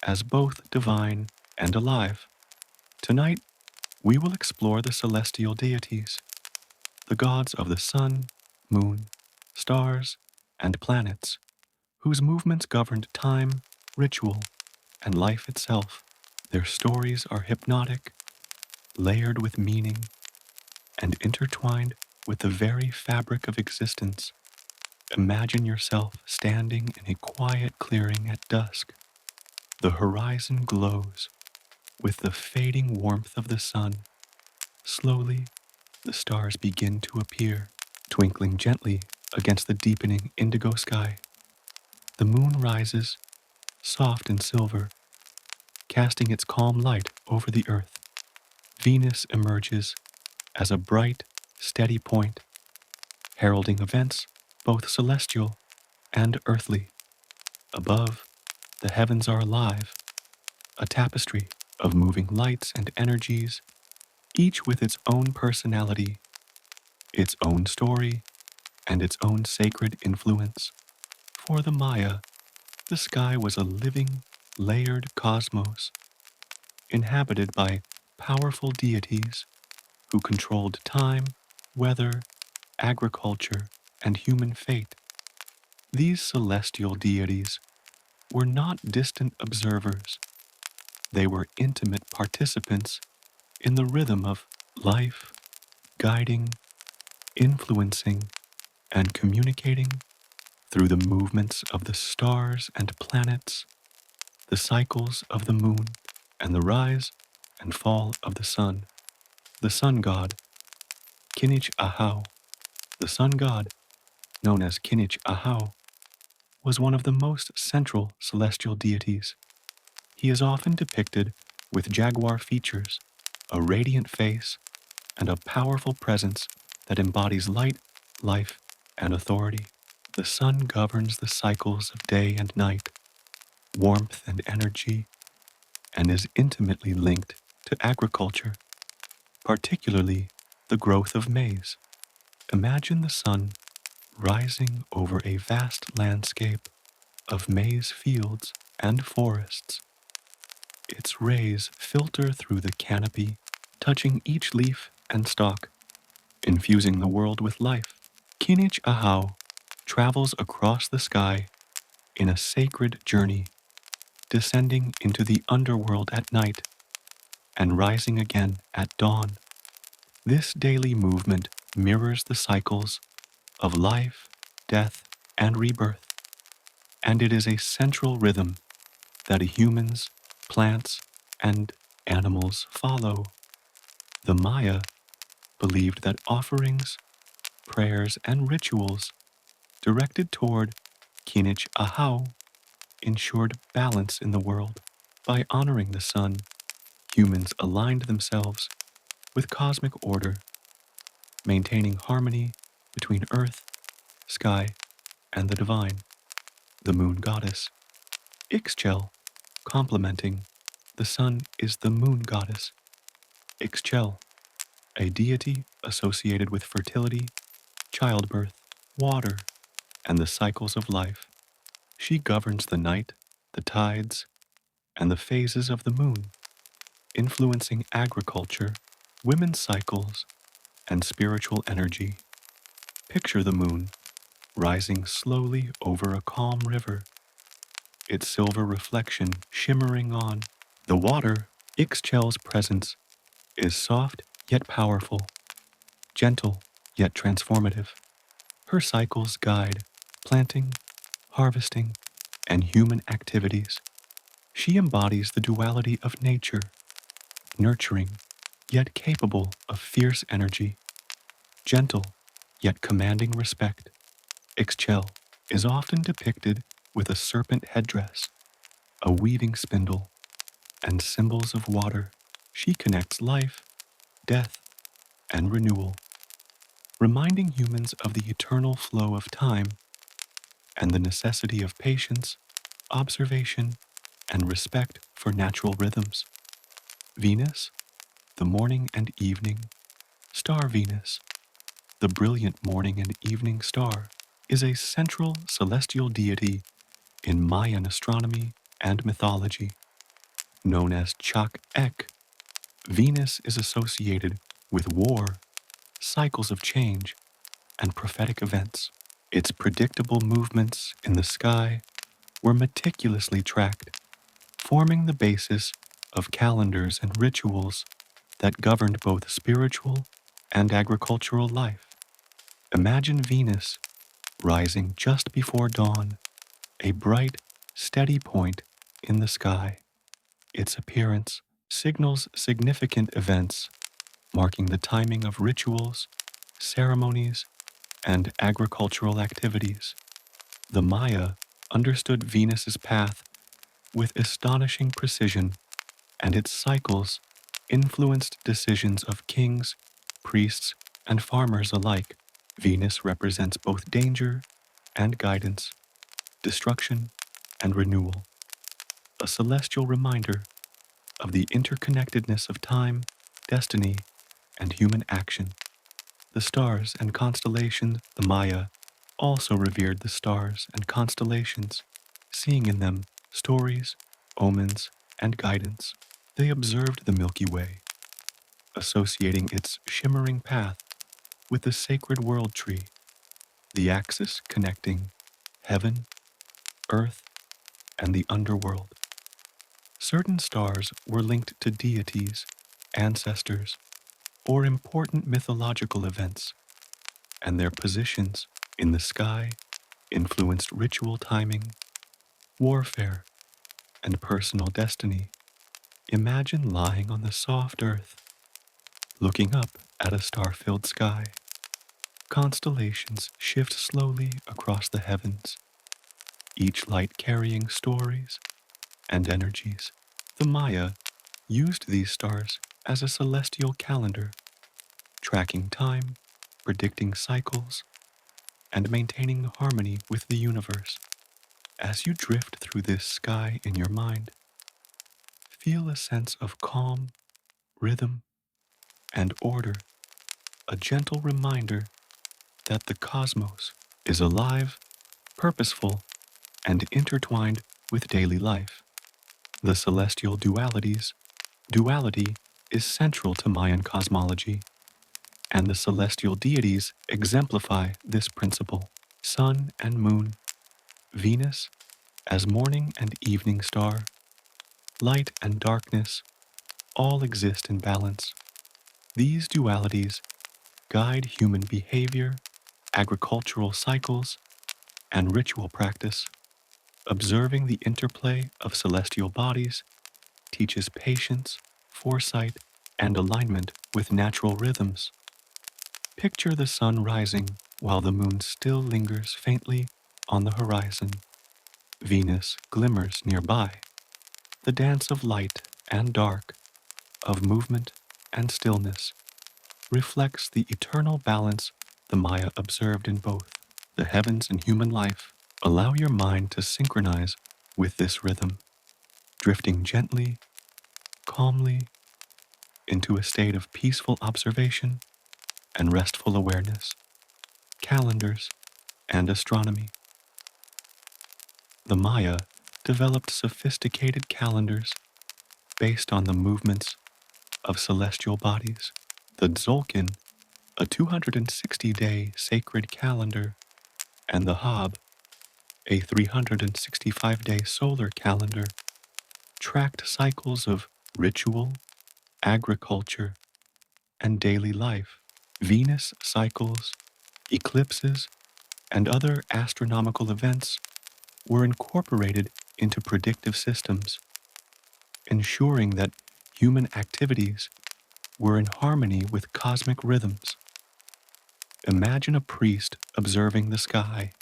as both divine and alive. Tonight, we will explore the celestial deities, the gods of the sun, moon, stars, and planets, whose movements governed time, ritual, and life itself. Their stories are hypnotic, layered with meaning, and intertwined with the very fabric of existence. Imagine yourself standing in a quiet clearing at dusk. The horizon glows with the fading warmth of the sun. Slowly, the stars begin to appear, twinkling gently against the deepening indigo sky. The moon rises, soft and silver, casting its calm light over the earth. Venus emerges as a bright, steady point, heralding events both celestial and earthly. Above, the heavens are alive, a tapestry of moving lights and energies, each with its own personality, its own story, and its own sacred influence. For the Maya, the sky was a living, layered cosmos, inhabited by powerful deities who controlled time, weather, agriculture, and human fate. These celestial deities were not distant observers. They were intimate participants in the rhythm of life, guiding, influencing, and communicating through the movements of the stars and planets, the cycles of the moon, and the rise and fall of the sun. The sun god, Kinich Ahau, the sun god, known as Kinich Ahau, was one of the most central celestial deities. He is often depicted with jaguar features, a radiant face, and a powerful presence that embodies light, life, and authority. The sun governs the cycles of day and night, warmth and energy, and is intimately linked to agriculture, particularly the growth of maize. Imagine the sun rising over a vast landscape of maize fields and forests. Its rays filter through the canopy, touching each leaf and stalk, infusing the world with life. Kinich Ahau travels across the sky in a sacred journey, descending into the underworld at night and rising again at dawn. This daily movement mirrors the cycles of life, death, and rebirth, and it is a central rhythm that humans, plants, and animals follow. The Maya believed that offerings, prayers, and rituals directed toward Kinich Ahau ensured balance in the world. By honoring the sun, humans aligned themselves with cosmic order, maintaining harmony between earth, sky, and the divine. The moon goddess, Ixchel, complementing the sun, is the moon goddess, Ixchel, a deity associated with fertility, childbirth, water, and the cycles of life. She governs the night, the tides, and the phases of the moon, influencing agriculture, women's cycles, and spiritual energy. Picture the moon rising slowly over a calm river, its silver reflection shimmering on the water. Ixchel's presence is soft yet powerful, gentle yet transformative. Her cycles guide planting, harvesting, and human activities. She embodies the duality of nature, nurturing yet capable of fierce energy, gentle yet commanding respect. Ixchel is often depicted with a serpent headdress, a weaving spindle, and symbols of water. She connects life, death, and renewal, reminding humans of the eternal flow of time and the necessity of patience, observation, and respect for natural rhythms. Venus, the morning and evening star. Venus, the brilliant morning and evening star, is a central celestial deity in Mayan astronomy and mythology. Known as Chak-Ek, Venus is associated with war, cycles of change, and prophetic events. Its predictable movements in the sky were meticulously tracked, forming the basis of calendars and rituals that governed both spiritual and agricultural life. Imagine Venus rising just before dawn, a bright, steady point in the sky. Its appearance signals significant events, marking the timing of rituals, ceremonies, and agricultural activities. The Maya understood Venus's path with astonishing precision, and its cycles influenced decisions of kings, priests, and farmers alike. Venus represents both danger and guidance, destruction and renewal, a celestial reminder of the interconnectedness of time, destiny, and human action. The stars and constellations. The Maya also revered the stars and constellations, seeing in them stories, omens, and guidance. They observed the Milky Way, associating its shimmering path with the sacred world tree, the axis connecting heaven, earth, and the underworld. Certain stars were linked to deities, ancestors, or important mythological events, and their positions in the sky influenced ritual timing, warfare, and personal destiny. Imagine lying on the soft earth, looking up at a star-filled sky. Constellations shift slowly across the heavens, each light carrying stories and energies. The Maya used these stars as a celestial calendar, tracking time, predicting cycles, and maintaining harmony with the universe. As you drift through this sky in your mind, feel a sense of calm, rhythm, and order, a gentle reminder that the cosmos is alive, purposeful, and intertwined with daily life. The celestial duality is central to Mayan cosmology, and the celestial deities exemplify this principle. Sun and moon, Venus as morning and evening star, light and darkness, all exist in balance. These dualities guide human behavior, agricultural cycles, and ritual practice. Observing the interplay of celestial bodies teaches patience, foresight, and alignment with natural rhythms. Picture the sun rising while the moon still lingers faintly on the horizon. Venus glimmers nearby. The dance of light and dark, of movement and stillness, reflects the eternal balance the Maya observed in both the heavens and human life. Allow your mind to synchronize with this rhythm, drifting gently, calmly, into a state of peaceful observation and restful awareness. Calendars and astronomy. The Maya developed sophisticated calendars based on the movements of celestial bodies. The Tzolk'in a 260-day sacred calendar, and the Hob, a 365-day solar calendar, tracked cycles of ritual, agriculture, and daily life. Venus cycles, eclipses, and other astronomical events were incorporated into predictive systems, ensuring that human activities were in harmony with cosmic rhythms. Imagine a priest observing the sky,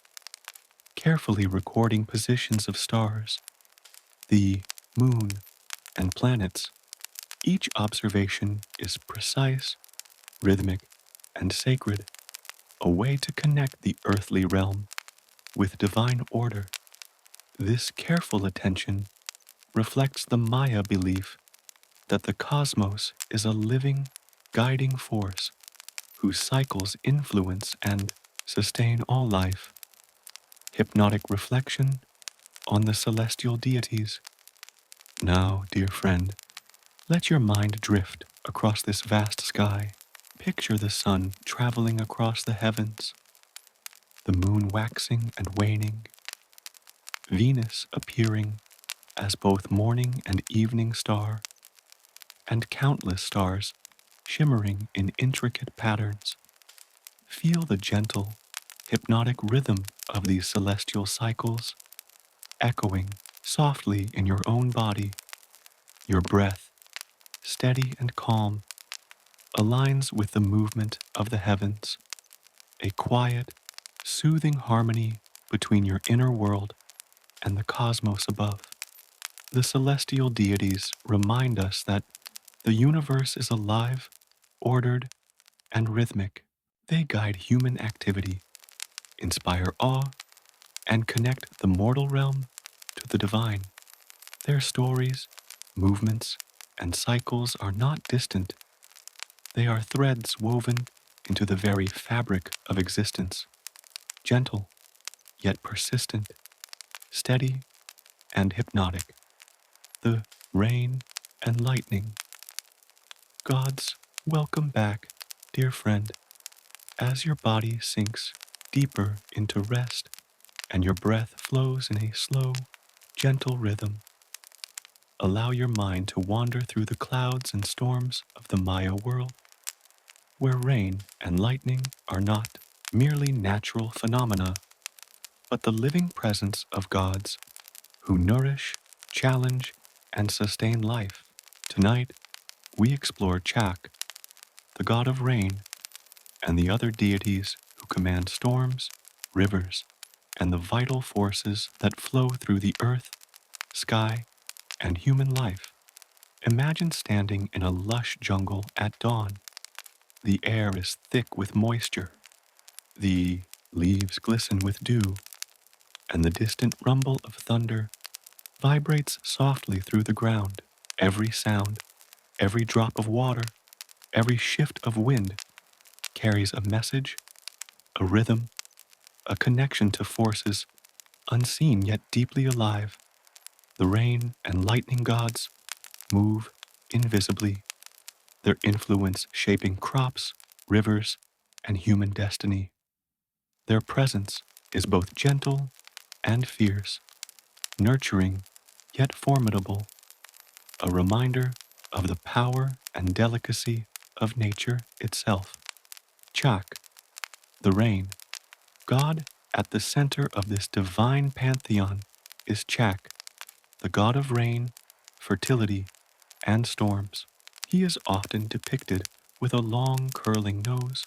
carefully recording positions of stars, the moon, and planets. Each observation is precise, rhythmic, and sacred, a way to connect the earthly realm with divine order. This careful attention reflects the Maya belief that the cosmos is a living, guiding force whose cycles influence and sustain all life. Hypnotic reflection on the celestial deities. Now, dear friend, let your mind drift across this vast sky. Picture the sun traveling across the heavens, the moon waxing and waning, Venus appearing as both morning and evening star, and countless stars shimmering in intricate patterns. Feel the gentle, hypnotic rhythm of these celestial cycles echoing softly in your own body. Your breath, steady and calm, aligns with the movement of the heavens, a quiet, soothing harmony between your inner world and the cosmos above. The celestial deities remind us that the universe is alive, ordered, and rhythmic. They guide human activity, inspire awe, and connect the mortal realm to the divine. Their stories, movements, and cycles are not distant. They are threads woven into the very fabric of existence, gentle, yet persistent, steady, and hypnotic. The rain and lightning. Gods, welcome back, dear friend, as your body sinks deeper into rest and your breath flows in a slow, gentle rhythm. Allow your mind to wander through the clouds and storms of the Maya world, where rain and lightning are not merely natural phenomena, but the living presence of gods who nourish, challenge, and sustain life. Tonight, we explore Chak, the god of rain, and the other deities who command storms, rivers, and the vital forces that flow through the earth, sky, and human life. Imagine standing in a lush jungle at dawn. The air is thick with moisture, the leaves glisten with dew, and the distant rumble of thunder vibrates softly through the ground. Every sound, every drop of water, every shift of wind carries a message, a rhythm, a connection to forces unseen yet deeply alive. The rain and lightning gods move invisibly, their influence shaping crops, rivers, and human destiny. Their presence is both gentle and fierce, nurturing yet formidable, a reminder of the power and delicacy of nature itself. Chak, the rain, God at the center of this divine pantheon is Chak, the god of rain, fertility, and storms. He is often depicted with a long curling nose,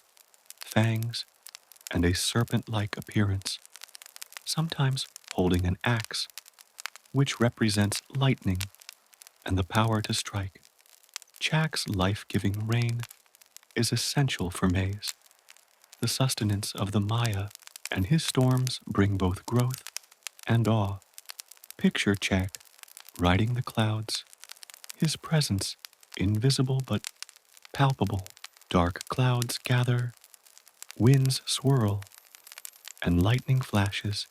fangs, and a serpent-like appearance, sometimes holding an axe, which represents lightning and the power to strike. Chak's life-giving rain is essential for Maize, the sustenance of the Maya, and his storms bring both growth and awe. Picture Chak riding the clouds, his presence invisible but palpable. Dark clouds gather, winds swirl, and lightning flashes,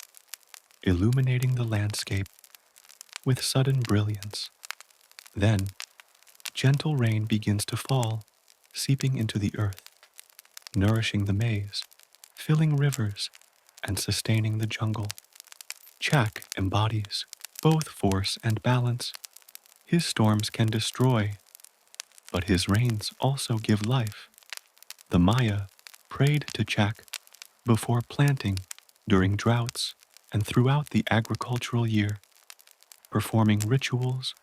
illuminating the landscape with sudden brilliance. Then, gentle rain begins to fall, seeping into the earth. nourishing the maize, filling rivers, and sustaining the jungle. Chak embodies both force and balance. His storms can destroy, but his rains also give life. The Maya prayed to Chak before planting, during droughts, and throughout the agricultural year, performing rituals,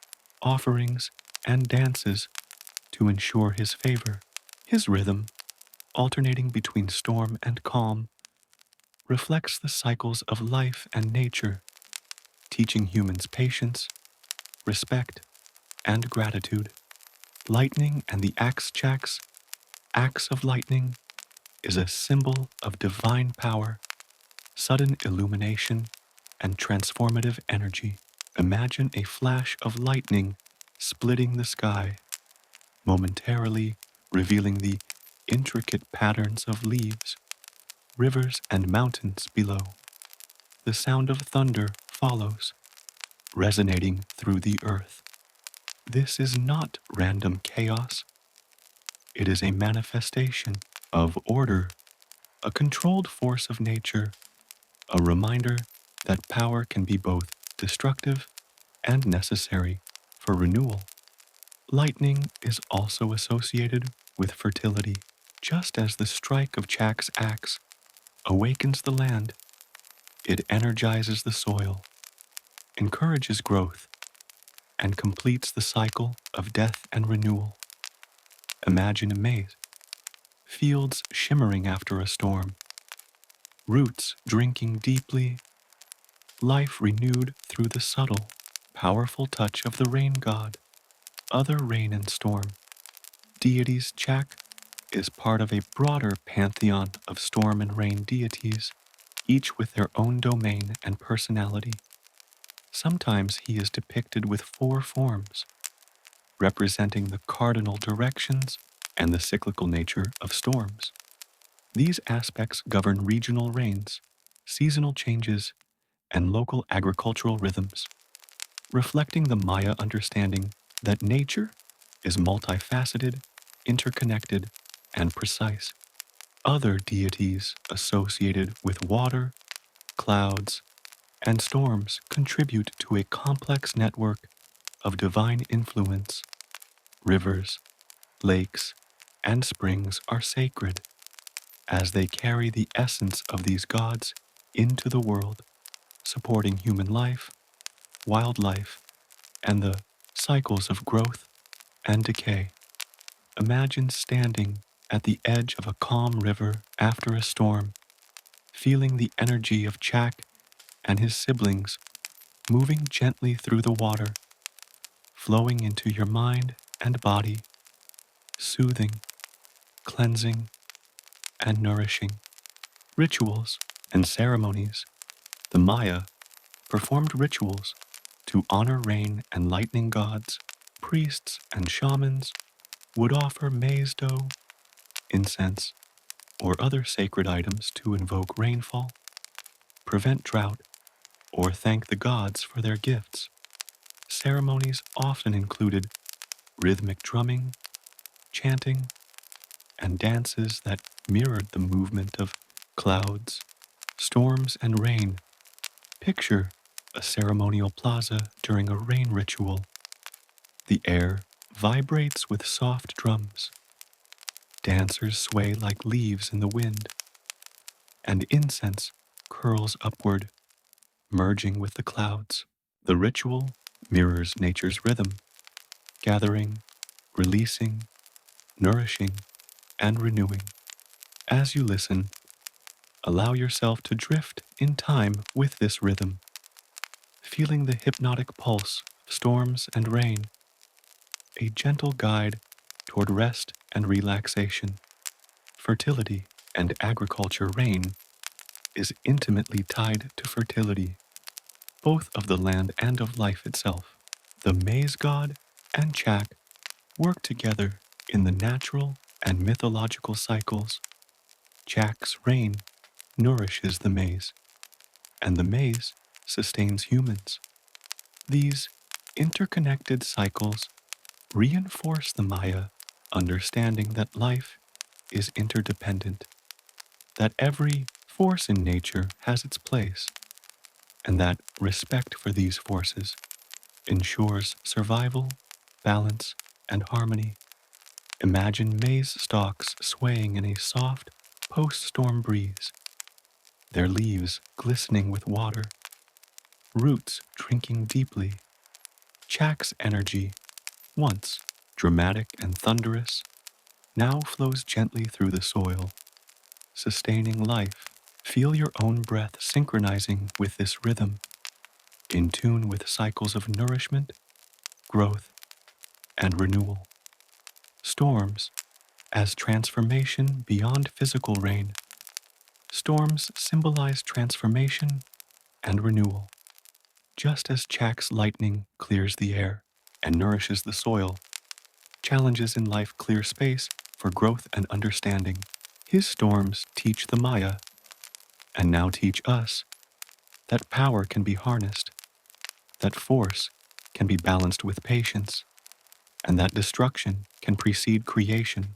offerings, and dances to ensure his favor. His rhythm, alternating between storm and calm, reflects the cycles of life and nature, teaching humans patience, respect, and gratitude. Lightning and the axe chaks, axe of lightning, is a symbol of divine power, sudden illumination, and transformative energy. Imagine a flash of lightning splitting the sky, momentarily revealing the intricate patterns of leaves, rivers, and mountains below. The sound of thunder follows, resonating through the earth. This is not random chaos. It is a manifestation of order, a controlled force of nature, a reminder that power can be both destructive and necessary for renewal. Lightning is also associated with fertility, just as the strike of Chak's axe awakens the land. It energizes the soil, encourages growth, and completes the cycle of death and renewal. Imagine a maze, fields shimmering after a storm, roots drinking deeply, life renewed through the subtle, powerful touch of the rain god. Other rain and storm deities. Chak is part of a broader pantheon of storm and rain deities, each with their own domain and personality. Sometimes he is depicted with four forms, representing the cardinal directions and the cyclical nature of storms. These aspects govern regional rains, seasonal changes, and local agricultural rhythms, reflecting the Maya understanding that nature is multifaceted, interconnected, and precise. Other deities associated with water, clouds, and storms contribute to a complex network of divine influence. Rivers, lakes, and springs are sacred as they carry the essence of these gods into the world, supporting human life, wildlife, and the cycles of growth and decay. Imagine standing at the edge of a calm river after a storm, feeling the energy of Chak and his siblings moving gently through the water, flowing into your mind and body, soothing, cleansing, and nourishing. Rituals and ceremonies. The Maya performed rituals to honor rain and lightning gods. Priests and shamans would offer maize dough, incense, or other sacred items to invoke rainfall, prevent drought, or thank the gods for their gifts. Ceremonies often included rhythmic drumming, chanting, and dances that mirrored the movement of clouds, storms, and rain. Picture a ceremonial plaza during a rain ritual. The air vibrates with soft drums. Dancers sway like leaves in the wind, and incense curls upward, merging with the clouds. The ritual mirrors nature's rhythm, gathering, releasing, nourishing, and renewing. As you listen, allow yourself to drift in time with this rhythm, feeling the hypnotic pulse of storms and rain, a gentle guide toward rest and relaxation. Fertility and agriculture. Rain is intimately tied to fertility, both of the land and of life itself. The maize god and Chak work together in the natural and mythological cycles. Chak's rain nourishes the maize, and the maize sustains humans. These interconnected cycles reinforce the Maya understanding that life is interdependent, that every force in nature has its place, and that respect for these forces ensures survival, balance, and harmony. Imagine maize stalks swaying in a soft, post-storm breeze, their leaves glistening with water, roots drinking deeply. Chak's energy, once dramatic and thunderous, now flows gently through the soil, sustaining life. Feel your own breath synchronizing with this rhythm, in tune with cycles of nourishment, growth, and renewal. Storms, as transformation beyond physical rain, storms symbolize transformation and renewal. Just as Chak's lightning clears the air and nourishes the soil, challenges in life clear space for growth and understanding. His storms teach the Maya, and now teach us, that power can be harnessed, that force can be balanced with patience, and that destruction can precede creation.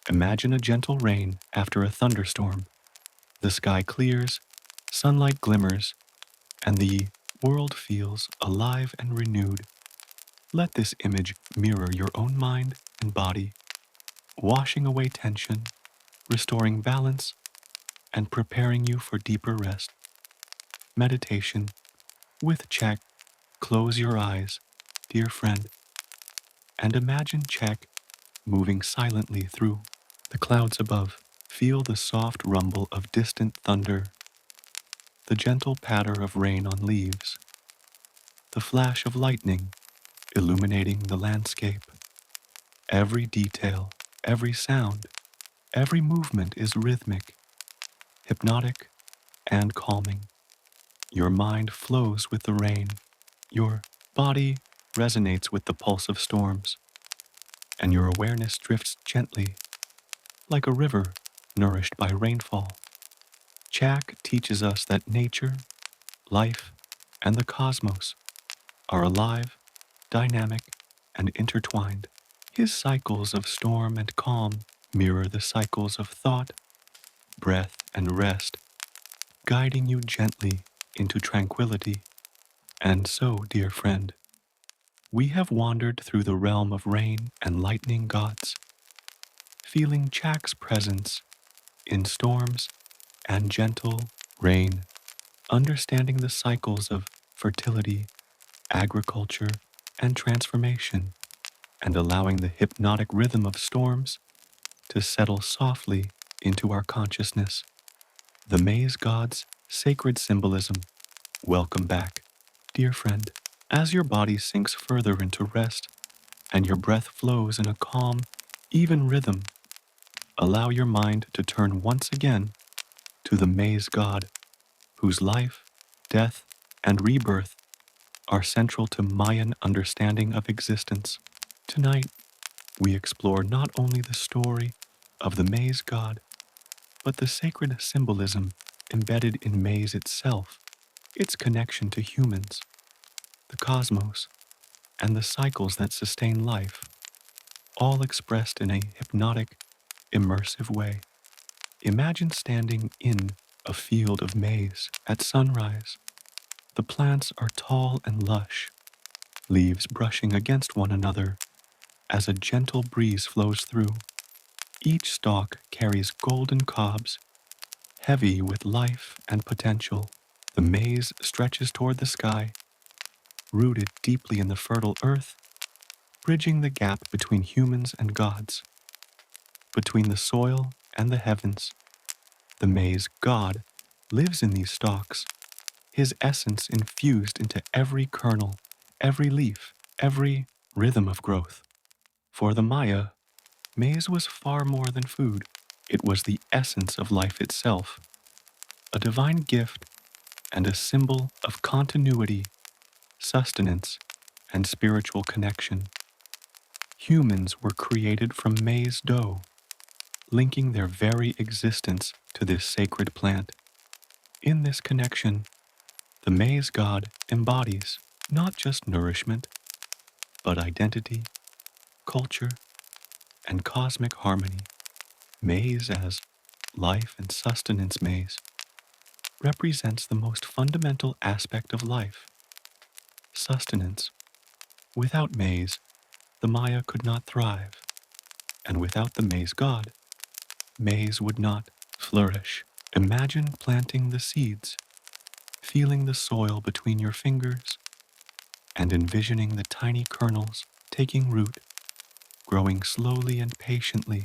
Imagine a gentle rain after a thunderstorm. The sky clears, sunlight glimmers, and the world feels alive and renewed. Let this image mirror your own mind and body, washing away tension, restoring balance, and preparing you for deeper rest. Meditation with Chak. Close your eyes, dear friend, and imagine Chak moving silently through the clouds above. Feel the soft rumble of distant thunder, the gentle patter of rain on leaves, the flash of lightning illuminating the landscape. Every detail, every sound, every movement is rhythmic, hypnotic, and calming. Your mind flows with the rain. Your body resonates with the pulse of storms, and your awareness drifts gently, like a river nourished by rainfall. Chak teaches us that nature, life, and the cosmos are alive, dynamic, and intertwined. His cycles of storm and calm mirror the cycles of thought, breath, and rest, guiding you gently into tranquility. And so, dear friend, we have wandered through the realm of rain and lightning gods, feeling Chak's presence in storms and gentle rain, understanding the cycles of fertility, agriculture, and transformation, and allowing the hypnotic rhythm of storms to settle softly into our consciousness. The maize god's sacred symbolism. Welcome back, dear friend. As your body sinks further into rest and your breath flows in a calm, even rhythm, allow your mind to turn once again to the maize god, whose life, death, and rebirth are central to Mayan understanding of existence. Tonight, we explore not only the story of the maize god, but the sacred symbolism embedded in maize itself, its connection to humans, the cosmos, and the cycles that sustain life, all expressed in a hypnotic, immersive way. Imagine standing in a field of maize at sunrise. The plants are tall and lush, leaves brushing against one another as a gentle breeze flows through. Each stalk carries golden cobs, heavy with life and potential. The maize stretches toward the sky, rooted deeply in the fertile earth, bridging the gap between humans and gods, between the soil and the heavens. The maize god lives in these stalks, his essence infused into every kernel, every leaf, every rhythm of growth. For the Maya, maize was far more than food. It was the essence of life itself, a divine gift and a symbol of continuity, sustenance, and spiritual connection. Humans were created from maize dough, linking their very existence to this sacred plant. In this connection, the maize god embodies not just nourishment, but identity, culture, and cosmic harmony. Maize as life and sustenance maize represents the most fundamental aspect of life, sustenance. Without maize, the Maya could not thrive, and without the maize god, maize would not flourish. Imagine planting the seeds, feeling the soil between your fingers, and envisioning the tiny kernels taking root, growing slowly and patiently,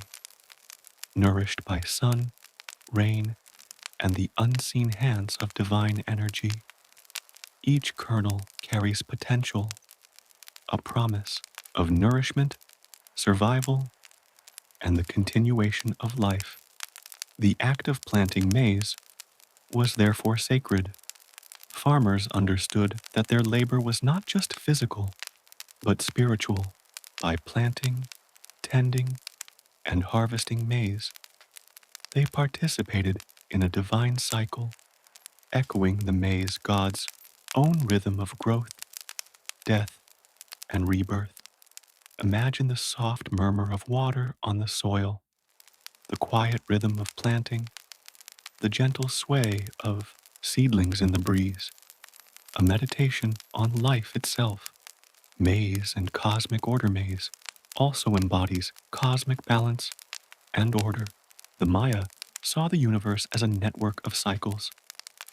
nourished by sun, rain, and the unseen hands of divine energy. Each kernel carries potential, a promise of nourishment, survival, and the continuation of life. The act of planting maize was therefore sacred. Farmers understood that their labor was not just physical, but spiritual. By planting, tending, and harvesting maize, they participated in a divine cycle, echoing the maize god's own rhythm of growth, death, and rebirth. Imagine the soft murmur of water on the soil, the quiet rhythm of planting, the gentle sway of seedlings in the breeze, a meditation on life itself. Maize and cosmic order maize also embodies cosmic balance and order. The Maya saw the universe as a network of cycles,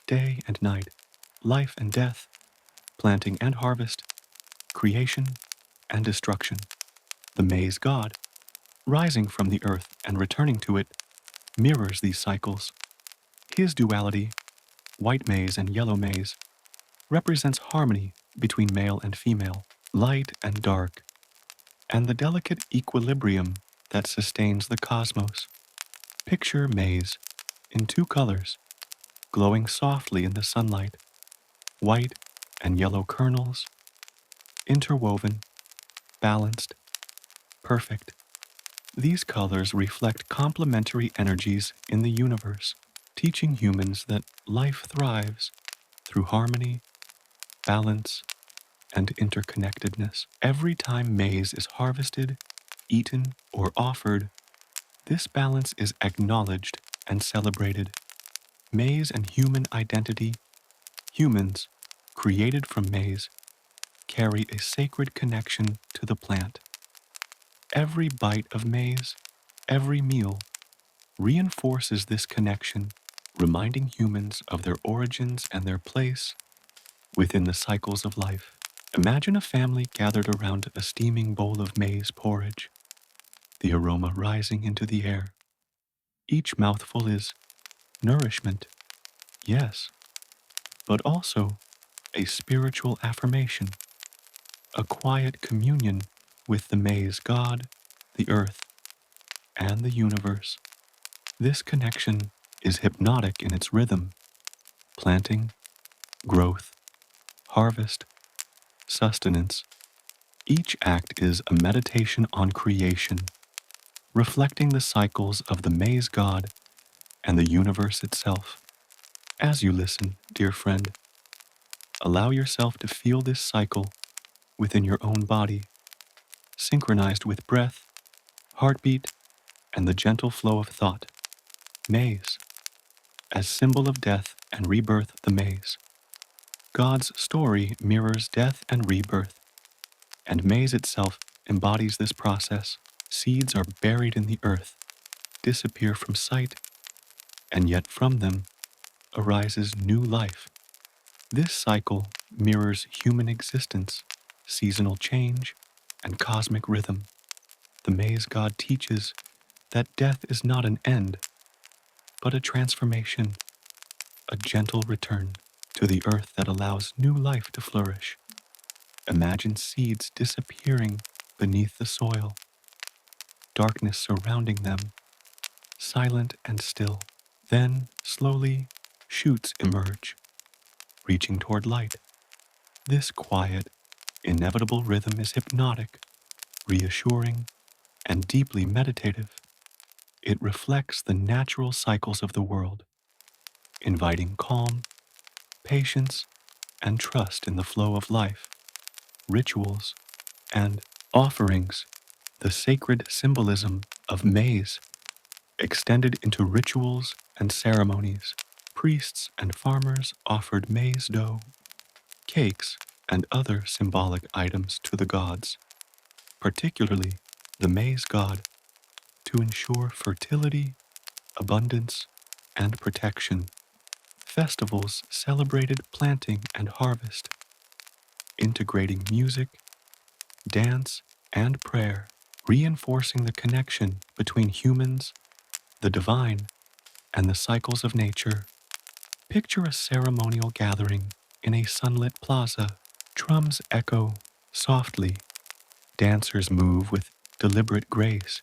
day and night, life and death, planting and harvest, creation and destruction. The maize god, rising from the earth and returning to it, mirrors these cycles. His duality, white maize and yellow maize, represents harmony between male and female, light and dark, and the delicate equilibrium that sustains the cosmos. Picture maize in two colors, glowing softly in the sunlight, white and yellow kernels, interwoven, balanced, perfect. These colors reflect complementary energies in the universe, teaching humans that life thrives through harmony, balance, and interconnectedness. Every time maize is harvested, eaten, or offered, this balance is acknowledged and celebrated. Maize and human identity, humans, created from maize, carry a sacred connection to the plant. Every bite of maize, every meal, reinforces this connection, reminding humans of their origins and their place within the cycles of life. Imagine a family gathered around a steaming bowl of maize porridge, the aroma rising into the air. Each mouthful is nourishment, yes, but also a spiritual affirmation, a quiet communion with the maize god, the earth, and the universe. This connection is hypnotic in its rhythm, planting, growth, harvest, sustenance. Each act is a meditation on creation, reflecting the cycles of the maize god and the universe itself. As you listen, dear friend, allow yourself to feel this cycle within your own body, synchronized with breath, heartbeat, and the gentle flow of thought. Maize, as symbol of death and rebirth, the maize. God's story mirrors death and rebirth, and maize itself embodies this process. Seeds are buried in the earth, disappear from sight, and yet from them arises new life. This cycle mirrors human existence, seasonal change, and cosmic rhythm. The maize god teaches that death is not an end, but a transformation, a gentle return to the earth that allows new life to flourish. Imagine seeds disappearing beneath the soil, darkness surrounding them, silent and still. Then, slowly, shoots emerge, reaching toward light. This quiet, inevitable rhythm is hypnotic, reassuring, and deeply meditative. It reflects the natural cycles of the world, inviting calm, patience, and trust in the flow of life. Rituals and offerings, the sacred symbolism of maize, extended into rituals and ceremonies. Priests and farmers offered maize dough, cakes, and other symbolic items to the gods, particularly the maize god, to ensure fertility, abundance, and protection. Festivals celebrated planting and harvest, integrating music, dance, and prayer, reinforcing the connection between humans, the divine, and the cycles of nature. Picture a ceremonial gathering in a sunlit plaza. Drums echo softly, dancers move with deliberate grace,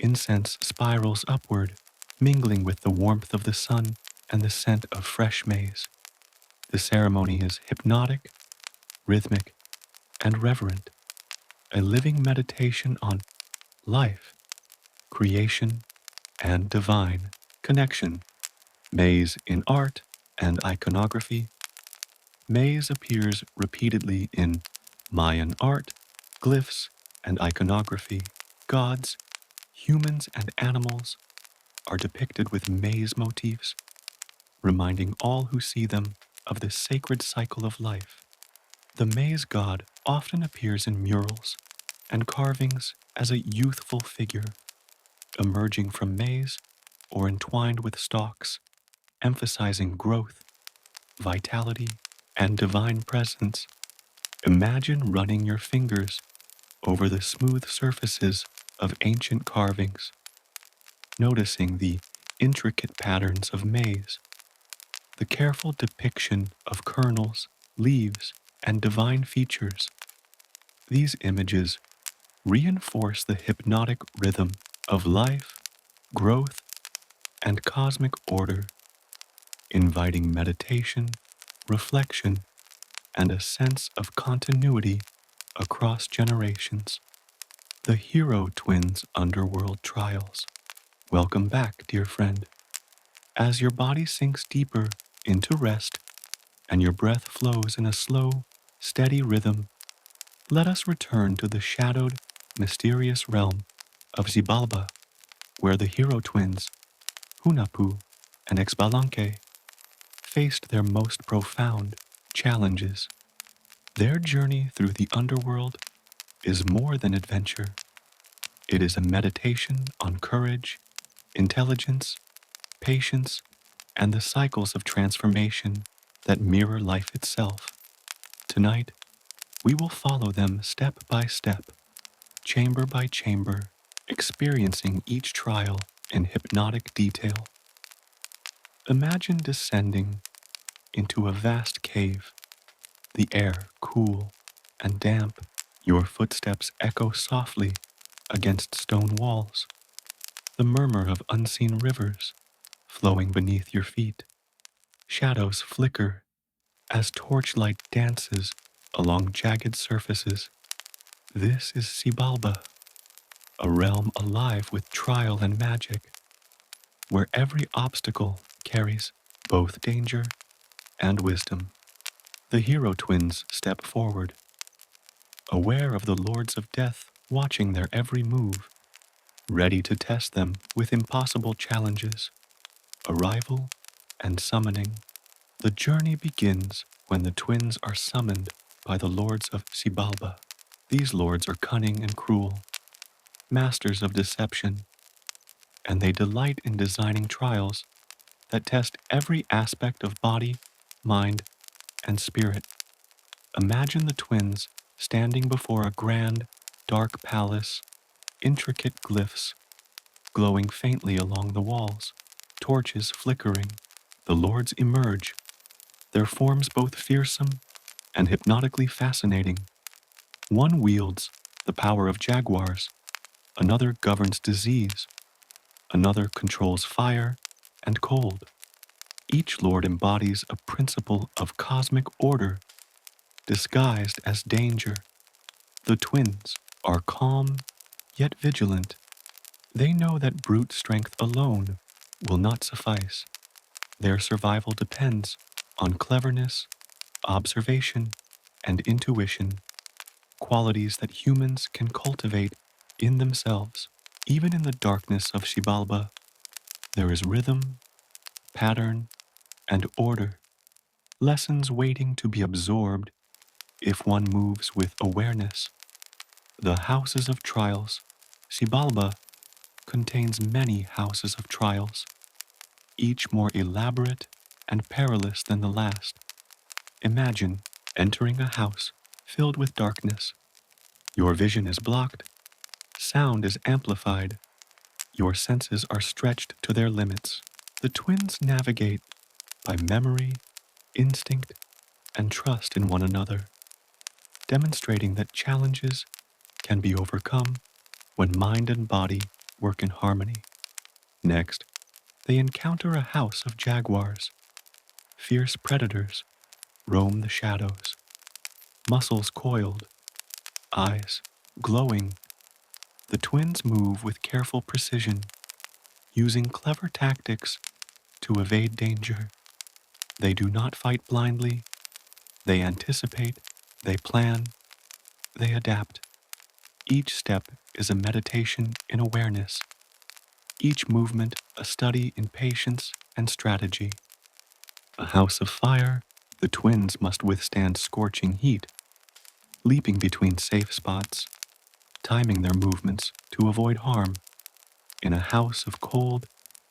incense spirals upward, mingling with the warmth of the sun and the scent of fresh maize. The ceremony is hypnotic, rhythmic, and reverent, a living meditation on life, creation, and divine connection. Maize in art and iconography. Maize appears repeatedly in Mayan art, glyphs, and iconography. Gods, humans, and animals are depicted with maize motifs, reminding all who see them of the sacred cycle of life. The maize god often appears in murals and carvings as a youthful figure, emerging from maize or entwined with stalks, emphasizing growth, vitality, and divine presence. Imagine running your fingers over the smooth surfaces of ancient carvings, noticing the intricate patterns of maize, the careful depiction of kernels, leaves, and divine features. These images reinforce the hypnotic rhythm of life, growth, and cosmic order, inviting meditation, reflection, and a sense of continuity across generations. The Hero Twins Underworld Trials. Welcome back, dear friend. As your body sinks deeper into rest and your breath flows in a slow, steady rhythm, let us return to the shadowed, mysterious realm of Xibalba, where the Hero Twins, Hunapu and Exbalanque, faced their most profound challenges. Their journey through the underworld is more than adventure. It is a meditation on courage, intelligence, patience, and the cycles of transformation that mirror life itself. Tonight, we will follow them step by step, chamber by chamber, experiencing each trial in hypnotic detail. Imagine descending into a vast cave, the air cool and damp. Your footsteps echo softly against stone walls, the murmur of unseen rivers flowing beneath your feet. Shadows flicker as torchlight dances along jagged surfaces. This is Xibalba, a realm alive with trial and magic, where every obstacle carries both danger and wisdom. The Hero Twins step forward, aware of the Lords of Death watching their every move, ready to test them with impossible challenges, arrival and summoning. The journey begins when the twins are summoned by the Lords of Xibalba. These lords are cunning and cruel, masters of deception, and they delight in designing trials that test every aspect of body, mind, and spirit. Imagine the twins standing before a grand, dark palace, intricate glyphs glowing faintly along the walls, torches flickering. The lords emerge, their forms both fearsome and hypnotically fascinating. One wields the power of jaguars, another governs disease, another controls fire and cold. Each lord embodies a principle of cosmic order disguised as danger. The twins are calm yet vigilant. They know that brute strength alone will not suffice. Their survival depends on cleverness, observation, and intuition, qualities that humans can cultivate in themselves. Even in the darkness of Xibalba, There is rhythm, pattern, and order, lessons waiting to be absorbed if one moves with awareness. The houses of trials, Xibalba, contains many houses of trials, each more elaborate and perilous than the last. Imagine entering a house filled with darkness. Your vision is blocked, sound is amplified, your senses are stretched to their limits. The twins navigate by memory, instinct, and trust in one another, demonstrating that challenges can be overcome when mind and body work in harmony. Next, they encounter a house of jaguars. Fierce predators roam the shadows, muscles coiled, eyes glowing. The twins move with careful precision, using clever tactics to evade danger. They do not fight blindly, they anticipate, they plan, they adapt. Each step is a meditation in awareness, each movement a study in patience and strategy. A house of fire, the twins must withstand scorching heat, leaping between safe spots, timing their movements to avoid harm. In a house of cold,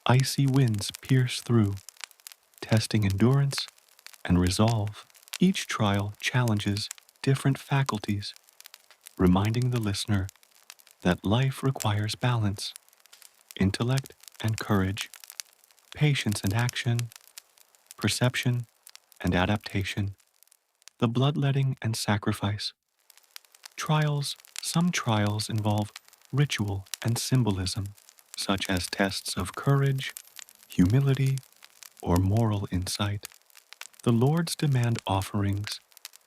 icy winds pierce through, testing endurance and resolve. Each trial challenges different faculties, reminding the listener that life requires balance, intellect and courage, patience and action, perception and adaptation, the bloodletting and sacrifice. Some trials involve ritual and symbolism, such as tests of courage, humility, or moral insight. The Lords demand offerings,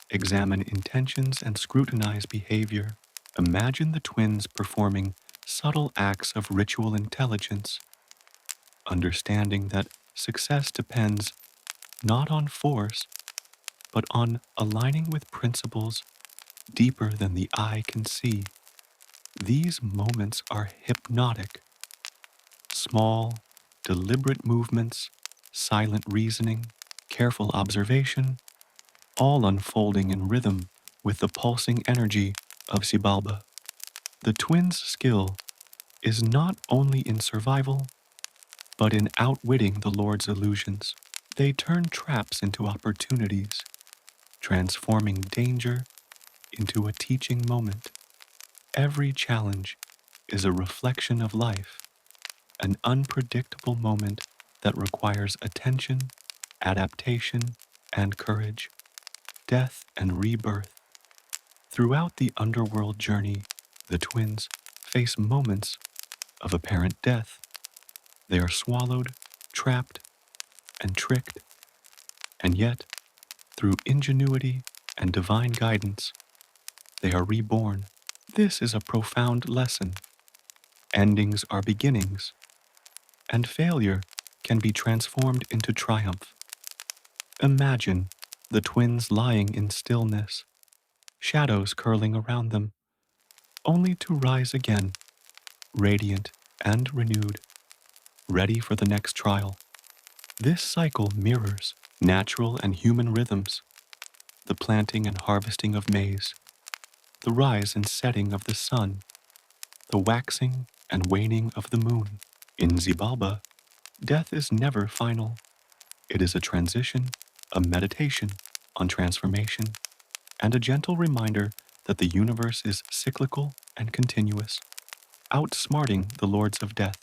examine intentions, and scrutinize behavior. Imagine the twins performing subtle acts of ritual intelligence, understanding that success depends not on force, but on aligning with principles deeper than the eye can see. These moments are hypnotic. Small, deliberate movements, silent reasoning, careful observation, all unfolding in rhythm with the pulsing energy of Xibalba. The twins' skill is not only in survival, but in outwitting the Lord's illusions. They turn traps into opportunities, transforming danger into a teaching moment. Every challenge is a reflection of life, an unpredictable moment that requires attention, adaptation, and courage, death and rebirth. Throughout the Underworld journey, the twins face moments of apparent death. They are swallowed, trapped, and tricked, and yet, through ingenuity and divine guidance, they are reborn. This is a profound lesson. Endings are beginnings, and failure can be transformed into triumph. Imagine the twins lying in stillness, shadows curling around them, only to rise again, radiant and renewed, ready for the next trial. This cycle mirrors natural and human rhythms, the planting and harvesting of maize, the rise and setting of the sun, the waxing and waning of the moon. In Xibalba, death is never final. It is a transition, a meditation on transformation, and a gentle reminder that the universe is cyclical and continuous. Outsmarting the lords of death,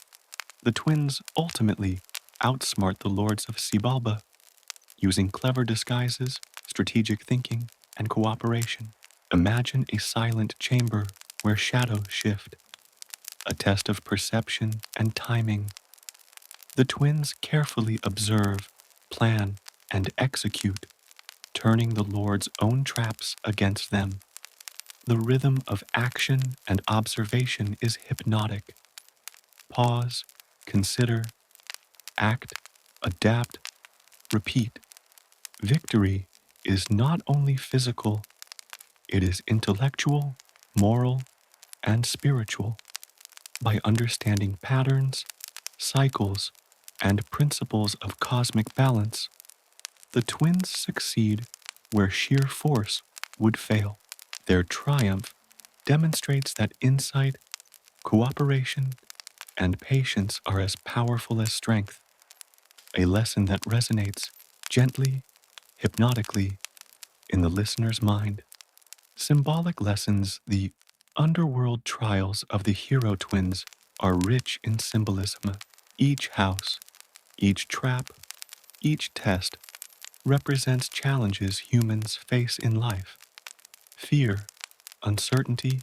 the twins ultimately outsmart the lords of Xibalba, using clever disguises, strategic thinking, and cooperation. Imagine a silent chamber where shadows shift, a test of perception and timing. The twins carefully observe, plan, and execute, turning the Lord's own traps against them. The rhythm of action and observation is hypnotic. Pause, consider, act, adapt, repeat. Victory is not only physical, it is intellectual, moral, and spiritual. By understanding patterns, cycles, and principles of cosmic balance, the twins succeed where sheer force would fail. Their triumph demonstrates that insight, cooperation, and patience are as powerful as strength, a lesson that resonates gently, hypnotically, in the listener's mind. Symbolic lessons, the underworld trials of the hero twins are rich in symbolism. Each house, each trap, each test represents challenges humans face in life: fear, uncertainty,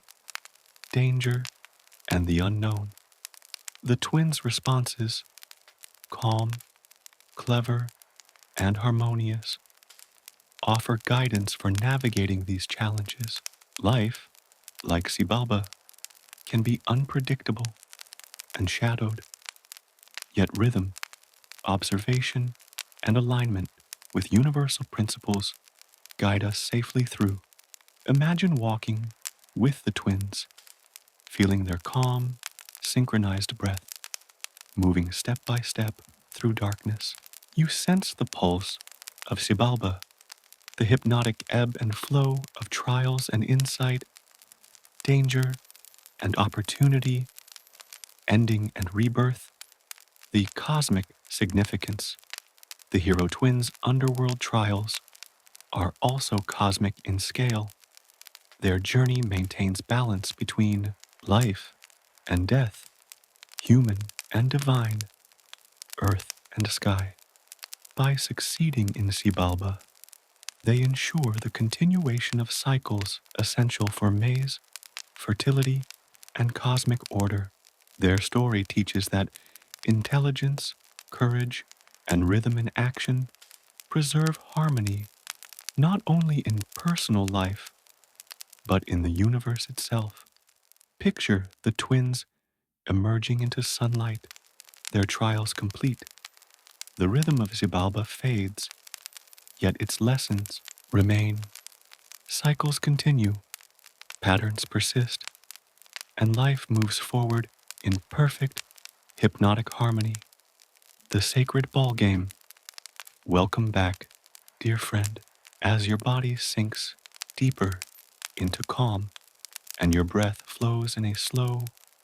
danger, and the unknown. The twins' responses, calm, clever, and harmonious, offer guidance for navigating these challenges. Life, like Xibalba, can be unpredictable and shadowed, yet rhythm, observation, and alignment with universal principles guide us safely through. Imagine walking with the twins, feeling their calm, synchronized breath, moving step by step through darkness. You sense the pulse of Xibalba, the hypnotic ebb and flow of trials and insight, danger and opportunity, ending and rebirth, the cosmic significance. The hero twins' underworld trials are also cosmic in scale. Their journey maintains balance between life and death, human and divine, earth and sky. By succeeding in Xibalba, they ensure the continuation of cycles essential for Maize, fertility, and cosmic order. Their story teaches that intelligence, courage, and rhythm in action preserve harmony not only in personal life, but in the universe itself. Picture the twins emerging into sunlight, their trials complete. The rhythm of Xibalba fades, yet its lessons remain. Cycles continue, patterns persist, and life moves forward in perfect, hypnotic harmony. The sacred ball game. Welcome back, dear friend, as your body sinks deeper into calm and your breath flows in a slow,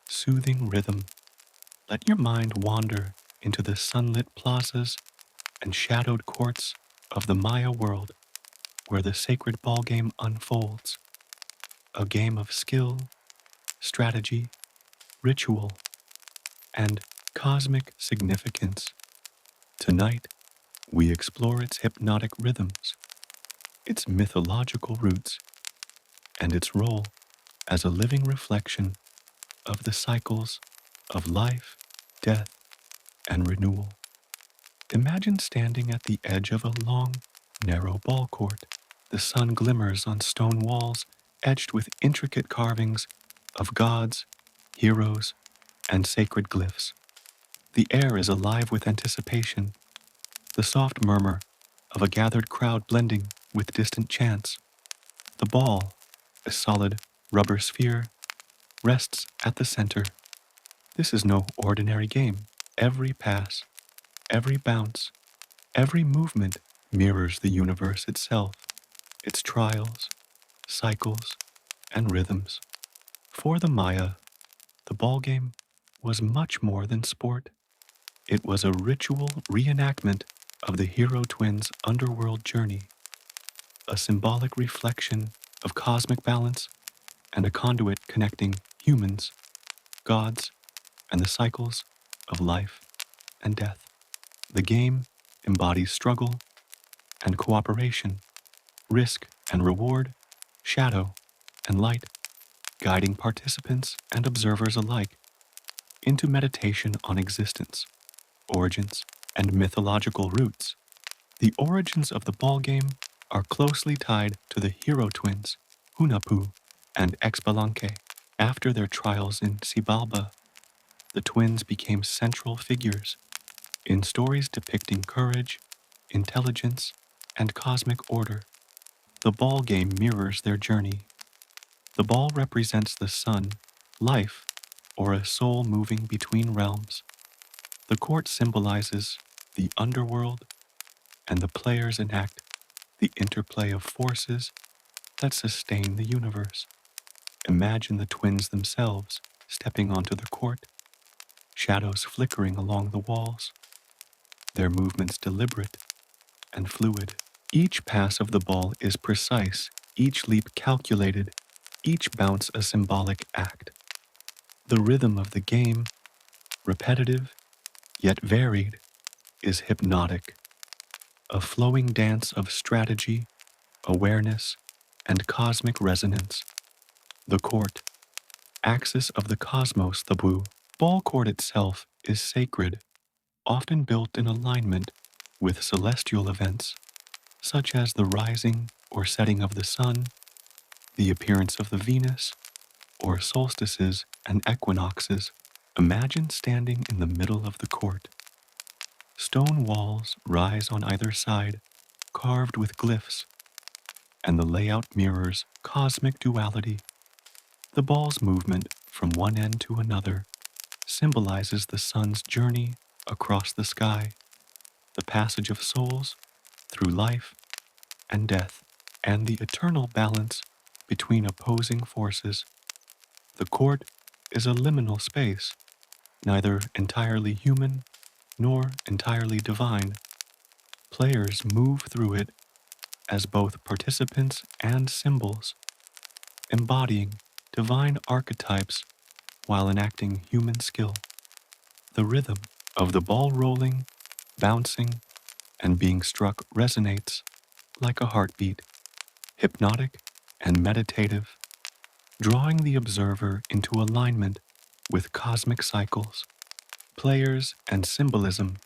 soothing rhythm. Let your mind wander into the sunlit plazas and shadowed courts of the Maya world, where the sacred ball game unfolds, a game of skill, strategy, ritual, and cosmic significance. Tonight, we explore its hypnotic rhythms, its mythological roots, and its role as a living reflection of the cycles of life, death, and renewal. Imagine standing at the edge of a long, narrow ball court. The sun glimmers on stone walls etched with intricate carvings of gods, heroes, and sacred glyphs. The air is alive with anticipation, the soft murmur of a gathered crowd blending with distant chants. The ball, a solid rubber sphere, rests at the center. This is no ordinary game. Every pass, every bounce, every movement mirrors the universe itself, its trials, cycles, and rhythms. For the Maya, the ball game was much more than sport. It was a ritual reenactment of the hero twins' underworld journey, a symbolic reflection of cosmic balance and a conduit connecting humans, gods, and the cycles of life and death. The game embodies struggle and cooperation, risk and reward, shadow and light, guiding participants and observers alike into meditation on existence, origins, and mythological roots. The origins of the ball game are closely tied to the hero twins, Hunahpu and Xbalanque. After their trials in Xibalba, the twins became central figures in stories depicting courage, intelligence, and cosmic order. The ball game mirrors their journey. The ball represents the sun, life, or a soul moving between realms. The court symbolizes the underworld, and the players enact the interplay of forces that sustain the universe. Imagine the twins themselves stepping onto the court, shadows flickering along the walls, their movements deliberate and fluid. Each pass of the ball is precise, each leap calculated, each bounce a symbolic act. The rhythm of the game, repetitive yet varied, is hypnotic, a flowing dance of strategy, awareness, and cosmic resonance. The court, axis of the cosmos, the blue. Ball court itself is sacred, often built in alignment with celestial events, such as the rising or setting of the sun, the appearance of the Venus, or solstices and equinoxes. Imagine standing in the middle of the court. Stone walls rise on either side, carved with glyphs, and the layout mirrors cosmic duality. The ball's movement from one end to another symbolizes the sun's journey across the sky, the passage of souls through life and death, and the eternal balance between opposing forces. The court is a liminal space, neither entirely human nor entirely divine. Players move through it as both participants and symbols, embodying divine archetypes while enacting human skill. The rhythm of the ball rolling, bouncing, and being struck resonates like a heartbeat, hypnotic and meditative, drawing the observer into alignment with cosmic cycles. Players and symbolism.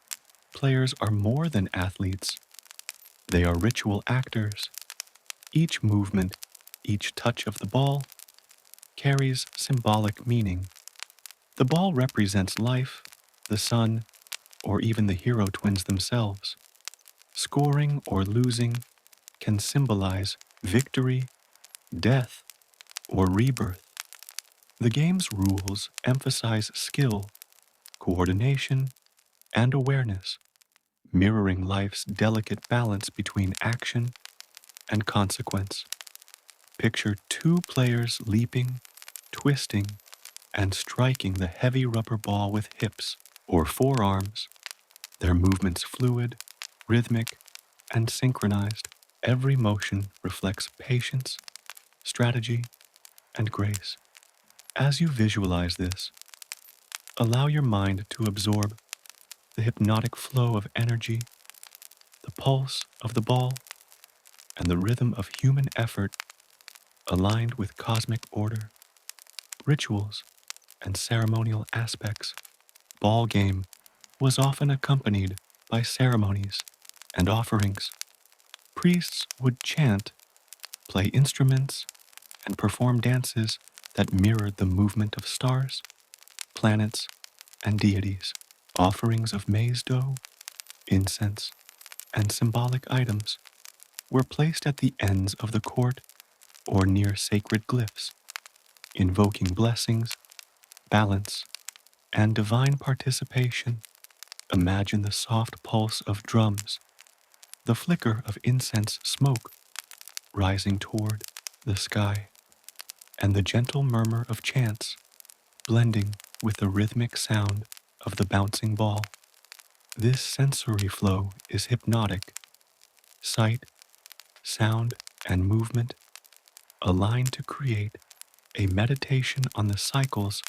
Players are more than athletes. They are ritual actors. Each movement, each touch of the ball, carries symbolic meaning. The ball represents life, the sun, or even the hero twins themselves. Scoring or losing can symbolize victory, death, or rebirth. The game's rules emphasize skill, coordination, and awareness, mirroring life's delicate balance between action and consequence. Picture two players leaping, twisting, and striking the heavy rubber ball with hips or forearms, their movements fluid, rhythmic, and synchronized. Every motion reflects patience, strategy, and grace. As you visualize this, allow your mind to absorb the hypnotic flow of energy, the pulse of the ball, and the rhythm of human effort aligned with cosmic order, rituals, and ceremonial aspects. Ball game was often accompanied by ceremonies and offerings. Priests would chant, play instruments, and perform dances that mirrored the movement of stars, planets, and deities. Offerings of maize dough, incense, and symbolic items were placed at the ends of the court or near sacred glyphs, invoking blessings, balance, and divine participation. Imagine the soft pulse of drums, the flicker of incense smoke rising toward the sky, and the gentle murmur of chants blending with the rhythmic sound of the bouncing ball. This sensory flow is hypnotic. Sight, sound, and movement align to create a meditation on the cycles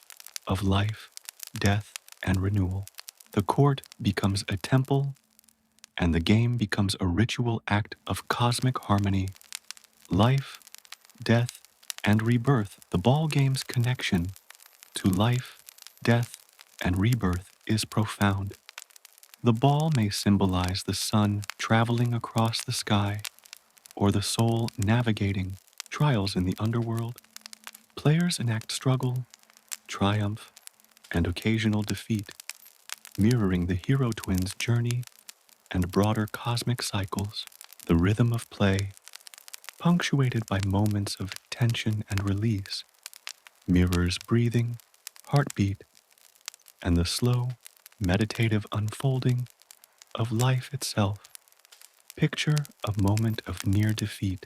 of life, death, and renewal. The court becomes a temple, and the game becomes a ritual act of cosmic harmony. Life, death, and rebirth. The ball game's connection to life, death, and rebirth is profound. The ball may symbolize the sun traveling across the sky, or the soul navigating trials in the underworld. Players enact struggle, triumph, and occasional defeat, mirroring the hero twins' journey and broader cosmic cycles. The rhythm of play, punctuated by moments of tension and release, mirrors breathing, heartbeat, and the slow, meditative unfolding of life itself. Picture a moment of near defeat.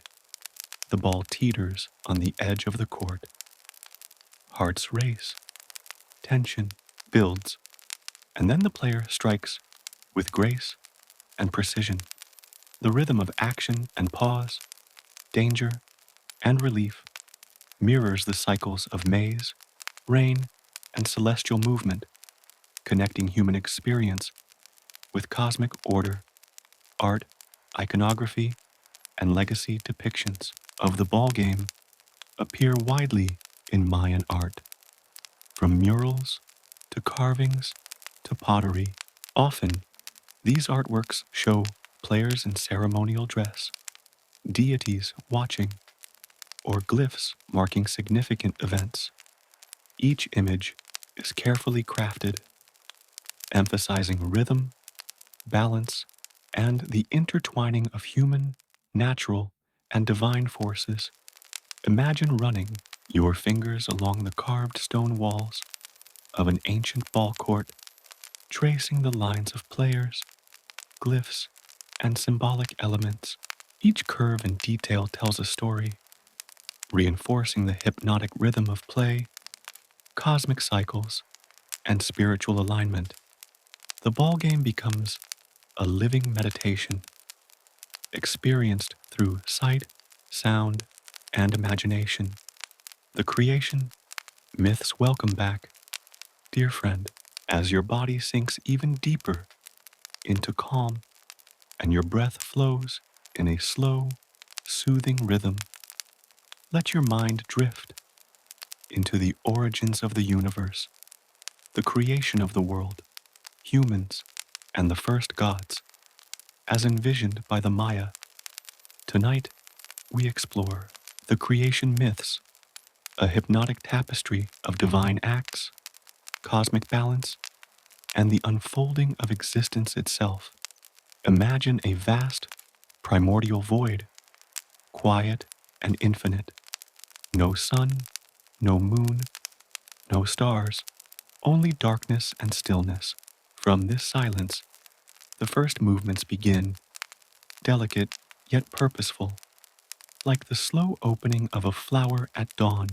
The ball teeters on the edge of the court. Hearts race. Tension builds. And then the player strikes with grace and precision. The rhythm of action and pause, danger and relief mirrors the cycles of maze, rain, and celestial movement, connecting human experience with cosmic order, art, iconography, and legacy depictions of the ball game appear widely in Mayan art, from murals to carvings to pottery. Often, these artworks show players in ceremonial dress, deities watching, or glyphs marking significant events. Each image is carefully crafted, emphasizing rhythm, balance, and the intertwining of human, natural, and divine forces. Imagine running your fingers along the carved stone walls of an ancient ball court, tracing the lines of players, glyphs, and symbolic elements. Each curve and detail tells a story, reinforcing the hypnotic rhythm of play, cosmic cycles, and spiritual alignment. The ball game becomes a living meditation, experienced through sight, sound, and imagination. The creation myths welcome back, dear friend, as your body sinks even deeper into calm and your breath flows in a slow, soothing rhythm. Let your mind drift into the origins of the universe, the creation of the world, humans, and the first gods, as envisioned by the Maya. Tonight, we explore the creation myths, a hypnotic tapestry of divine acts, cosmic balance, and the unfolding of existence itself. Imagine a vast, primordial void, quiet and infinite. No sun, no moon, no stars, only darkness and stillness. From this silence, the first movements begin, delicate yet purposeful, like the slow opening of a flower at dawn.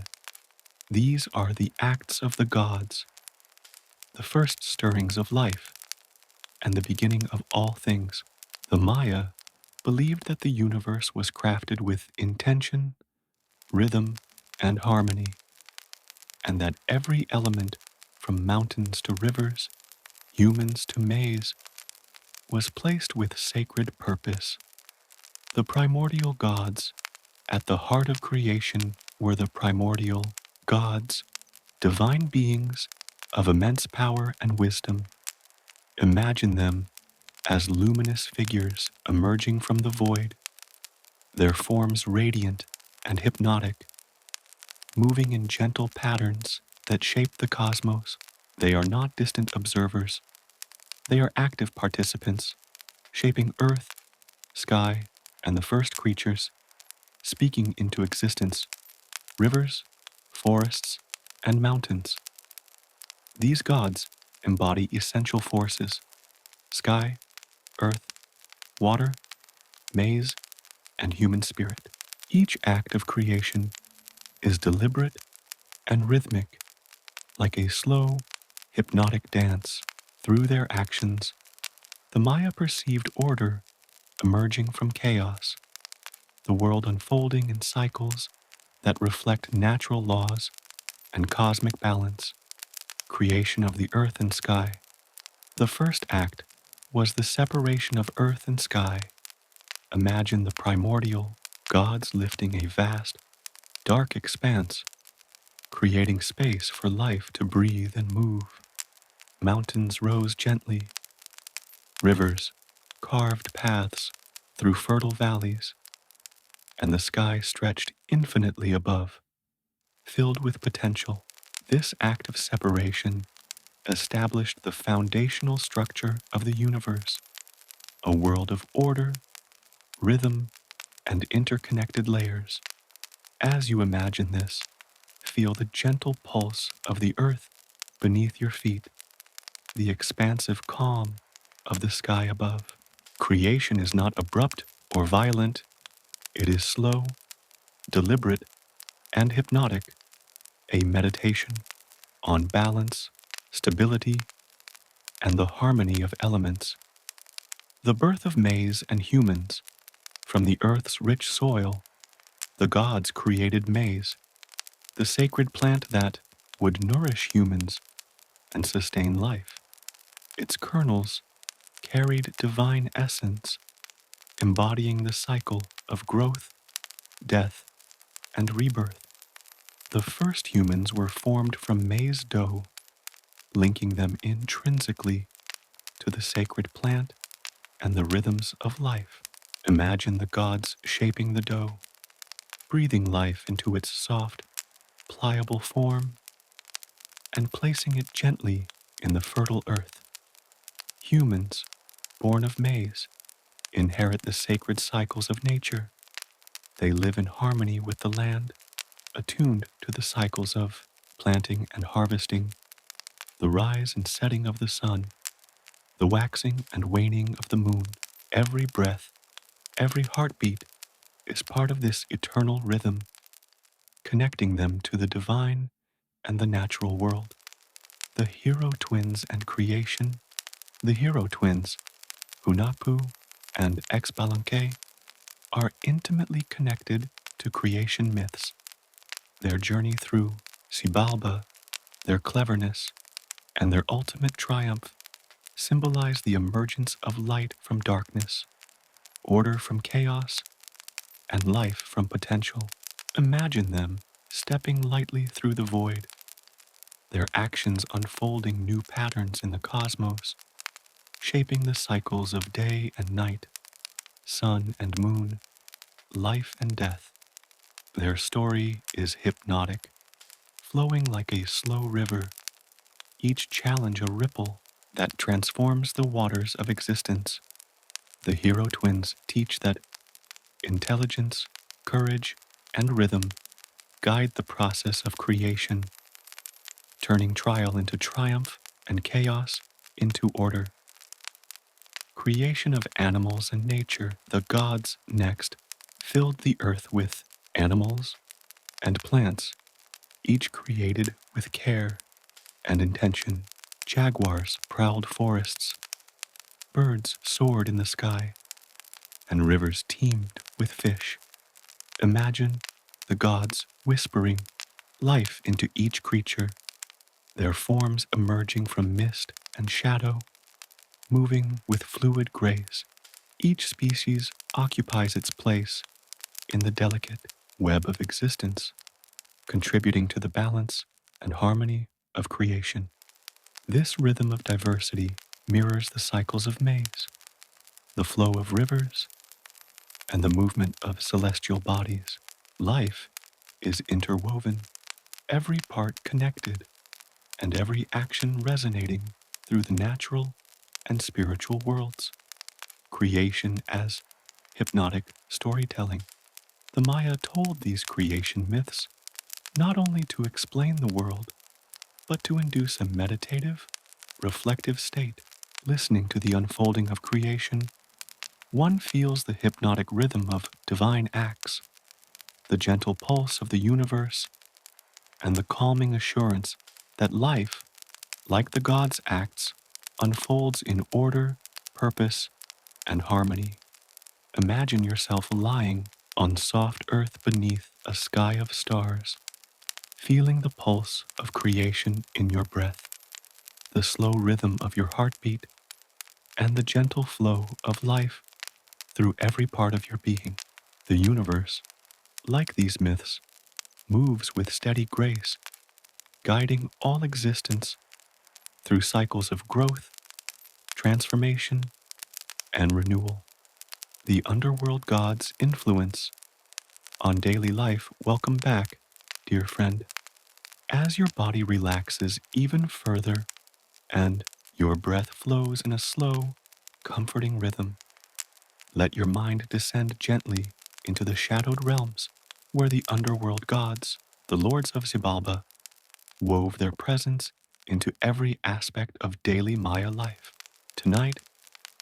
These are the acts of the gods, the first stirrings of life, and the beginning of all things. The Maya believed that the universe was crafted with intention, rhythm, and harmony, and that every element, from mountains to rivers, humans to maize, was placed with sacred purpose. The primordial gods, at the heart of creation, were the primordial gods, divine beings of immense power and wisdom. Imagine them as luminous figures emerging from the void, their forms radiant and hypnotic, moving in gentle patterns that shape the cosmos. They are not distant observers. They are active participants, shaping earth, sky, and the first creatures, speaking into existence, rivers, forests, and mountains. These gods embody essential forces: sky, earth, water, maize, and human spirit. Each act of creation is deliberate and rhythmic, like a slow, hypnotic dance. Through their actions, the Maya perceived order emerging from chaos, the world unfolding in cycles that reflect natural laws and cosmic balance. Creation of the earth and sky. The first act was the separation of earth and sky. Imagine the primordial gods lifting a vast, dark expanse, creating space for life to breathe and move. Mountains rose gently, rivers carved paths through fertile valleys, and the sky stretched infinitely above, filled with potential. This act of separation established the foundational structure of the universe, a world of order, rhythm, and interconnected layers. As you imagine this, feel the gentle pulse of the earth beneath your feet. the expansive calm of the sky above. Creation is not abrupt or violent, it is slow, deliberate, and hypnotic, a meditation on balance, stability, and the harmony of elements. The birth of maize and humans. From the earth's rich soil, the gods created maize, the sacred plant that would nourish humans and sustain life. Its kernels carried divine essence, embodying the cycle of growth, death, and rebirth. The first humans were formed from maize dough, linking them intrinsically to the sacred plant and the rhythms of life. Imagine the gods shaping the dough, breathing life into its soft, pliable form, and placing it gently in the fertile earth. Humans, born of maize, inherit the sacred cycles of nature. They live in harmony with the land, attuned to the cycles of planting and harvesting, the rise and setting of the sun, the waxing and waning of the moon. Every breath, every heartbeat is part of this eternal rhythm, connecting them to the divine and the natural world. The hero twins and creation. The hero twins, Hunahpu and Ixchel, are intimately connected to creation myths. Their journey through Xibalba, their cleverness, and their ultimate triumph symbolize the emergence of light from darkness, order from chaos, and life from potential. Imagine them stepping lightly through the void, their actions unfolding new patterns in the cosmos, shaping the cycles of day and night, sun and moon, life and death. Their story is hypnotic, flowing like a slow river, each challenge a ripple that transforms the waters of existence. The hero twins teach that intelligence, courage, and rhythm guide the process of creation, turning trial into triumph and chaos into order. Creation of animals and nature. The gods next filled the earth with animals and plants, each created with care and intention. Jaguars prowled forests, birds soared in the sky, and rivers teemed with fish. Imagine the gods whispering life into each creature, their forms emerging from mist and shadow, moving with fluid grace. Each species occupies its place in the delicate web of existence, contributing to the balance and harmony of creation. This rhythm of diversity mirrors the cycles of maize, the flow of rivers, and the movement of celestial bodies. Life is interwoven, every part connected, and every action resonating through the natural and spiritual worlds. Creation as hypnotic storytelling. The Maya told these creation myths not only to explain the world, but to induce a meditative, reflective state. Listening to the unfolding of creation, one feels the hypnotic rhythm of divine acts, the gentle pulse of the universe, and the calming assurance that life, like the gods' acts, unfolds in order, purpose, and harmony. Imagine yourself lying on soft earth beneath a sky of stars, feeling the pulse of creation in your breath, the slow rhythm of your heartbeat, and the gentle flow of life through every part of your being. The universe, like these myths, moves with steady grace, guiding all existence through cycles of growth, transformation, and renewal. The underworld gods' influence on daily life. Welcome back, dear friend. As your body relaxes even further and your breath flows in a slow, comforting rhythm, let your mind descend gently into the shadowed realms where the underworld gods, the lords of Xibalba, wove their presence into every aspect of daily Maya life. Tonight,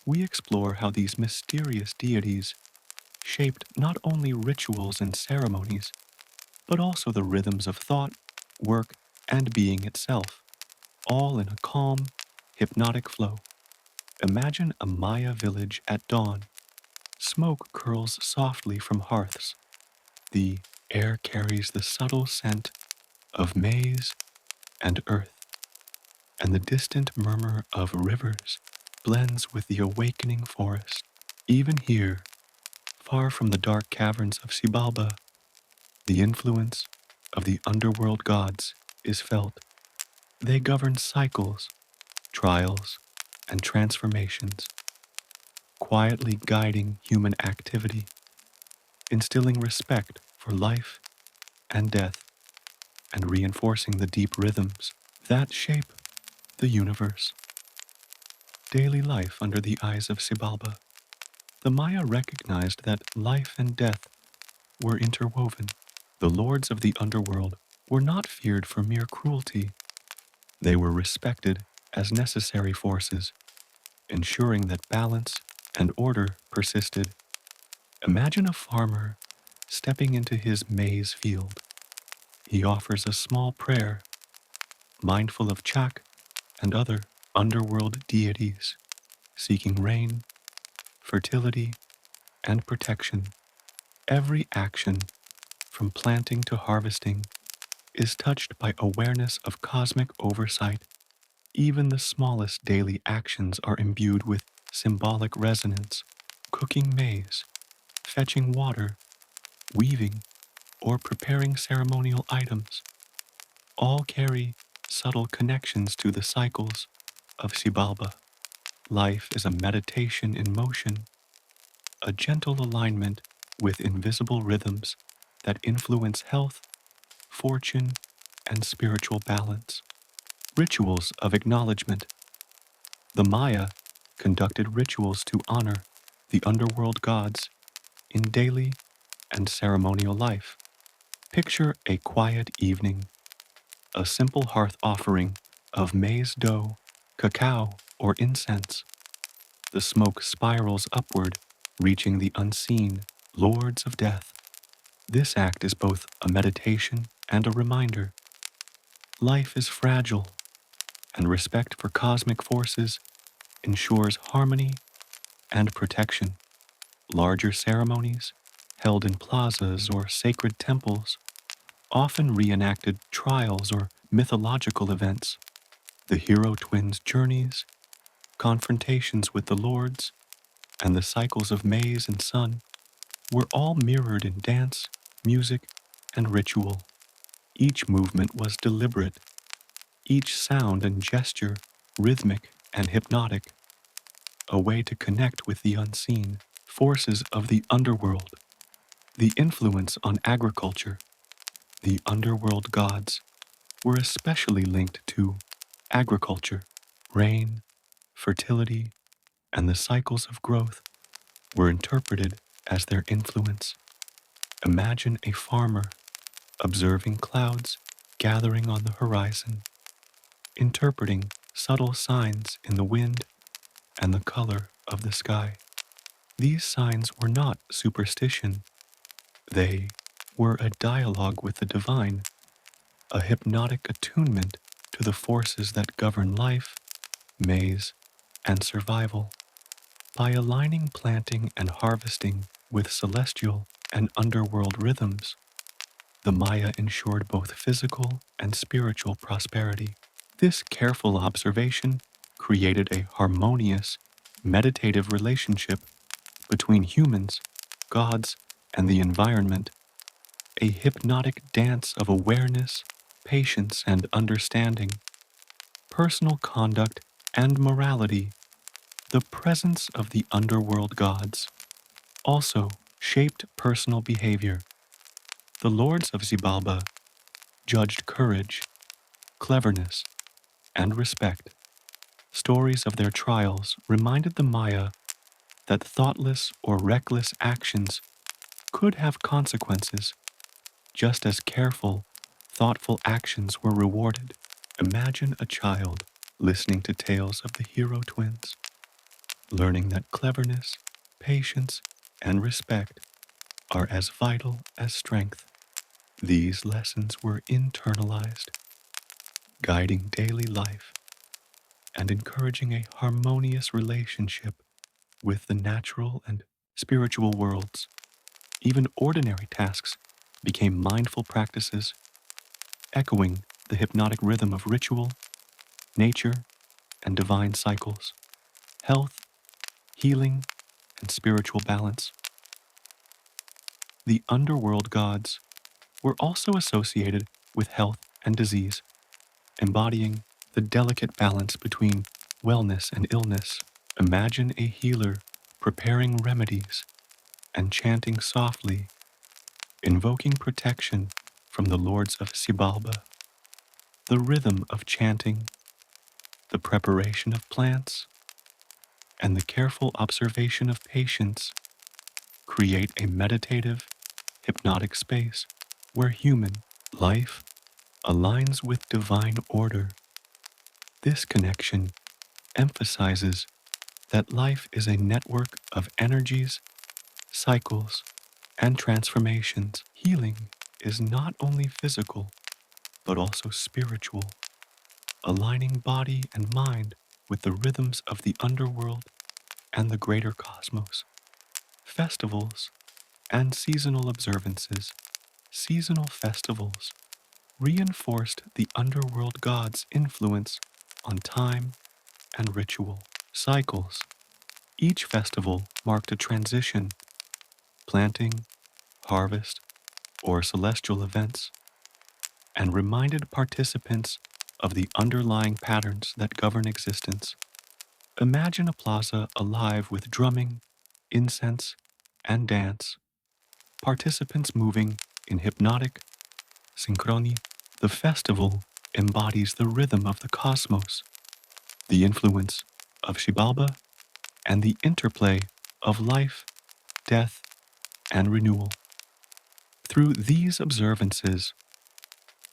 we explore how these mysterious deities shaped not only rituals and ceremonies, but also the rhythms of thought, work, and being itself, all in a calm, hypnotic flow. Imagine a Maya village at dawn. Smoke curls softly from hearths. The air carries the subtle scent of maize and earth, and the distant murmur of rivers blends with the awakening forest. Even here, far from the dark caverns of Xibalba, the influence of the underworld gods is felt. They govern cycles, trials, and transformations, quietly guiding human activity, instilling respect for life and death, and reinforcing the deep rhythms that shape the universe. Daily life under the eyes of Xibalba. The Maya recognized that life and death were interwoven. The lords of the underworld were not feared for mere cruelty. They were respected as necessary forces, ensuring that balance and order persisted. Imagine a farmer stepping into his maize field. He offers a small prayer, mindful of Chak and other underworld deities, seeking rain, fertility, and protection. Every action, from planting to harvesting, is touched by awareness of cosmic oversight. Even the smallest daily actions are imbued with symbolic resonance. Cooking maize, fetching water, weaving, or preparing ceremonial items all carry subtle connections to the cycles of Xibalba. Life is a meditation in motion, a gentle alignment with invisible rhythms that influence health, fortune, and spiritual balance. Rituals of acknowledgement. The Maya conducted rituals to honor the underworld gods in daily and ceremonial life. Picture a quiet evening, a simple hearth offering of maize dough, cacao, or incense. The smoke spirals upward, reaching the unseen lords of death. This act is both a meditation and a reminder. Life is fragile, and respect for cosmic forces ensures harmony and protection. Larger ceremonies, held in plazas or sacred temples, often reenacted trials or mythological events. The hero twins' journeys, confrontations with the lords, and the cycles of maize and sun were all mirrored in dance, music, and ritual. Each movement was deliberate, each sound and gesture rhythmic and hypnotic, a way to connect with the unseen forces of the underworld. The influence on agriculture. The underworld gods were especially linked to agriculture. Rain, fertility, and the cycles of growth were interpreted as their influence. Imagine a farmer observing clouds gathering on the horizon, interpreting subtle signs in the wind and the color of the sky. These signs were not superstition, they were a dialogue with the divine, a hypnotic attunement to the forces that govern life, maize, and survival. By aligning planting and harvesting with celestial and underworld rhythms, the Maya ensured both physical and spiritual prosperity. This careful observation created a harmonious, meditative relationship between humans, gods, and the environment, a hypnotic dance of awareness, patience, and understanding. Personal conduct and morality. The presence of the underworld gods also shaped personal behavior. The lords of Xibalba judged courage, cleverness, and respect. Stories of their trials reminded the Maya that thoughtless or reckless actions could have consequences, just as careful, thoughtful actions were rewarded. Imagine a child listening to tales of the hero twins, learning that cleverness, patience, and respect are as vital as strength. These lessons were internalized, guiding daily life and encouraging a harmonious relationship with the natural and spiritual worlds. Even ordinary tasks became mindful practices, echoing the hypnotic rhythm of ritual, nature, and divine cycles, health, healing, and spiritual balance. The underworld gods were also associated with health and disease, embodying the delicate balance between wellness and illness. Imagine a healer preparing remedies and chanting softly, invoking protection from the lords of Xibalba. The rhythm of chanting, the preparation of plants, and the careful observation of patients create a meditative, hypnotic space where human life aligns with divine order. This connection emphasizes that life is a network of energies, cycles, and transformations. Healing is not only physical, but also spiritual, aligning body and mind with the rhythms of the underworld and the greater cosmos. Festivals and seasonal observances. Seasonal festivals reinforced the underworld god's influence on time and ritual. Cycles. Each festival marked a transition, planting, harvest, or celestial events, and reminded participants of the underlying patterns that govern existence. Imagine a plaza alive with drumming, incense, and dance, participants moving in hypnotic synchrony. The festival embodies the rhythm of the cosmos, the influence of Xibalba, and the interplay of life, death, and renewal. Through these observances,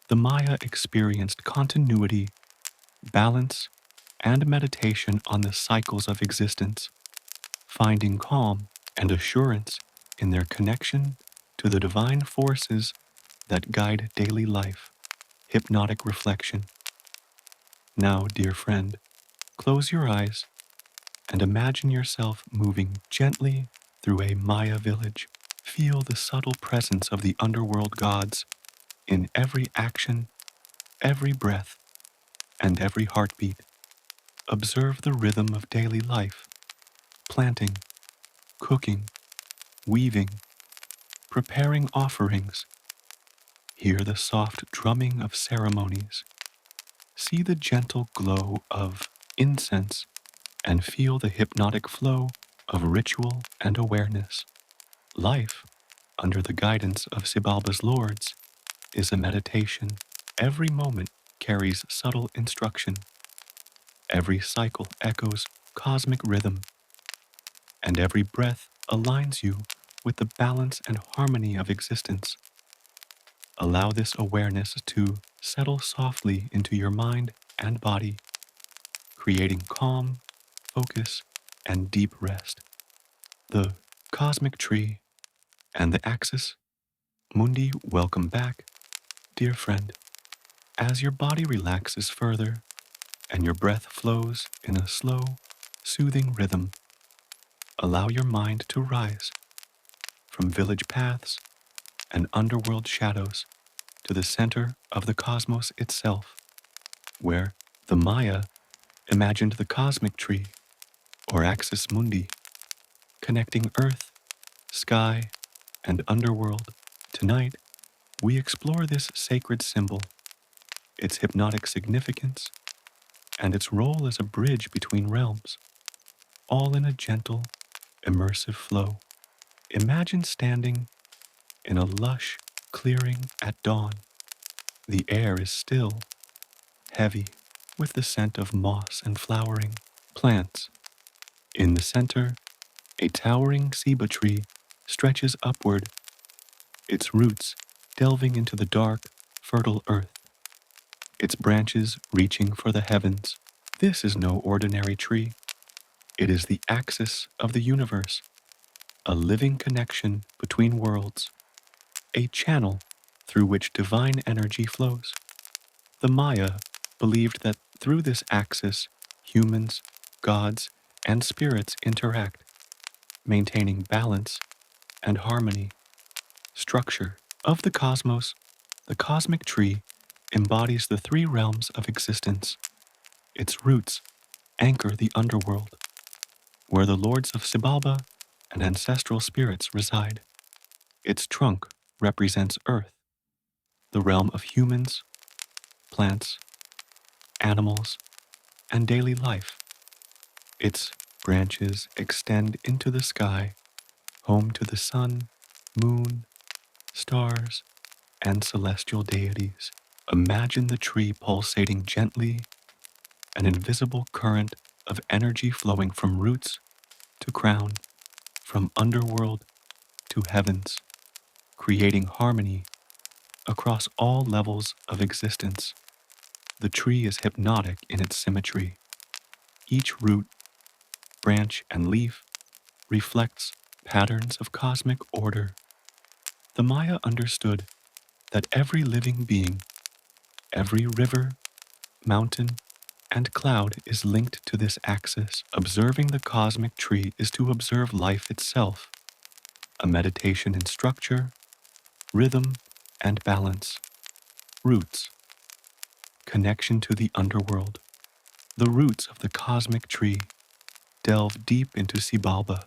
the Maya experienced continuity, balance, and meditation on the cycles of existence, finding calm and assurance in their connection to the divine forces that guide daily life. Hypnotic reflection. Now, dear friend, close your eyes and imagine yourself moving gently through a Maya village. Feel the subtle presence of the underworld gods in every action, every breath, and every heartbeat. Observe the rhythm of daily life, planting, cooking, weaving, preparing offerings. Hear the soft drumming of ceremonies. See the gentle glow of incense and feel the hypnotic flow of ritual and awareness. Life, under the guidance of Xibalba's lords, is a meditation. Every moment carries subtle instruction. Every cycle echoes cosmic rhythm, and every breath aligns you with the balance and harmony of existence. Allow this awareness to settle softly into your mind and body, creating calm, focus, and deep rest. The cosmic tree and the axis mundi welcome back, dear friend. As your body relaxes further and your breath flows in a slow, soothing rhythm, allow your mind to rise from village paths and underworld shadows to the center of the cosmos itself, where the Maya imagined the cosmic tree, or axis mundi, connecting earth, sky, and underworld. Tonight, we explore this sacred symbol, its hypnotic significance, and its role as a bridge between realms, all in a gentle, immersive flow. Imagine standing in a lush clearing at dawn. The air is still, heavy, with the scent of moss and flowering plants. In the center, a towering ceiba tree stretches upward, its roots delving into the dark, fertile earth. its branches reaching for the heavens. This is no ordinary tree. It is the axis of the universe, a living connection between worlds, a channel through which divine energy flows. The Maya believed that through this axis, humans, gods, and spirits interact, maintaining balance and harmony. Structure of the cosmos, the cosmic tree embodies the three realms of existence. Its roots anchor the underworld, where the lords of Xibalba and ancestral spirits reside. Its trunk represents Earth, the realm of humans, plants, animals, and daily life. Its branches extend into the sky, home to the sun, moon, stars, and celestial deities. Imagine the tree pulsating gently, an invisible current of energy flowing from roots to crown, from underworld to heavens, creating harmony across all levels of existence. The tree is hypnotic in its symmetry. Each root, branch, and leaf reflects patterns of cosmic order. The Maya understood that every living being, every river, mountain, and cloud is linked to this axis. Observing the cosmic tree is to observe life itself, a meditation in structure, rhythm, and balance. Roots. Connection to the underworld. The roots of the cosmic tree delve deep into Xibalba,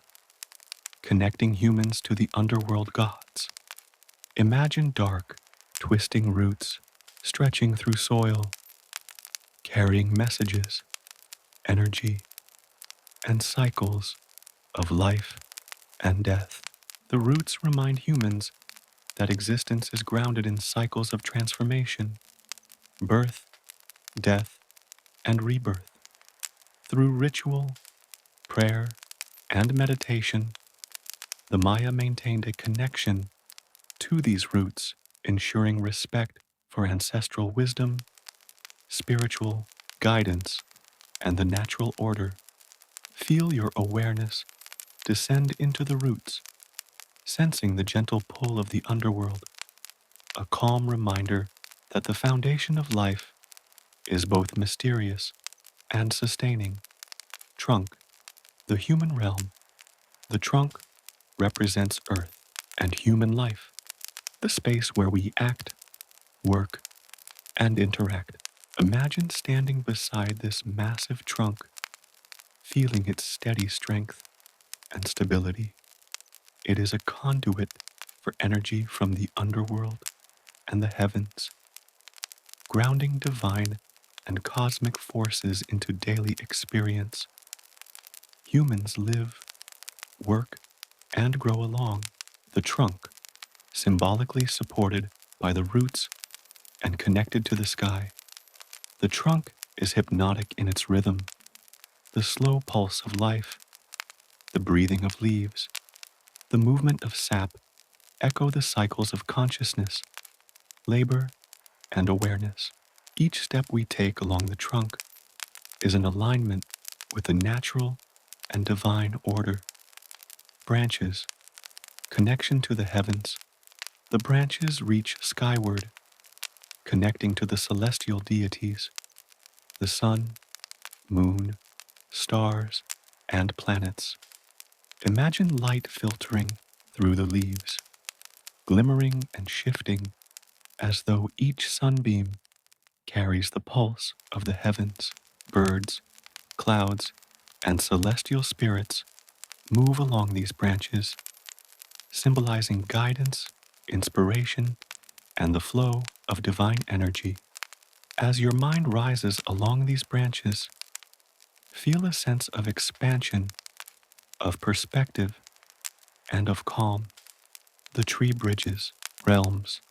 connecting humans to the underworld gods. Imagine dark, twisting roots stretching through soil, carrying messages, energy, and cycles of life and death. The roots remind humans that existence is grounded in cycles of transformation, birth, death, and rebirth. Through ritual, prayer, and meditation, the Maya maintained a connection to these roots, ensuring respect for ancestral wisdom, spiritual guidance, and the natural order. Feel your awareness descend into the roots, sensing the gentle pull of the underworld, a calm reminder that the foundation of life is both mysterious and sustaining. Trunk, the human realm. The trunk represents Earth and human life, the space where we act, work, and interact. Imagine standing beside this massive trunk, feeling its steady strength and stability. It is a conduit for energy from the underworld and the heavens, grounding divine and cosmic forces into daily experience. Humans live, work, and grow along the trunk, symbolically supported by the roots and connected to the sky. The trunk is hypnotic in its rhythm, the slow pulse of life, the breathing of leaves, the movement of sap echo the cycles of consciousness, labor, and awareness. Each step we take along the trunk is an alignment with the natural and divine order. Branches, connection to the heavens. The branches reach skyward, connecting to the celestial deities, the sun, moon, stars, and planets. Imagine light filtering through the leaves, glimmering and shifting as though each sunbeam carries the pulse of the heavens. Birds, clouds, and celestial spirits move along these branches, symbolizing guidance, inspiration, and the flow of divine energy. As your mind rises along these branches, feel a sense of expansion, of perspective, and of calm. The tree bridges, realms,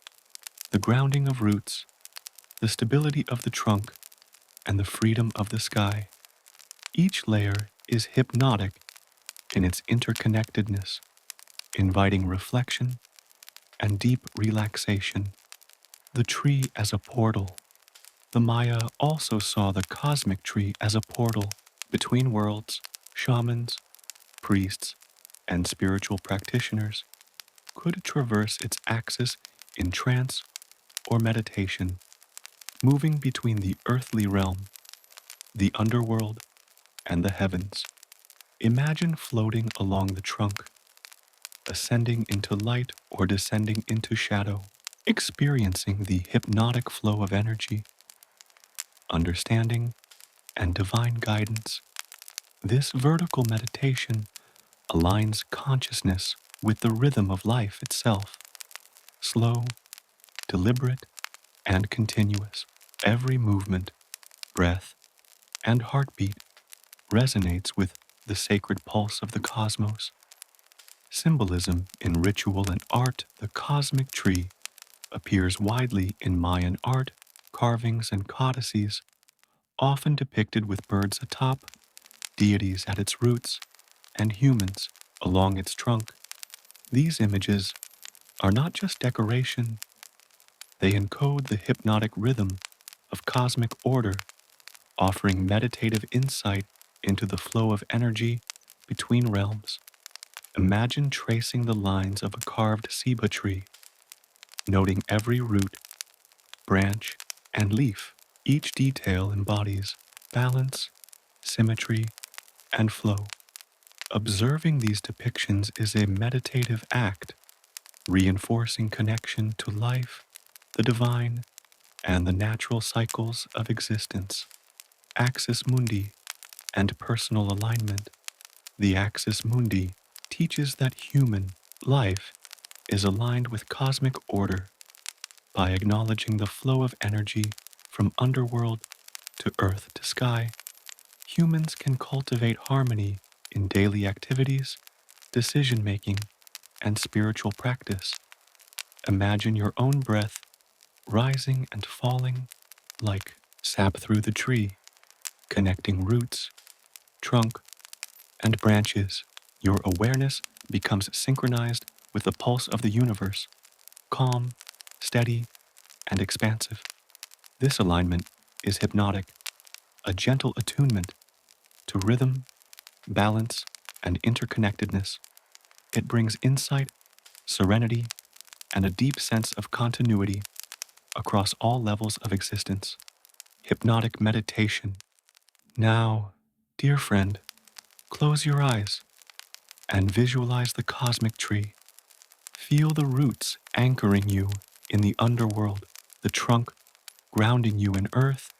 the grounding of roots, the stability of the trunk, and the freedom of the sky. Each layer is hypnotic in its interconnectedness, inviting reflection and deep relaxation. The tree as a portal, The Maya also saw the cosmic tree as a portal between worlds. Shamans, priests, and spiritual practitioners could traverse its axis in trance or meditation, moving between the earthly realm, the underworld, and the heavens. Imagine floating along the trunk, ascending into light or descending into shadow, experiencing the hypnotic flow of energy, understanding, and divine guidance. This vertical meditation aligns consciousness with the rhythm of life itself, slow, deliberate, and continuous. Every movement, breath, and heartbeat resonates with the sacred pulse of the cosmos. Symbolism in ritual and art, the cosmic tree appears widely in Mayan art, carvings, and codices, often depicted with birds atop, deities at its roots, and humans along its trunk. These images are not just decoration, they encode the hypnotic rhythm of cosmic order, offering meditative insight into the flow of energy between realms. Imagine tracing the lines of a carved ceiba tree, noting every root, branch, and leaf. Each detail embodies balance, symmetry, and flow. Observing these depictions is a meditative act, reinforcing connection to life, the divine, and the natural cycles of existence. Axis Mundi and personal alignment. The Axis Mundi teaches that human life is aligned with cosmic order by acknowledging the flow of energy from underworld to earth to sky. Humans can cultivate harmony in daily activities, decision making, and spiritual practice. Imagine your own breath rising and falling like sap through the tree, connecting roots, trunk, and branches. Your awareness becomes synchronized with the pulse of the universe, calm, steady, and expansive. This alignment is hypnotic, a gentle attunement to rhythm, balance, and interconnectedness. It brings insight, serenity, and a deep sense of continuity across all levels of existence. Hypnotic meditation. Now, dear friend, close your eyes and visualize the cosmic tree. Feel the roots anchoring you in the underworld, the trunk grounding you in earth,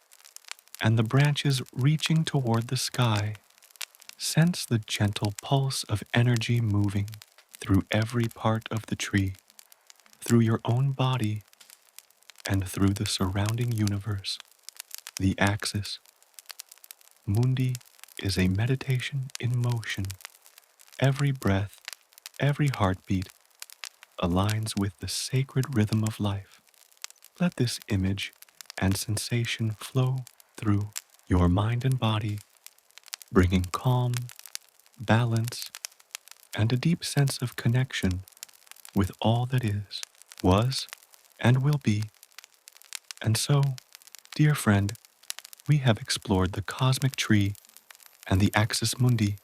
and the branches reaching toward the sky. Sense the gentle pulse of energy moving through every part of the tree, through your own body, and through the surrounding universe. The axis mundi is a meditation in motion. Every breath, every heartbeat aligns with the sacred rhythm of life. Let this image and sensation flow through your mind and body, bringing calm, balance, and a deep sense of connection with all that is, was, and will be. And so, dear friend, we have explored the cosmic tree and the axis mundi,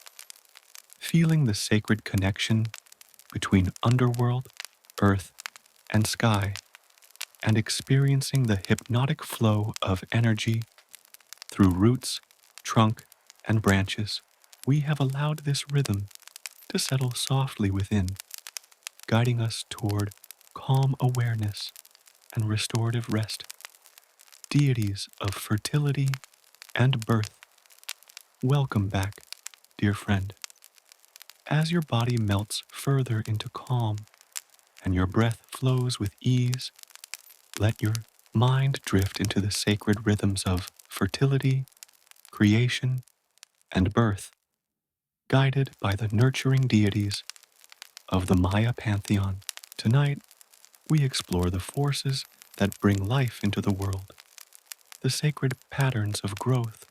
feeling the sacred connection between underworld, earth, and sky, and experiencing the hypnotic flow of energy through roots, trunk, and branches. We have allowed this rhythm to settle softly within, guiding us toward calm awareness and restorative rest. Deities of fertility and birth, welcome back, dear friend. As your body melts further into calm and your breath flows with ease, let your mind drift into the sacred rhythms of fertility, creation, and birth, guided by the nurturing deities of the Maya pantheon. Tonight, we explore the forces that bring life into the world, the sacred patterns of growth,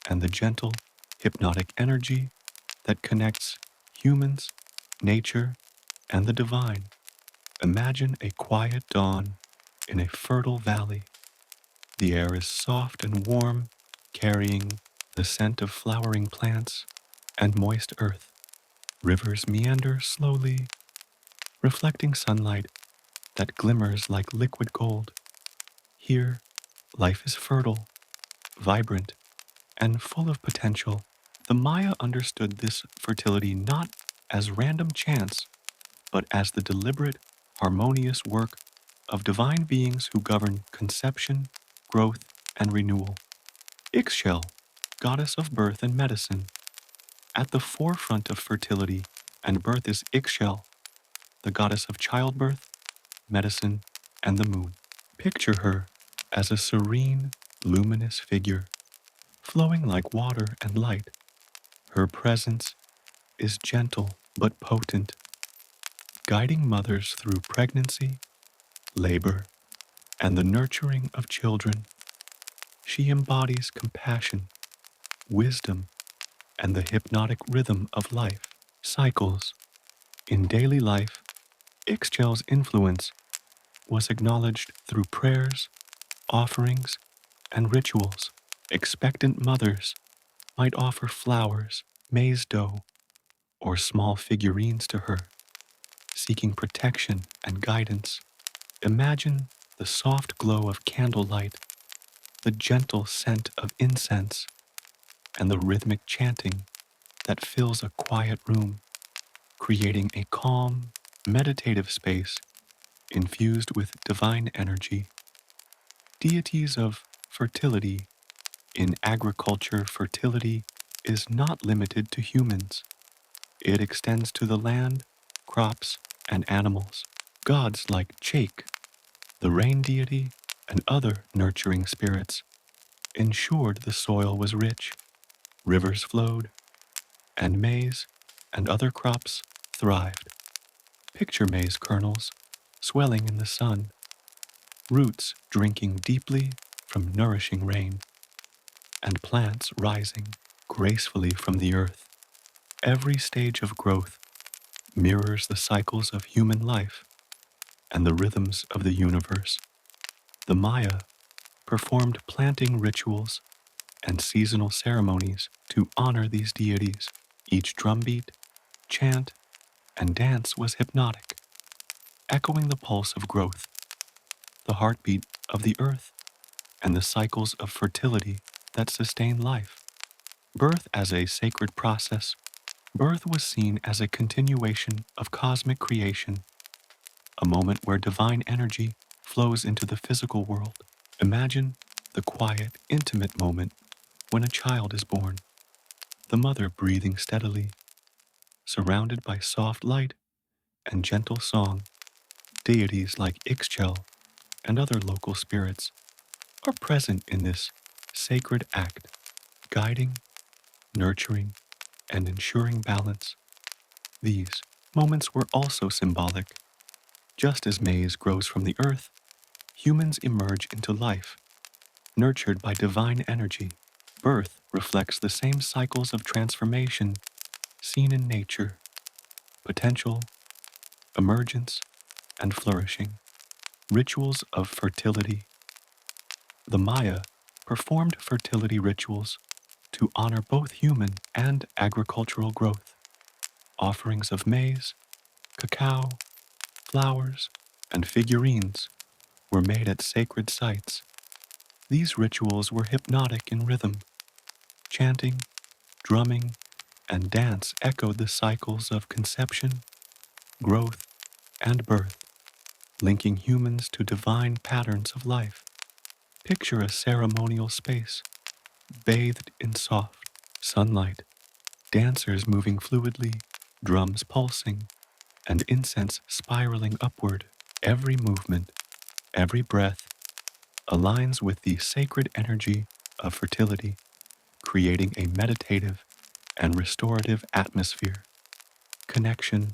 and the gentle, hypnotic energy that connects humans, nature, and the divine. Imagine a quiet dawn in a fertile valley, The air is soft and warm, carrying the scent of flowering plants and moist earth. Rivers meander slowly, reflecting sunlight that glimmers like liquid gold. Here, life is fertile, vibrant, and full of potential. The Maya understood this fertility not as random chance, but as the deliberate, harmonious work of divine beings who govern conception, growth, and renewal. Ixchel, goddess of birth and medicine, at the forefront of fertility and birth is Ixchel, the goddess of childbirth, medicine, and the moon. Picture her as a serene, luminous figure, flowing like water and light. Her presence is gentle but potent, guiding mothers through pregnancy, labor, and the nurturing of children. She embodies compassion, wisdom, and the hypnotic rhythm of life. Cycles. In daily life, Ixchel's influence was acknowledged through prayers, offerings, and rituals. Expectant mothers might offer flowers, maize dough, or small figurines to her, seeking protection and guidance. Imagine the soft glow of candlelight, the gentle scent of incense, and the rhythmic chanting that fills a quiet room, creating a calm, meditative space infused with divine energy. Deities of fertility. In agriculture, fertility is not limited to humans. It extends to the land, crops, and animals. Gods like Chake, the rain deity, and other nurturing spirits ensured the soil was rich, rivers flowed, and maize and other crops thrived. Picture maize kernels swelling in the sun, roots drinking deeply from nourishing rain, and plants rising gracefully from the earth. Every stage of growth mirrors the cycles of human life and the rhythms of the universe. The Maya performed planting rituals and seasonal ceremonies to honor these deities. Each drumbeat, chant, and dance was hypnotic, echoing the pulse of growth, the heartbeat of the earth, and the cycles of fertility that sustain life. Birth as a sacred process. Birth was seen as a continuation of cosmic creation, a moment where divine energy flows into the physical world. Imagine the quiet, intimate moment when a child is born, the mother breathing steadily, surrounded by soft light and gentle song. Deities like Ixchel and other local spirits are present in this sacred act, guiding, nurturing, and ensuring balance. These moments were also symbolic. Just as maize grows from the earth, humans emerge into life, nurtured by divine energy. Birth reflects the same cycles of transformation seen in nature: potential, emergence, and flourishing. Rituals of fertility. The Maya performed fertility rituals to honor both human and agricultural growth. Offerings of maize, cacao, flowers, and figurines were made at sacred sites. These rituals were hypnotic in rhythm. Chanting, drumming, and dance echoed the cycles of conception, growth, and birth, linking humans to divine patterns of life. Picture a ceremonial space, bathed in soft sunlight, dancers moving fluidly, drums pulsing, and incense spiraling upward. Every movement, every breath aligns with the sacred energy of fertility, creating a meditative and restorative atmosphere. Connection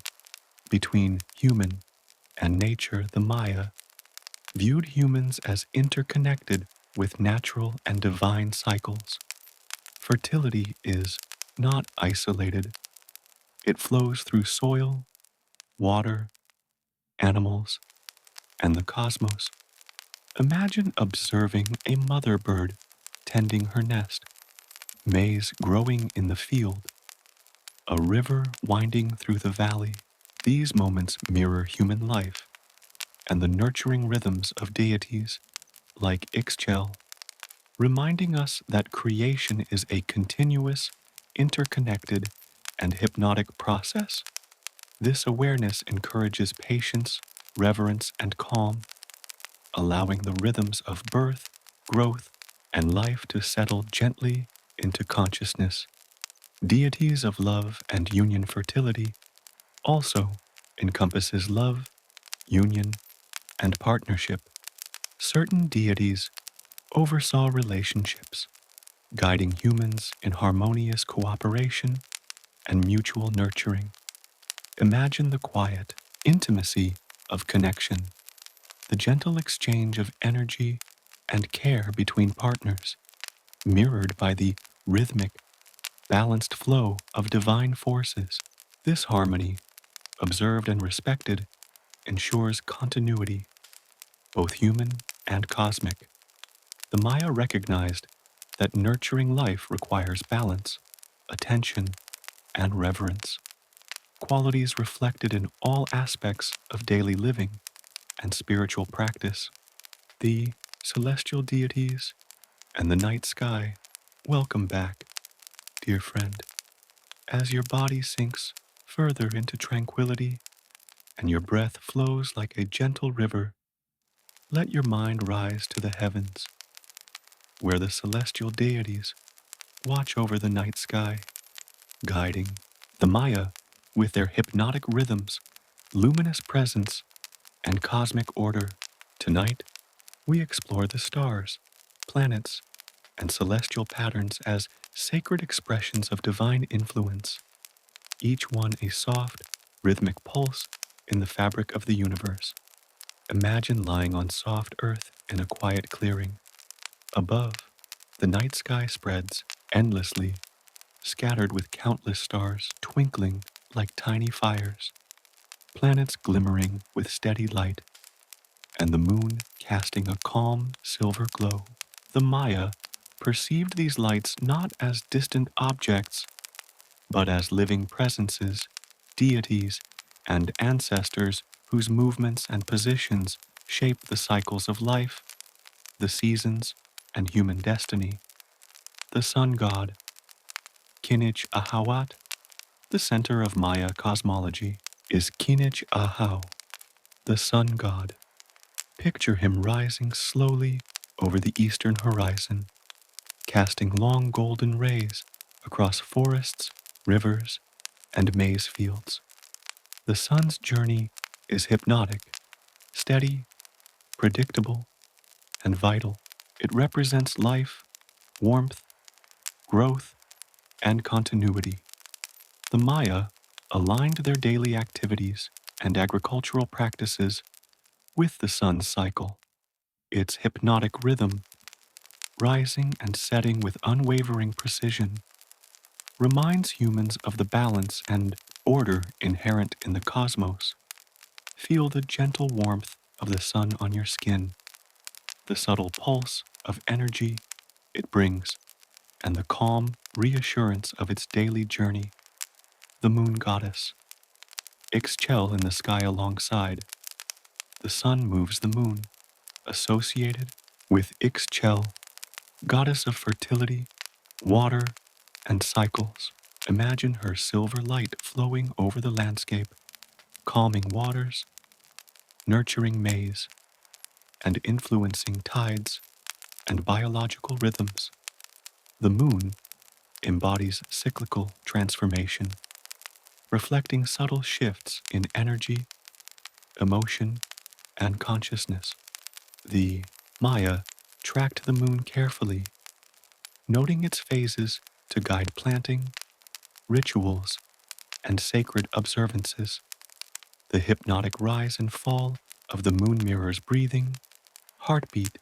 between human and nature. The Maya viewed humans as interconnected with natural and divine cycles. Fertility is not isolated. It flows through soil, water, animals, and the cosmos, Imagine observing a mother bird tending her nest, maize growing in the field, a river winding through the valley. These moments mirror human life and the nurturing rhythms of deities like Ixchel, reminding us that creation is a continuous, interconnected, and hypnotic process. This awareness encourages patience, reverence, and calm, allowing the rhythms of birth, growth, and life to settle gently into consciousness. Deities of love and union fertility also encompasses love, union, and partnership. Certain deities oversaw relationships, guiding humans in harmonious cooperation and mutual nurturing. Imagine the quiet intimacy of connection, the gentle exchange of energy and care between partners, mirrored by the rhythmic, balanced flow of divine forces. This harmony, observed and respected, ensures continuity, both human and cosmic. The Maya recognized that nurturing life requires balance, attention, and reverence, qualities reflected in all aspects of daily living and spiritual practice. The celestial deities and the night sky welcome back, dear friend, as your body sinks further into tranquility and your breath flows like a gentle river. Let your mind rise to the heavens, where the celestial deities watch over the night sky, guiding the Maya with their hypnotic rhythms, luminous presence, and cosmic order. Tonight, we explore the stars, planets, and celestial patterns as sacred expressions of divine influence, each one a soft, rhythmic pulse in the fabric of the universe. Imagine lying on soft earth in a quiet clearing. Above, the night sky spreads endlessly, scattered with countless stars twinkling like tiny fires, planets glimmering with steady light, and the moon casting a calm silver glow. The Maya perceived these lights not as distant objects, but as living presences, deities, and ancestors whose movements and positions shape the cycles of life, the seasons, and human destiny. The sun god, Kinich Ahawat, the center of Maya cosmology, is Kinich Ahau, the sun god. Picture him rising slowly over the eastern horizon, casting long golden rays across forests, rivers, and maize fields. The sun's journey is hypnotic, steady, predictable, and vital. It represents life, warmth, growth, and continuity. The Maya aligned their daily activities and agricultural practices with the sun's cycle. Its hypnotic rhythm, rising and setting with unwavering precision, reminds humans of the balance and order inherent in the cosmos. Feel the gentle warmth of the sun on your skin, the subtle pulse of energy it brings, and the calm reassurance of its daily journey. The moon goddess, Ixchel in the sky alongside. The sun moves the moon, associated with Ixchel, goddess of fertility, water, and cycles. Imagine her silver light flowing over the landscape, calming waters, nurturing maize, and influencing tides and biological rhythms. The moon embodies cyclical transformation, reflecting subtle shifts in energy, emotion, and consciousness. The Maya tracked the moon carefully, noting its phases to guide planting, rituals, and sacred observances. The hypnotic rise and fall of the moon mirrors breathing, heartbeat,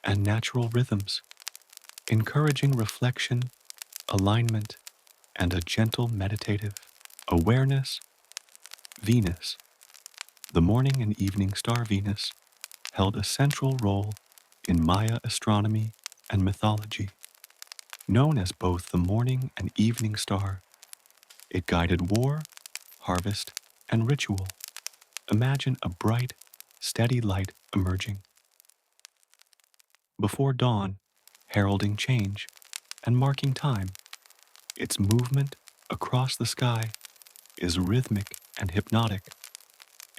and natural rhythms, encouraging reflection, alignment, and a gentle meditative awareness. Venus, the morning and evening star Venus, held a central role in Maya astronomy and mythology. Known as both the morning and evening star, it guided war, harvest, and ritual. Imagine a bright, steady light emerging before dawn, heralding change and marking time. Its movement across the sky is rhythmic and hypnotic,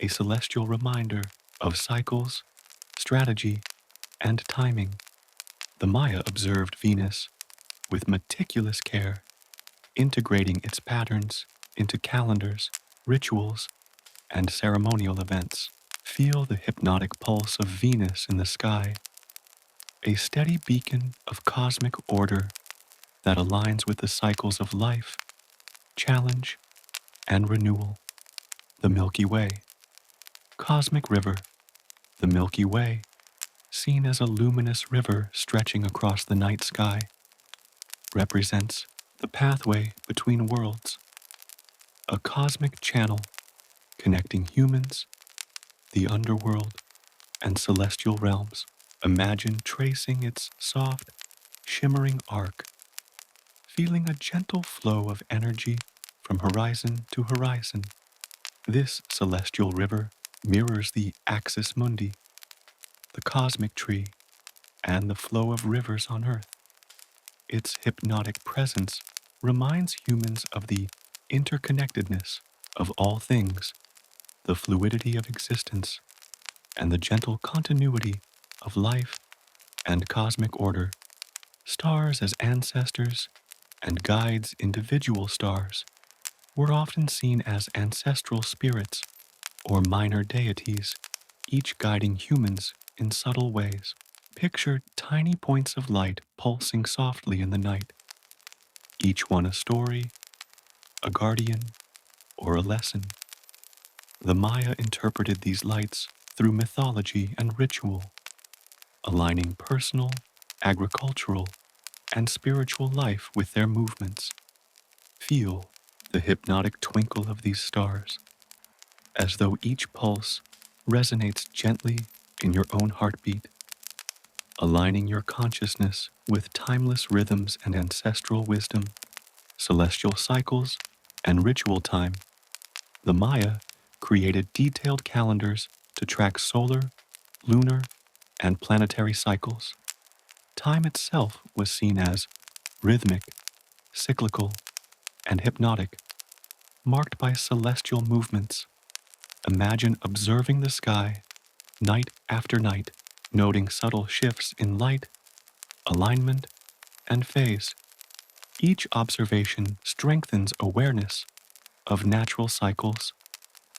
a celestial reminder of cycles, strategy, and timing. The Maya observed Venus with meticulous care, integrating its patterns into calendars, rituals, and ceremonial events. Feel the hypnotic pulse of Venus in the sky, a steady beacon of cosmic order that aligns with the cycles of life, challenge, and renewal. The Milky Way. Cosmic River. The Milky Way, seen as a luminous river stretching across the night sky, represents the pathway between worlds, a cosmic channel connecting humans, the underworld, and celestial realms. Imagine tracing its soft, shimmering arc, feeling a gentle flow of energy from horizon to horizon. This celestial river mirrors the axis mundi, the cosmic tree, and the flow of rivers on Earth. Its hypnotic presence reminds humans of the interconnectedness of all things, the fluidity of existence, and the gentle continuity of life and cosmic order. Stars as ancestors and guides, individual stars, were often seen as ancestral spirits or minor deities, each guiding humans in subtle ways. Picture tiny points of light pulsing softly in the night, each one a story, a guardian, or a lesson. The Maya interpreted these lights through mythology and ritual, aligning personal, agricultural, and spiritual life with their movements. Feel the hypnotic twinkle of these stars, as though each pulse resonates gently in your own heartbeat, aligning your consciousness with timeless rhythms and ancestral wisdom, celestial cycles, and ritual time. The Maya created detailed calendars to track solar, lunar, and planetary cycles. Time itself was seen as rhythmic, cyclical, and hypnotic, marked by celestial movements. Imagine observing the sky night after night, noting subtle shifts in light, alignment, and phase. Each observation strengthens awareness of natural cycles,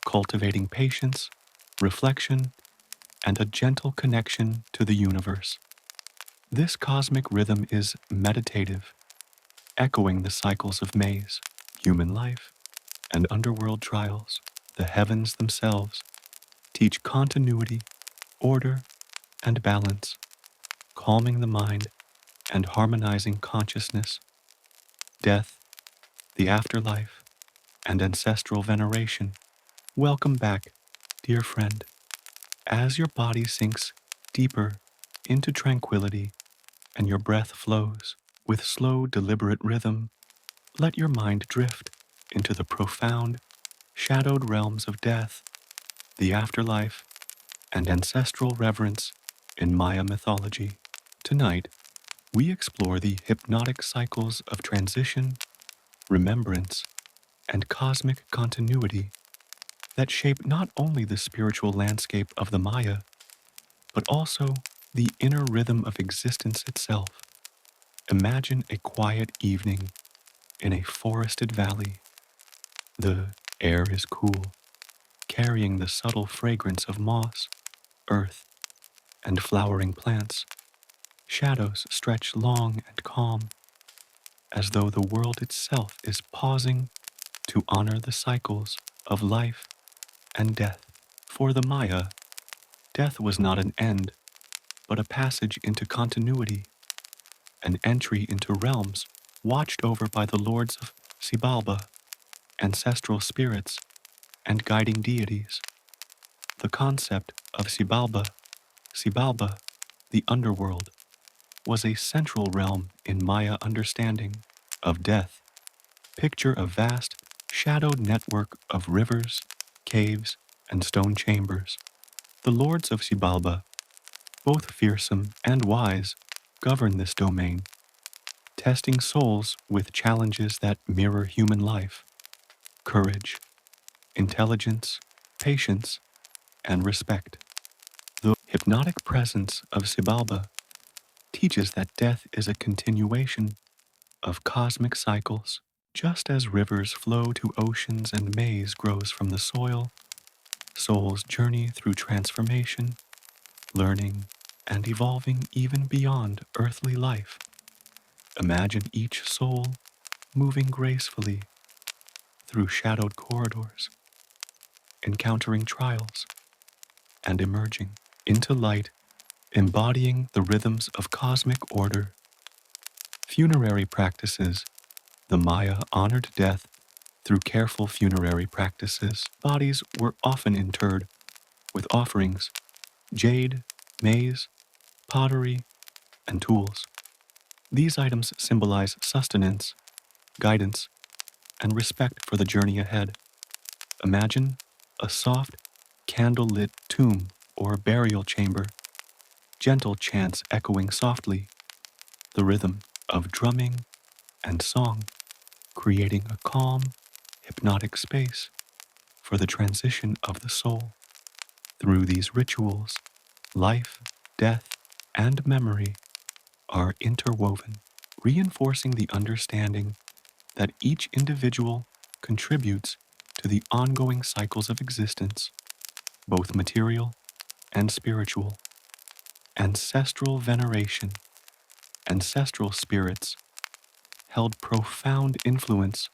cultivating patience, reflection, and a gentle connection to the universe. This cosmic rhythm is meditative, echoing the cycles of Maize, human life, and underworld trials. The heavens themselves teach continuity, order, and balance, calming the mind and harmonizing consciousness. Death, the afterlife, and ancestral veneration. Welcome back, dear friend. As your body sinks deeper into tranquility and your breath flows with slow, deliberate rhythm, let your mind drift into the profound, shadowed realms of death, the afterlife, and ancestral reverence in Maya mythology. Tonight, we explore the hypnotic cycles of transition, remembrance, and cosmic continuity that shape not only the spiritual landscape of the Maya, but also the inner rhythm of existence itself. Imagine a quiet evening in a forested valley. The air is cool, carrying the subtle fragrance of moss, earth, and flowering plants. Shadows stretch long and calm, as though the world itself is pausing to honor the cycles of life and death. For the Maya, death was not an end, but a passage into continuity, an entry into realms watched over by the lords of Xibalba, ancestral spirits, and guiding deities. The concept of Xibalba The Underworld was a central realm in Maya understanding of death. Picture a vast, shadowed network of rivers, caves, and stone chambers. The lords of Xibalba, both fearsome and wise, govern this domain, testing souls with challenges that mirror human life: courage, intelligence, patience, and respect. The hypnotic presence of Xibalba teaches that death is a continuation of cosmic cycles. Just as rivers flow to oceans and maize grows from the soil, souls journey through transformation, learning, and evolving even beyond earthly life. Imagine each soul moving gracefully through shadowed corridors, encountering trials, and emerging into light, embodying the rhythms of cosmic order. Funerary practices. The Maya honored death through careful funerary practices. Bodies were often interred with offerings: jade, maize, pottery, and tools. These items symbolize sustenance, guidance, and respect for the journey ahead. Imagine a soft, candle-lit tomb or burial chamber, gentle chants echoing softly, the rhythm of drumming and song, creating a calm, hypnotic space for the transition of the soul. Through these rituals, life, death, and memory are interwoven, reinforcing the understanding that each individual contributes to the ongoing cycles of existence, both material and spiritual. Ancestral veneration. Ancestral spirits held profound influence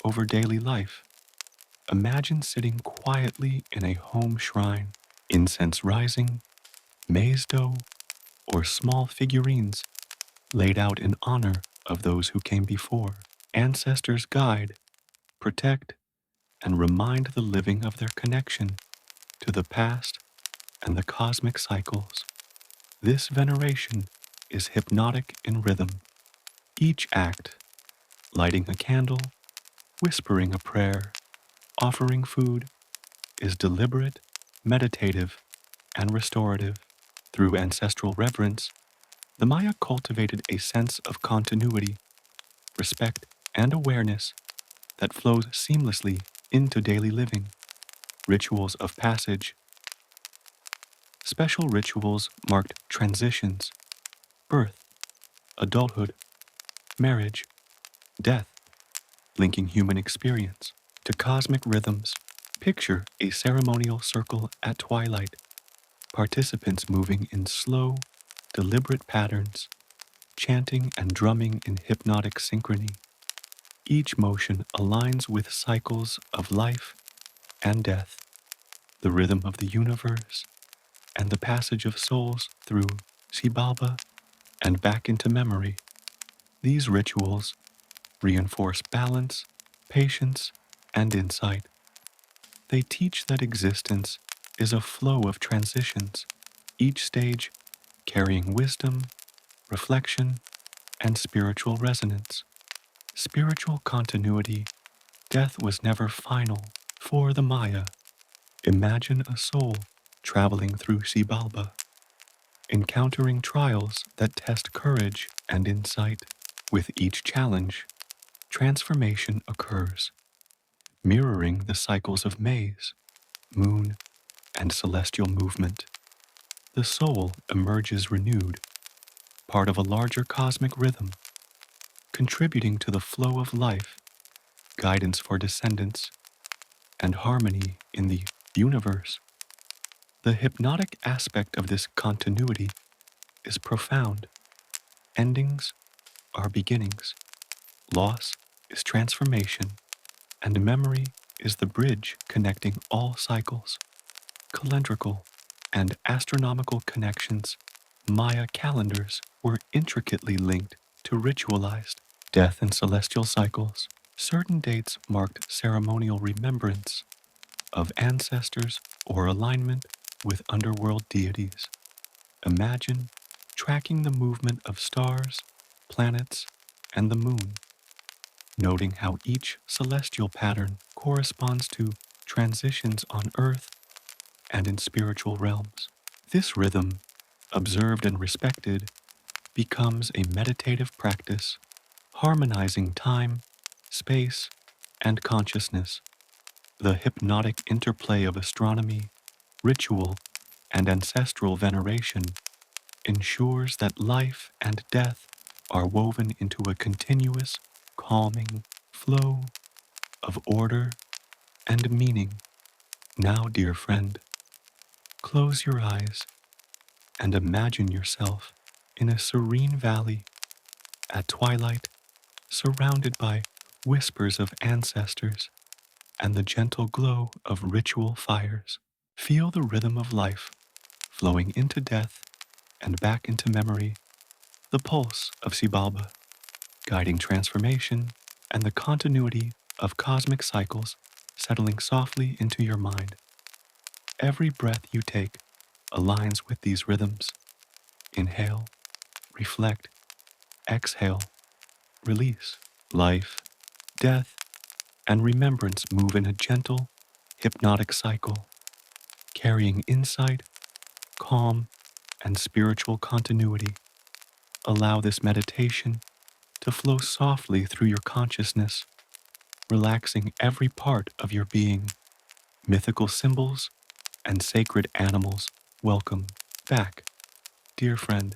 over daily life. Imagine sitting quietly in a home shrine, incense rising, maize dough, or small figurines laid out in honor of those who came before. Ancestors guide, protect, and remind the living of their connection to the past and the cosmic cycles. This veneration is hypnotic in rhythm. Each act, lighting a candle, whispering a prayer, offering food, is deliberate, meditative, and restorative. Through ancestral reverence, the Maya cultivated a sense of continuity, respect, and awareness that flows seamlessly into daily living. Rituals of passage. Special rituals marked transitions: birth, adulthood, marriage, death, linking human experience to cosmic rhythms. Picture a ceremonial circle at twilight, participants moving in slow, deliberate patterns, chanting and drumming in hypnotic synchrony. Each motion aligns with cycles of life and death, the rhythm of the universe, and the passage of souls through Xibalba and back into memory. These rituals reinforce balance, patience, and insight. They teach that existence is a flow of transitions, each stage carrying wisdom, reflection, and spiritual resonance. Spiritual continuity. Death was never final for the Maya. Imagine a soul traveling through Xibalba, encountering trials that test courage and insight. With each challenge, transformation occurs, mirroring the cycles of maize, moon, and celestial movement. The soul emerges renewed, part of a larger cosmic rhythm, contributing to the flow of life, guidance for descendants, and harmony in the universe. The hypnotic aspect of this continuity is profound. Endings are beginnings, loss is transformation, and memory is the bridge connecting all cycles. Calendrical and astronomical connections. Maya calendars were intricately linked to ritualized death and celestial cycles. Certain dates marked ceremonial remembrance of ancestors or alignment with underworld deities. Imagine tracking the movement of stars, planets, and the moon, noting how each celestial pattern corresponds to transitions on Earth and in spiritual realms. This rhythm, observed and respected, becomes a meditative practice, harmonizing time, space, and consciousness. The hypnotic interplay of astronomy, ritual, and ancestral veneration ensures that life and death are woven into a continuous, calming flow of order and meaning. Now, dear friend, close your eyes and imagine yourself in a serene valley at twilight, surrounded by whispers of ancestors and the gentle glow of ritual fires. Feel the rhythm of life flowing into death and back into memory, the pulse of Xibalba, guiding transformation and the continuity of cosmic cycles settling softly into your mind. Every breath you take aligns with these rhythms. Inhale, reflect, exhale, release. Life, death, and remembrance move in a gentle, hypnotic cycle, carrying insight, calm, and spiritual continuity. Allow this meditation to flow softly through your consciousness, relaxing every part of your being. Mythical symbols and sacred animals welcome back, dear friend.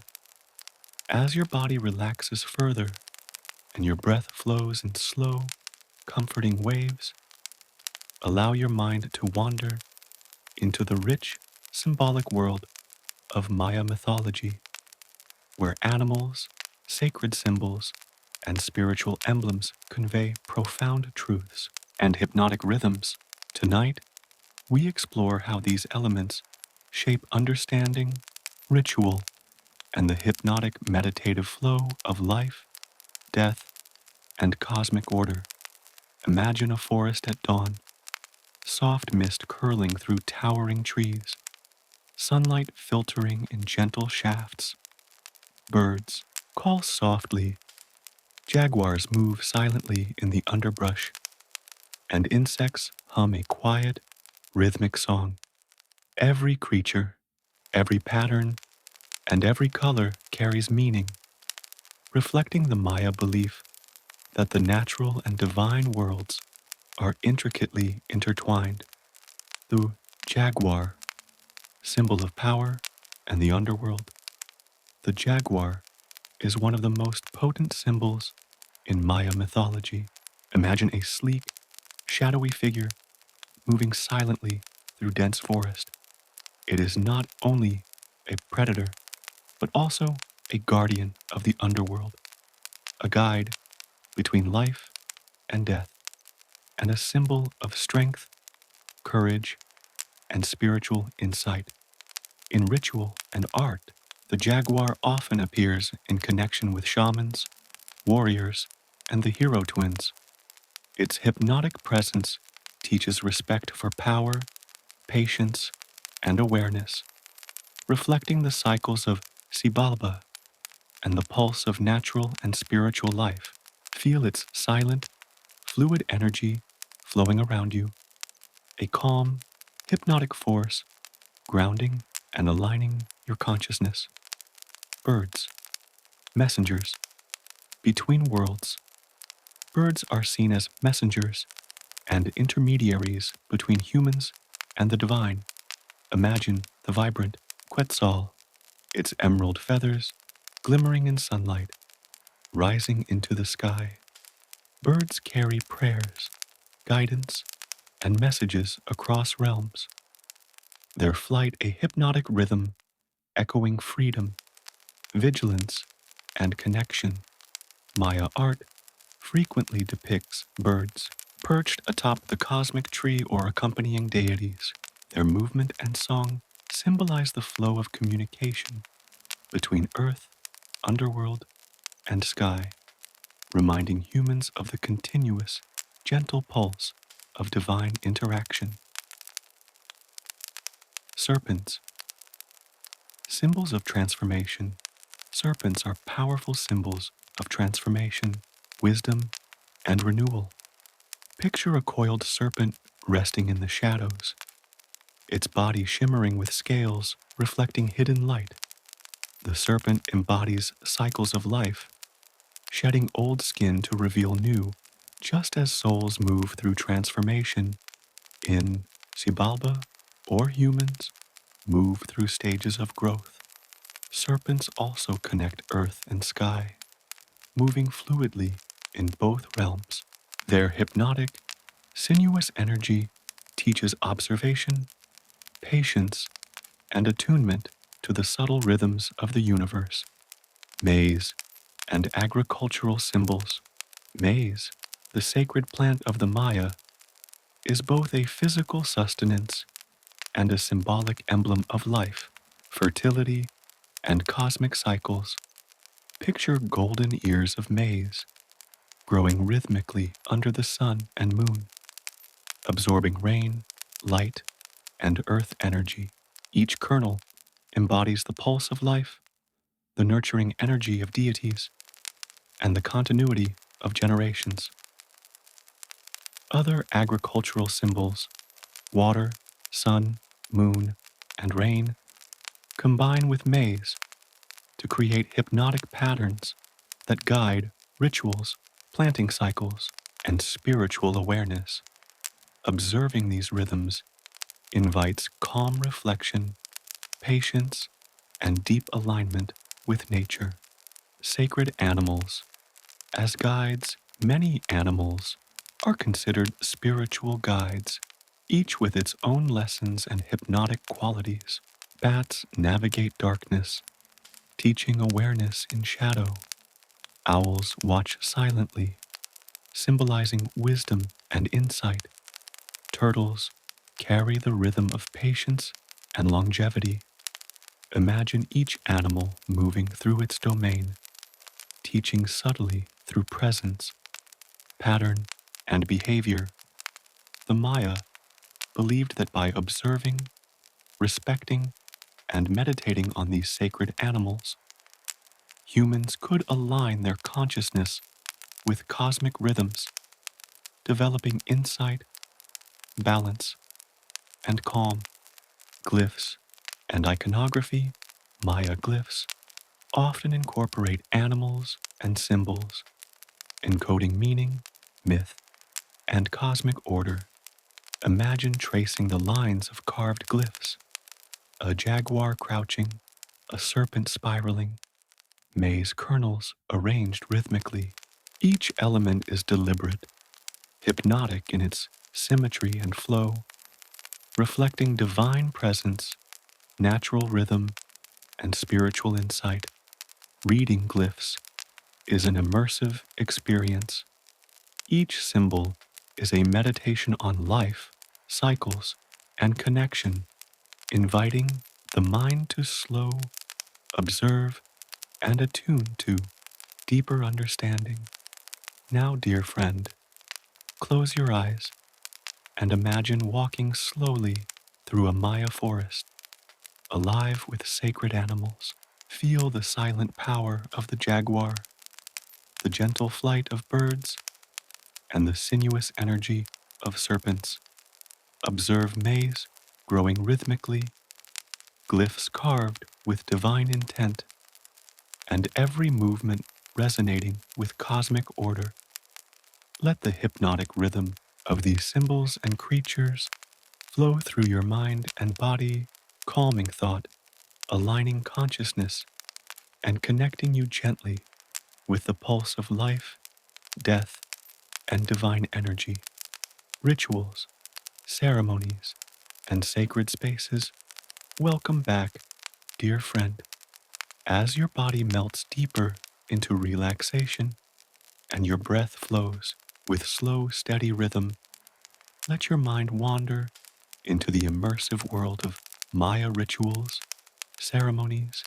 As your body relaxes further and your breath flows in slow, comforting waves, allow your mind to wander into the rich, symbolic world of Maya mythology, where animals, sacred symbols, and spiritual emblems convey profound truths and hypnotic rhythms. Tonight, we explore how these elements shape understanding, ritual, and the hypnotic meditative flow of life, death, and cosmic order. Imagine a forest at dawn, soft mist curling through towering trees, sunlight filtering in gentle shafts. Birds call softly, jaguars move silently in the underbrush, and insects hum a quiet, rhythmic song. Every creature, every pattern, and every color carries meaning, reflecting the Maya belief that the natural and divine worlds are intricately intertwined. The jaguar, symbol of power and the underworld. The jaguar is one of the most potent symbols in Maya mythology. Imagine a sleek, shadowy figure moving silently through dense forest. It is not only a predator, but also a guardian of the underworld, a guide between life and death, and a symbol of strength, courage, and spiritual insight. In ritual and art, the jaguar often appears in connection with shamans, warriors, and the hero twins. Its hypnotic presence teaches respect for power, patience, and awareness, reflecting the cycles of Xibalba and the pulse of natural and spiritual life. Feel its silent, fluid energy flowing around you, a calm, hypnotic force, grounding and aligning your consciousness. Birds, messengers, between worlds. Birds are seen as messengers and intermediaries between humans and the divine. Imagine the vibrant quetzal, its emerald feathers glimmering in sunlight, rising into the sky. Birds carry prayers, guidance, and messages across realms, their flight a hypnotic rhythm echoing freedom, vigilance, and connection. Maya art frequently depicts birds perched atop the cosmic tree or accompanying deities. Their movement and song symbolize the flow of communication between earth, underworld, and sky, reminding humans of the continuous, gentle pulse of divine interaction. Serpents, symbols of transformation Serpents are powerful symbols of transformation, wisdom, and renewal. Picture a coiled serpent resting in the shadows, its body shimmering with scales reflecting hidden light. The serpent embodies cycles of life, shedding old skin to reveal new, just as souls move through transformation in Xibalba or humans move through stages of growth. Serpents also connect earth and sky, moving fluidly in both realms. Their hypnotic, sinuous energy teaches observation, patience, and attunement to the subtle rhythms of the universe. Maize and agricultural symbols. Maize, the sacred plant of the Maya, is both a physical sustenance and a symbolic emblem of life, fertility, and cosmic cycles. Picture golden ears of maize, growing rhythmically under the sun and moon, absorbing rain, light, and earth energy. Each kernel embodies the pulse of life, the nurturing energy of deities, and the continuity of generations. Other agricultural symbols, water, sun, moon, and rain, combine with maize to create hypnotic patterns that guide rituals, planting cycles, and spiritual awareness. Observing these rhythms invites calm reflection, patience, and deep alignment with nature. Sacred animals. As guides, many animals are considered spiritual guides, each with its own lessons and hypnotic qualities. Bats navigate darkness, teaching awareness in shadow. Owls watch silently, symbolizing wisdom and insight. Turtles carry the rhythm of patience and longevity. Imagine each animal moving through its domain, teaching subtly through presence, pattern, and behavior. The Maya believed that by observing, respecting, and meditating on these sacred animals, humans could align their consciousness with cosmic rhythms, developing insight, balance, and calm. Glyphs and iconography, Maya glyphs, often incorporate animals and symbols, encoding meaning, myth, and cosmic order. Imagine tracing the lines of carved glyphs, a jaguar crouching, a serpent spiraling, maize kernels arranged rhythmically. Each element is deliberate, hypnotic in its symmetry and flow, reflecting divine presence, natural rhythm, and spiritual insight. Reading glyphs is an immersive experience. Each symbol is a meditation on life, cycles, and connection, inviting the mind to slow, observe, and attune to deeper understanding. Now, dear friend, close your eyes and imagine walking slowly through a Maya forest, alive with sacred animals. Feel the silent power of the jaguar, the gentle flight of birds, and the sinuous energy of serpents. Observe maize growing rhythmically, glyphs carved with divine intent, and every movement resonating with cosmic order. Let the hypnotic rhythm of these symbols and creatures flow through your mind and body, calming thought, aligning consciousness, and connecting you gently with the pulse of life, death, and divine energy. Rituals, ceremonies, and sacred spaces, welcome back, dear friend. As your body melts deeper into relaxation and your breath flows with slow, steady rhythm, let your mind wander into the immersive world of Maya rituals, ceremonies,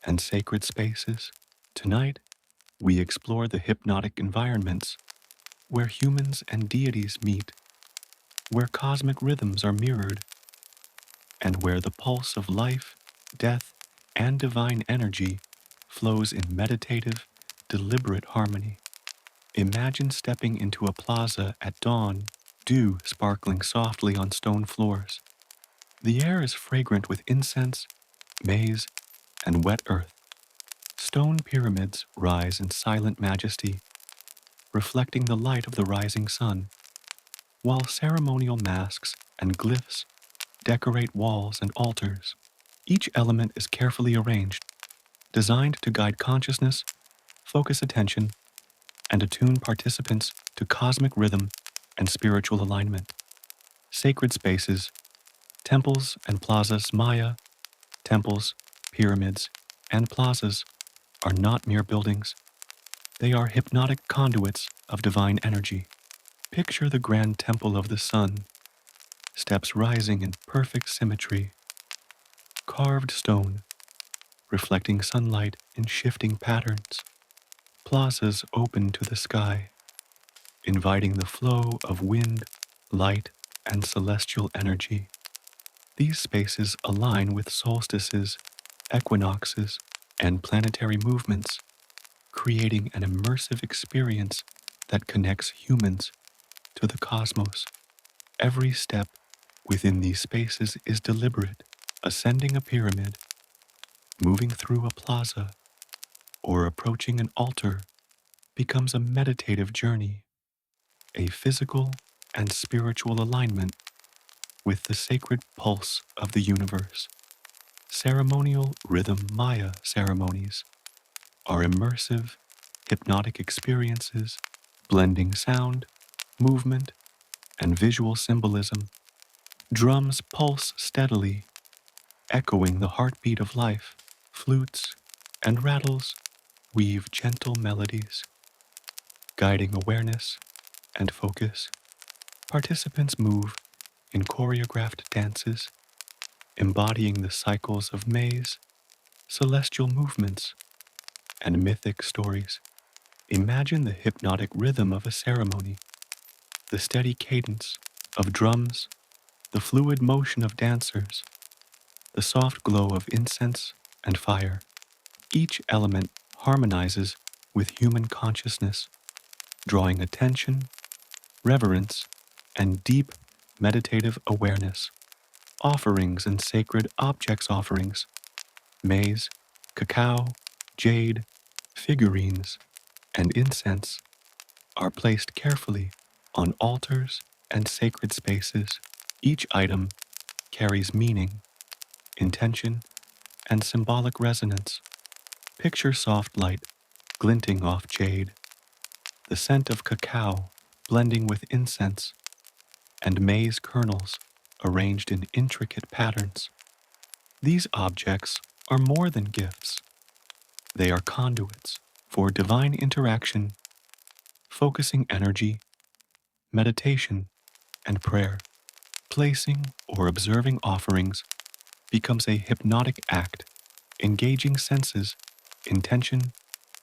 and sacred spaces. Tonight, we explore the hypnotic environments where humans and deities meet, where cosmic rhythms are mirrored, and where the pulse of life, death, and divine energy flows in meditative, deliberate harmony. Imagine stepping into a plaza at dawn, dew sparkling softly on stone floors. The air is fragrant with incense, maize, and wet earth. Stone pyramids rise in silent majesty, reflecting the light of the rising sun, while ceremonial masks and glyphs decorate walls and altars. Each element is carefully arranged, designed to guide consciousness, focus attention, and attune participants to cosmic rhythm and spiritual alignment. Sacred spaces, temples and plazas Maya, temples, pyramids, and plazas are not mere buildings. They are hypnotic conduits of divine energy. Picture the grand temple of the sun, steps rising in perfect symmetry, carved stone, reflecting sunlight in shifting patterns, plazas open to the sky, inviting the flow of wind, light, and celestial energy. These spaces align with solstices, equinoxes, and planetary movements, creating an immersive experience that connects humans to the cosmos. Every step within these spaces is deliberate, ascending a pyramid, moving through a plaza, or approaching an altar becomes a meditative journey, a physical and spiritual alignment with the sacred pulse of the universe. Ceremonial rhythm Maya ceremonies are immersive, hypnotic experiences blending sound, movement, and visual symbolism. Drums pulse steadily, echoing the heartbeat of life. Flutes and rattles weave gentle melodies, guiding awareness and focus. Participants move in choreographed dances, embodying the cycles of Maize, celestial movements, and mythic stories. Imagine the hypnotic rhythm of a ceremony, the steady cadence of drums, the fluid motion of dancers, the soft glow of incense and fire. Each element harmonizes with human consciousness, drawing attention, reverence, and deep meditative awareness. Offerings and sacred objects offerings, maize, cacao, jade, figurines, and incense are placed carefully on altars and sacred spaces. Each item carries meaning, intention, and symbolic resonance. Picture soft light glinting off jade, the scent of cacao blending with incense, and maize kernels arranged in intricate patterns. These objects are more than gifts. They are conduits for divine interaction, focusing energy, meditation, and prayer. Placing or observing offerings becomes a hypnotic act, engaging senses, intention,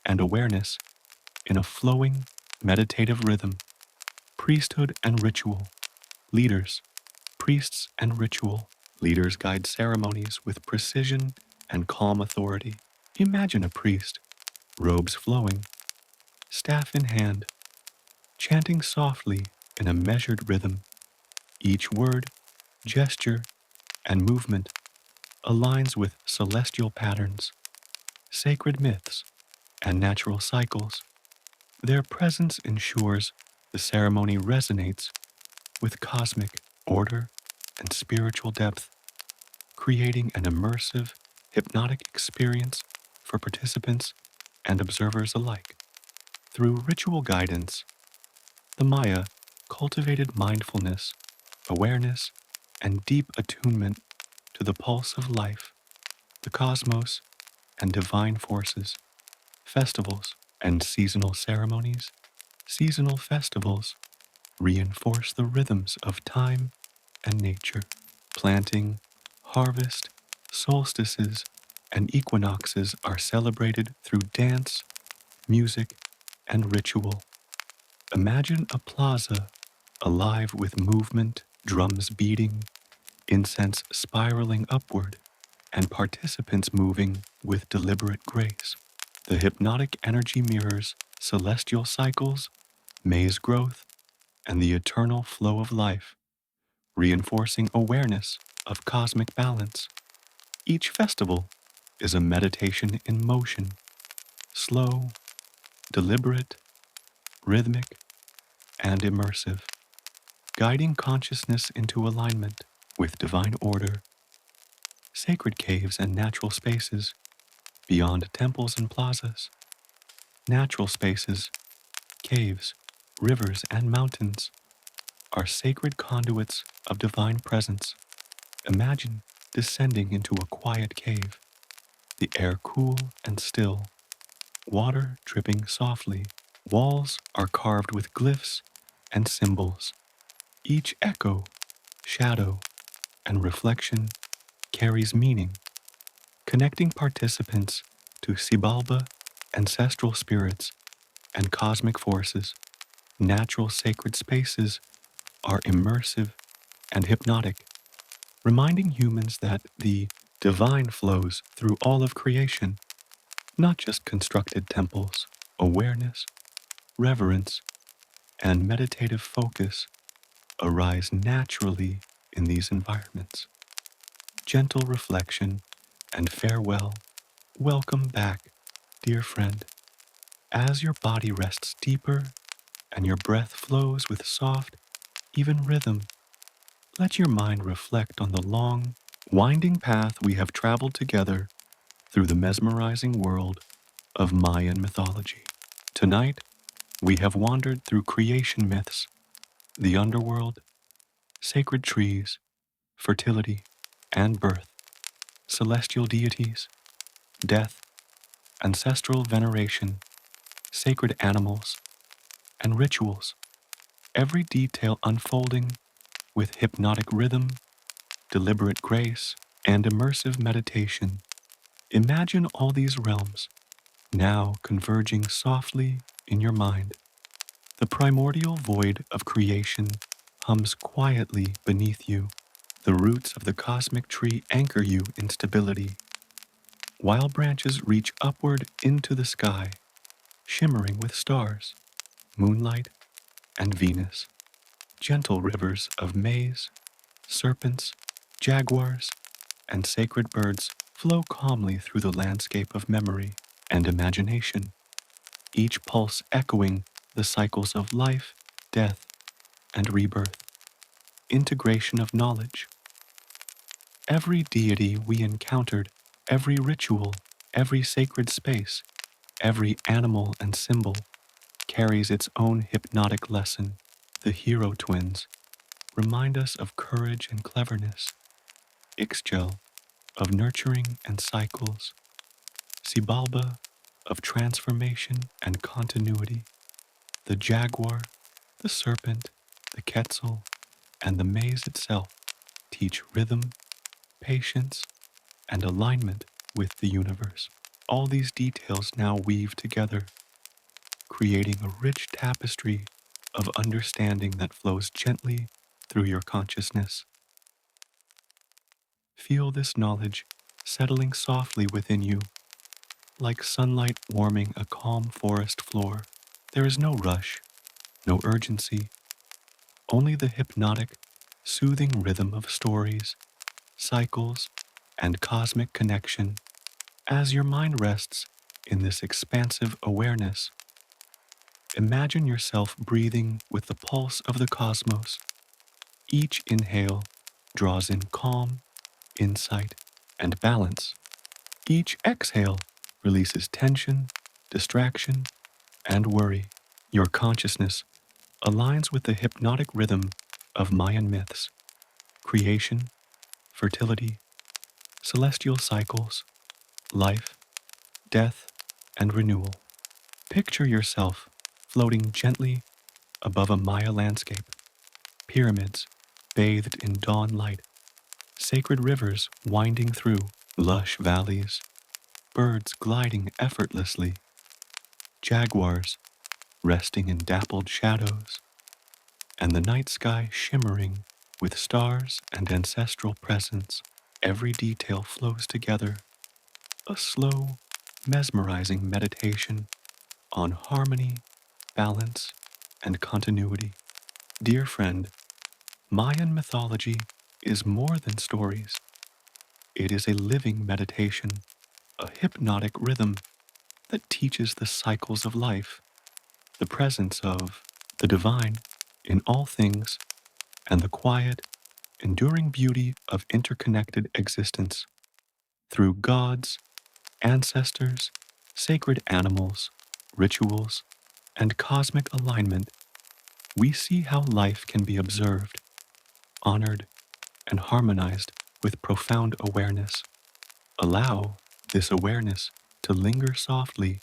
and awareness in a flowing, meditative rhythm. Priesthood and ritual. Leaders, priests and ritual. Leaders guide ceremonies with precision and calm authority. Imagine a priest, robes flowing, staff in hand, chanting softly in a measured rhythm. Each word, gesture, and movement aligns with celestial patterns, sacred myths, and natural cycles. Their presence ensures the ceremony resonates with cosmic order and spiritual depth, creating an immersive, hypnotic experience for participants and observers alike. Through ritual guidance, the Maya cultivated mindfulness, awareness, and deep attunement to the pulse of life, the cosmos, and divine forces. Festivals and seasonal ceremonies. Seasonal festivals reinforce the rhythms of time and nature. Planting, harvest, solstices, and equinoxes are celebrated through dance, music, and ritual. Imagine a plaza alive with movement, drums beating, incense spiraling upward, and participants moving with deliberate grace. The hypnotic energy mirrors celestial cycles, Maize growth, and the eternal flow of life, reinforcing awareness of cosmic balance. Each festival is a meditation in motion, slow, deliberate, rhythmic, and immersive, guiding consciousness into alignment with divine order. Sacred caves and natural spaces beyond temples and plazas. Natural spaces, caves, rivers, and mountains are sacred conduits of divine presence. Imagine descending into a quiet cave, the air cool and still, water dripping softly. Walls are carved with glyphs and symbols. Each echo, shadow, and reflection carries meaning, connecting participants to Xibalba, ancestral spirits, and cosmic forces. Natural sacred spaces are immersive and hypnotic, reminding humans that the divine flows through all of creation, not just constructed temples. Awareness, reverence, and meditative focus arise naturally in these environments. Gentle reflection and farewell. Welcome back, dear friend. As your body rests deeper and your breath flows with soft, even rhythm, let your mind reflect on the long, winding path we have traveled together through the mesmerizing world of Mayan mythology. Tonight, we have wandered through creation myths, the underworld, sacred trees, fertility and birth, celestial deities, death, ancestral veneration, sacred animals, and rituals, every detail unfolding with hypnotic rhythm, deliberate grace, and immersive meditation. Imagine all these realms now converging softly in your mind. The primordial void of creation hums quietly beneath you. The roots of the cosmic tree anchor you in stability, while branches reach upward into the sky, shimmering with stars, moonlight, and Venus. Gentle rivers of maize, serpents, jaguars, and sacred birds flow calmly through the landscape of memory and imagination, each pulse echoing the cycles of life, death, and rebirth. Integration of knowledge. Every deity we encountered, every ritual, every sacred space, every animal and symbol carries its own hypnotic lesson. The hero twins remind us of courage and cleverness. Ixchel, of nurturing and cycles. Xibalba, of transformation and continuity. The jaguar, the serpent, the quetzal, and the maize itself teach rhythm, patience, and alignment with the universe. All these details now weave together, creating a rich tapestry of understanding that flows gently through your consciousness. Feel this knowledge settling softly within you, like sunlight warming a calm forest floor. There is no rush, no urgency, only the hypnotic, soothing rhythm of stories, cycles, and cosmic connection. As your mind rests in this expansive awareness, imagine yourself breathing with the pulse of the cosmos. Each inhale draws in calm, insight, and balance. Each exhale releases tension, distraction, and worry. Your consciousness aligns with the hypnotic rhythm of Mayan myths, creation, fertility, celestial cycles, life, death, and renewal. Picture yourself floating gently above a Maya landscape, pyramids bathed in dawn light, sacred rivers winding through lush valleys, birds gliding effortlessly, jaguars resting in dappled shadows, and the night sky shimmering with stars and ancestral presence. Every detail flows together, a slow, mesmerizing meditation on harmony, balance, and continuity. Dear friend, Mayan mythology is more than stories. It is a living meditation, a hypnotic rhythm that teaches the cycles of life, the presence of the divine in all things, and the quiet, enduring beauty of interconnected existence. Through gods, ancestors, sacred animals, rituals, and cosmic alignment, we see how life can be observed, honored, and harmonized with profound awareness. Allow this awareness to linger softly,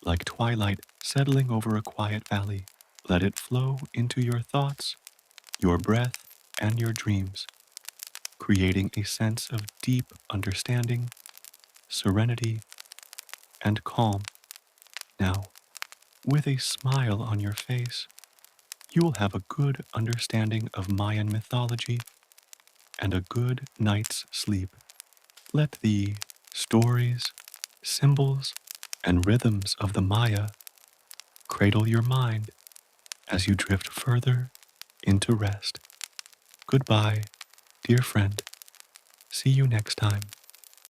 like twilight settling over a quiet valley. Let it flow into your thoughts, your breath, and your dreams, creating a sense of deep understanding, serenity, and calm. Now, with a smile on your face, you will have a good understanding of Mayan mythology and a good night's sleep. Let the stories, symbols, and rhythms of the Maya cradle your mind as you drift further into rest. Goodbye, dear friend. See you next time.